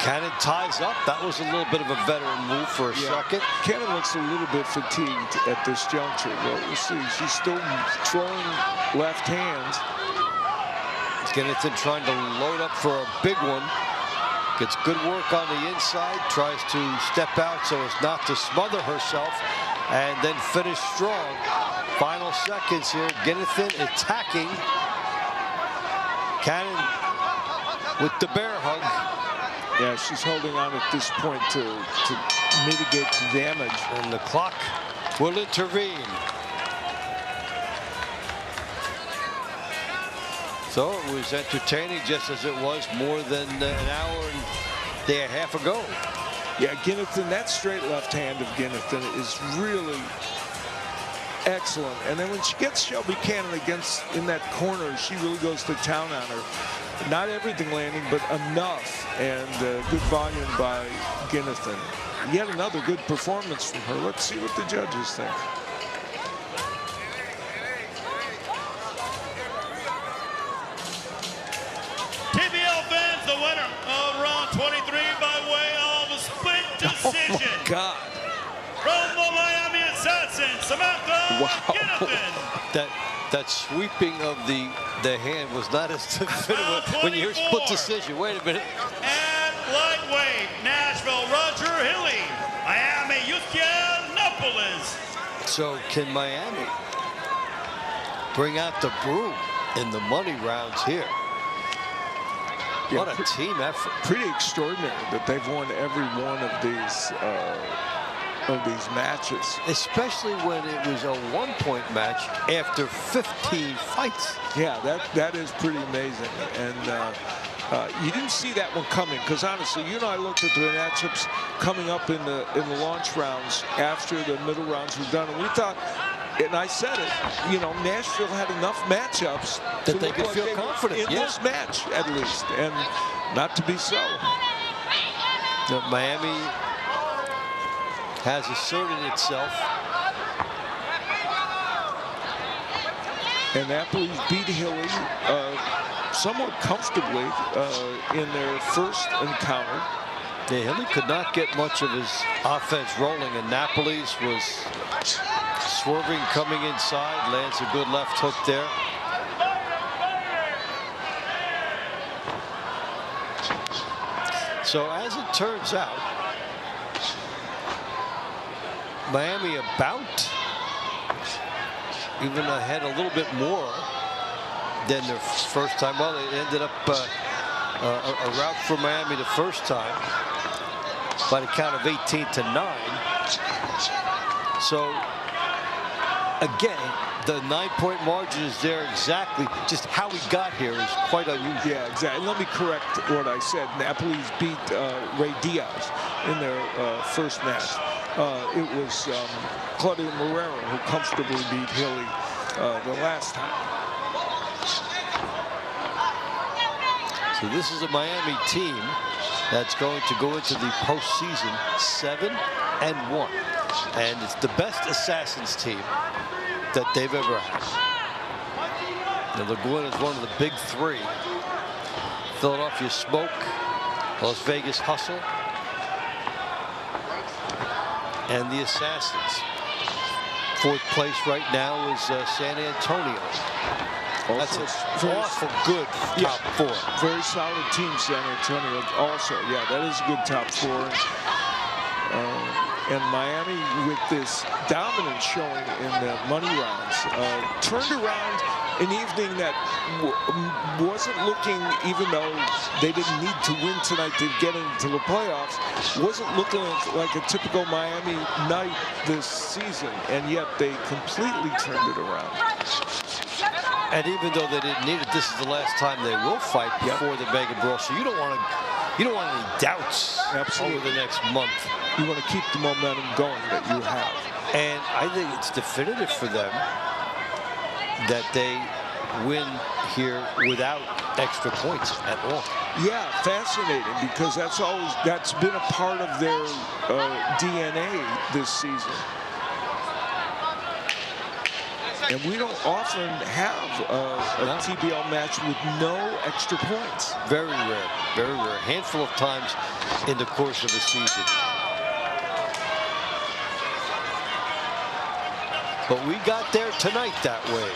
Cannon ties up. That was a little bit of a veteran move for a second. Cannon looks a little bit fatigued at this juncture, but we'll see. She's still throwing left hands. Ginnethan trying to load up for a big one. Gets good work on the inside. Tries to step out so as not to smother herself, and then finish strong. Final seconds here. Ginnethan attacking. Cannon with the bear hug. Yeah, she's holding on at this point to mitigate the damage. And the clock will intervene. So it was entertaining, just as it was more than an hour and a half ago. Yeah, Ginnathan, that straight left hand of Ginnathan is really excellent. And then when she gets Shelby Cannon in that corner, she really goes to town on her. Not everything landing, but enough. And good volume by Ginnathan. Yet another good performance from her. Let's see what the judges think. TBL fans, the winner of round 23 by way of a split decision. Oh my God. From the Miami Assassins, Samantha Ginnathan. That sweeping of the hand was not as definitive when you hear split decision. Wait a minute. And lightweight, Nashville, Roger Hilly. Miami, Yiannopoulos. So can Miami bring out the broom in the money rounds here? Yeah, what a team effort. Pretty extraordinary that they've won every one of these matches. Especially when it was a one-point match after 15 fights. Yeah, that is pretty amazing. And you didn't see that one coming, because honestly, I looked at the matchups coming up in the launch rounds after the middle rounds were done, and we thought, and I said it, Nashville had enough matchups that they could feel confident in this match, at least, and not to be so. Miami has asserted itself. And Applebee's beat Hilly somewhat comfortably in their first encounter. Yeah, Hilly could not get much of his offense rolling, and Napoli's was swerving coming inside, lands a good left hook there. So as it turns out, Miami about even ahead a little bit more than their first time. Well, it ended up a rout for Miami the first time by the count of 18-9. So again, the 9-point margin is there exactly. Just how we got here is quite unusual. Yeah, exactly. Let me correct what I said. Napoli's beat Ray Diaz in their first match. It was Claudio Morero who comfortably beat Hilly the last time. So this is a Miami team that's going to go into the postseason 7-1. And it's the best Assassins team that they've ever had. Now they're going as one of the big three. Philadelphia Smoke, Las Vegas Hustle, and the Assassins. Fourth place right now is San Antonio. That's an awful good top four. Very solid team, San Antonio. Also, yeah, that is a good top four. And Miami, with this dominant showing in the money rounds, turned around an evening that wasn't looking, even though they didn't need to win tonight to get into the playoffs, wasn't looking like a typical Miami night this season, and yet they completely turned it around. And even though they didn't need it, this is the last time they will fight before the Mega Brawl. So you don't want any doubts over the next month. You want to keep the momentum going that you have. And I think it's definitive for them that they win here without extra points at all. Yeah, fascinating, because that's been a part of their DNA this season. And we don't often have a TBL match with no extra points. Very rare, very rare. A handful of times in the course of a season. But we got there tonight that way.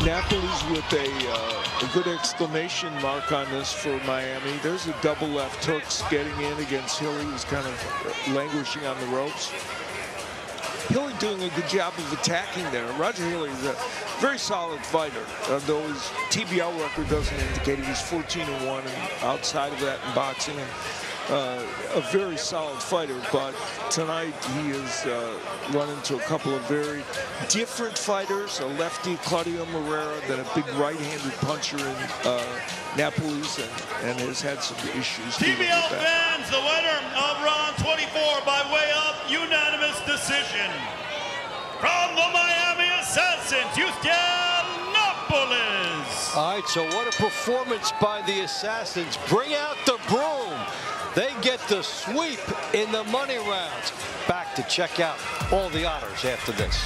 Napoli's with a good exclamation mark on this for Miami. There's a double left hooks getting in against Hilly, who's kind of languishing on the ropes. Hilly doing a good job of attacking there. Roger Hilly is very solid fighter. Though his TBL record doesn't indicate he was 14-1 and outside of that in boxing. And, a very solid fighter, but tonight he has run into a couple of very different fighters, a lefty, Claudio Moreira, then a big right-handed puncher in Napoles, and has had some issues. TBL fans, the winner of round 24 by way of unanimous decision. From the Miami Assassins, Houston-Napoles. All right, so what a performance by the Assassins. Bring out the broom. They get the sweep in the money rounds. Back to check out all the honors after this.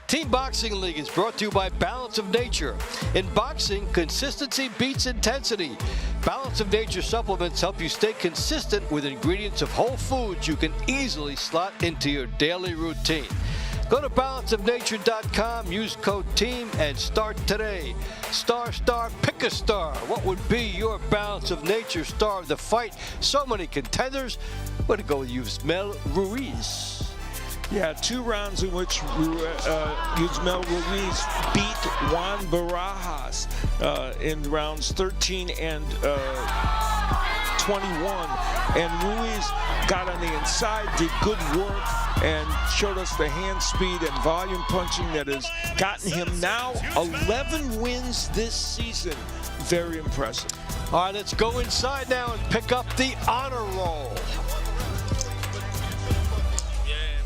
Team Boxing League is brought to you by Balance of Nature. In boxing, consistency beats intensity. Balance of Nature supplements help you stay consistent with ingredients of whole foods you can easily slot into your daily routine. Go to balanceofnature.com, use code TEAM, and start today. Star, pick a star. What would be your Balance of Nature star of the fight? So many contenders. We're going to go with Yusmel Ruiz. Yeah, 2 rounds in which Yusmel Ruiz beat Juan Barajas in rounds 13 and 21. And Ruiz got on the inside, did good work, and showed us the hand speed and volume punching that has gotten him now 11 wins this season. Very impressive. All right, let's go inside now and pick up the honor roll.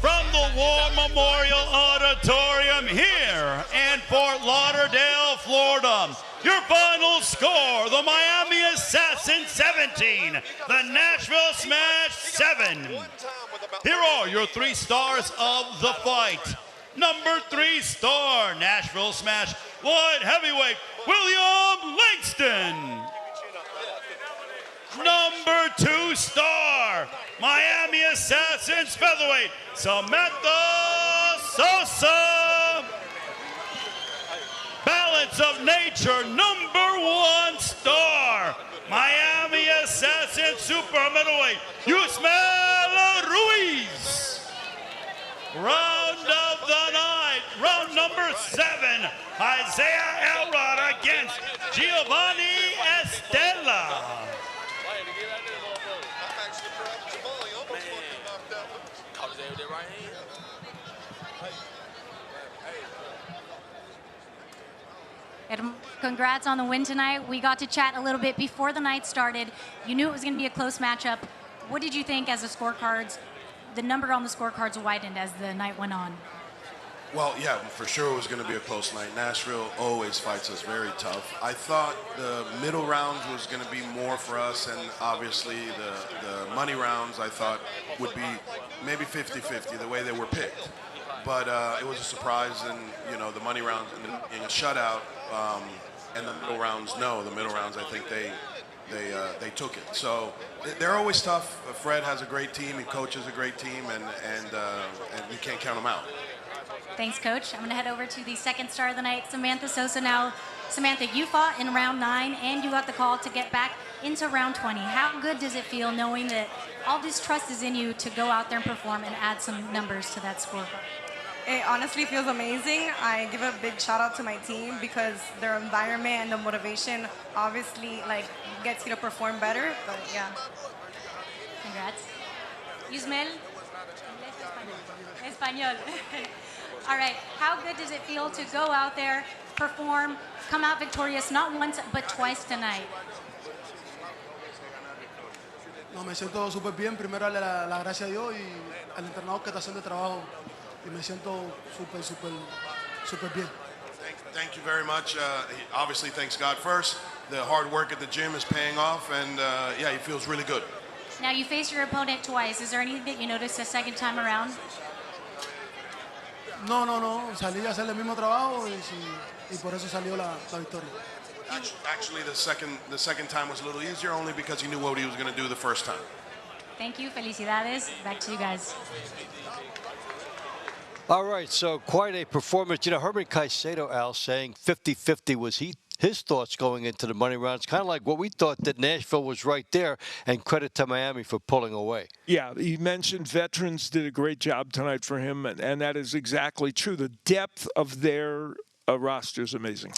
From the War Memorial Auditorium here in Fort Lauderdale, Florida. Your final score, the Miami Assassin 17, the Nashville Smash 7. Here are your 3 stars of the fight. Number 3 star, Nashville Smash light heavyweight, William Langston. Number 2 star, Miami Assassins featherweight, Samantha Sosa. Balance of Nature, number 1 star, Miami Assassin super middleweight, Yusmel Ruiz. Round of the night, round number 7, Isaiah Elrod against Giovanni Estella. And congrats on the win tonight. We got to chat a little bit before the night started. You knew it was going to be a close matchup. What did you think as the number on the scorecards widened as the night went on? Well, yeah, for sure it was going to be a close night. Nashville always fights us very tough. I thought the middle rounds was going to be more for us, and obviously the money rounds I thought would be maybe 50-50 the way they were picked. But it was a surprise, and the money rounds in a shutout, and the middle rounds. No, the middle rounds I think they took it. So they're always tough. Fred has a great team. He coaches a great team, and you can't count them out. Thanks, Coach. I'm going to head over to the second star of the night, Samantha Sosa. Now, Samantha, you fought in round 9, and you got the call to get back into round 20. How good does it feel knowing that all this trust is in you to go out there and perform and add some numbers to that scorecard? It honestly feels amazing. I give a big shout out to my team because their environment and the motivation obviously gets you to perform better, but yeah. Congrats. Yusmel? Español. All right, how good does it feel to go out there, perform, come out victorious not once but twice tonight? No, me siento súper bien. Primero darle la gracia a Dios y al entrenador que está haciendo el trabajo. Y me siento súper bien. Thank you very much. He obviously thanks God first. The hard work at the gym is paying off, and yeah, he feels really good. Now, you faced your opponent twice. Is there anything that you noticed the second time around? No. Salí a hacer el mismo trabajo y por eso salió la victoria. Actually, the second time was a little easier, only because he knew what he was going to do the first time. Thank you. Felicidades. Back to you guys. All right, so quite a performance. Herman Caicedo, Al, saying 50-50 was his thoughts going into the money rounds. Kind of like what we thought, that Nashville was right there, and credit to Miami for pulling away. Yeah, he mentioned veterans did a great job tonight for him, and that is exactly true. The depth of their roster is amazing.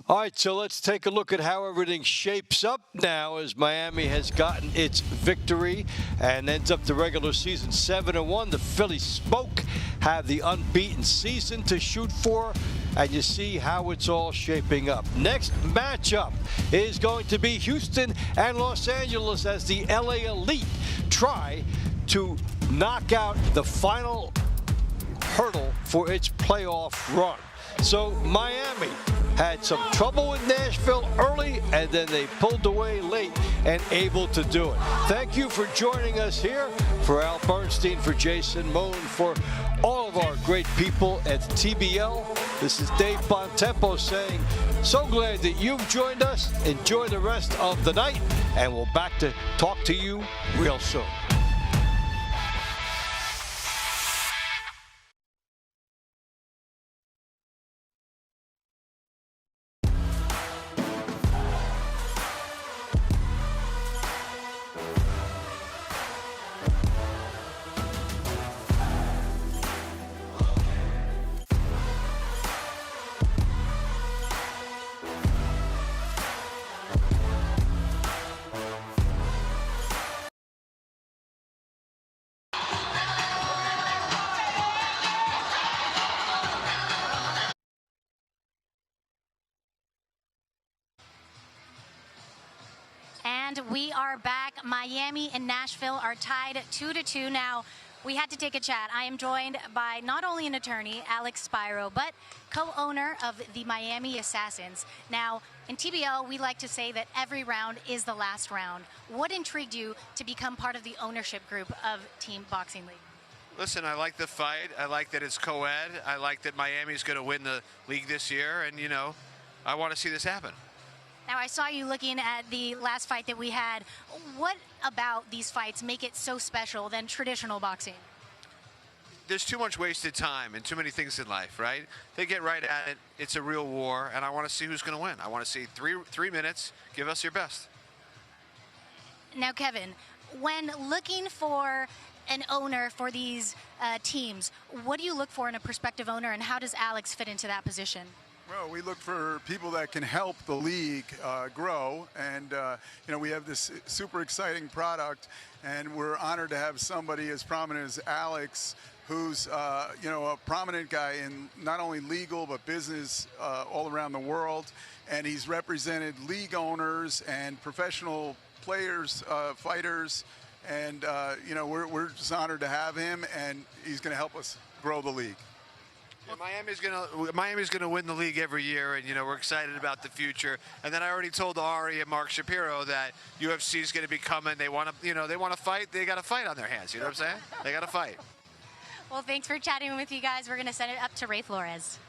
All right, so let's take a look at how everything shapes up now as Miami has gotten its victory and ends up the regular season 7-1. The Philly Smoke have the unbeaten season to shoot for, and you see how it's all shaping up. Next matchup is going to be Houston and Los Angeles as the LA Elite try to knock out the final hurdle for its playoff run. So Miami had some trouble with Nashville early, and then they pulled away late and able to do it. Thank you for joining us here. For Al Bernstein, for Jason Moan, for all of our great people at TBL, this is Dave Bontempo saying, so glad that you've joined us. Enjoy the rest of the night, and we'll back to talk to you real soon. And we are back. Miami and Nashville are tied 2-2 now. We had to take a chat. I am joined by not only an attorney, Alex Spiro, but co-owner of the Miami Assassins. Now, in TBL, we like to say that every round is the last round. What intrigued you to become part of the ownership group of Team Boxing League? Listen, I like the fight. I like that it's co-ed. I like that Miami's going to win the league this year. And, I want to see this happen. Now, I saw you looking at the last fight that we had. What about these fights make it so special than traditional boxing? There's too much wasted time and too many things in life, right? They get right at it. It's a real war, and I want to see who's going to win. I want to see three minutes. Give us your best. Now, Kevin, when looking for an owner for these teams, what do you look for in a prospective owner, and how does Alex fit into that position? Well, we look for people that can help the league grow, and we have this super exciting product, and we're honored to have somebody as prominent as Alex, who's a prominent guy in not only legal but business all around the world, and he's represented league owners and professional players, fighters, And, you know, we're just honored to have him, and he's going to help us grow the league. Yeah, Miami's gonna win the league every year, and you know we're excited about the future. And then I already told Ari and Mark Shapiro that UFC is going to be coming. They want to fight. They got a fight on their hands. You know what I'm saying? They got to fight. Well, thanks for chatting with you guys. We're going to send it up to Ray Flores.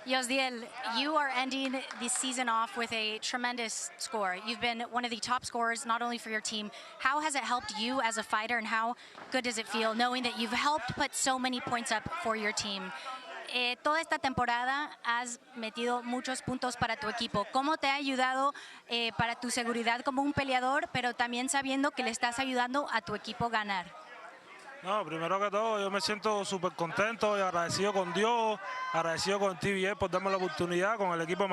Yosdiel, you are ending the season off with a tremendous score. You've been one of the top scorers, not only for your team. How has it helped you as a fighter, and how good does it feel knowing that you've helped put so many points up for your team? Toda esta temporada has metido muchos puntos para tu equipo. ¿Cómo te ha ayudado para tu seguridad como un peleador, pero también sabiendo que le estás ayudando a tu equipo a ganar? No, primero que todo, yo me siento súper contento y agradecido con Dios, agradecido con TBS por darme la oportunidad, con el equipo.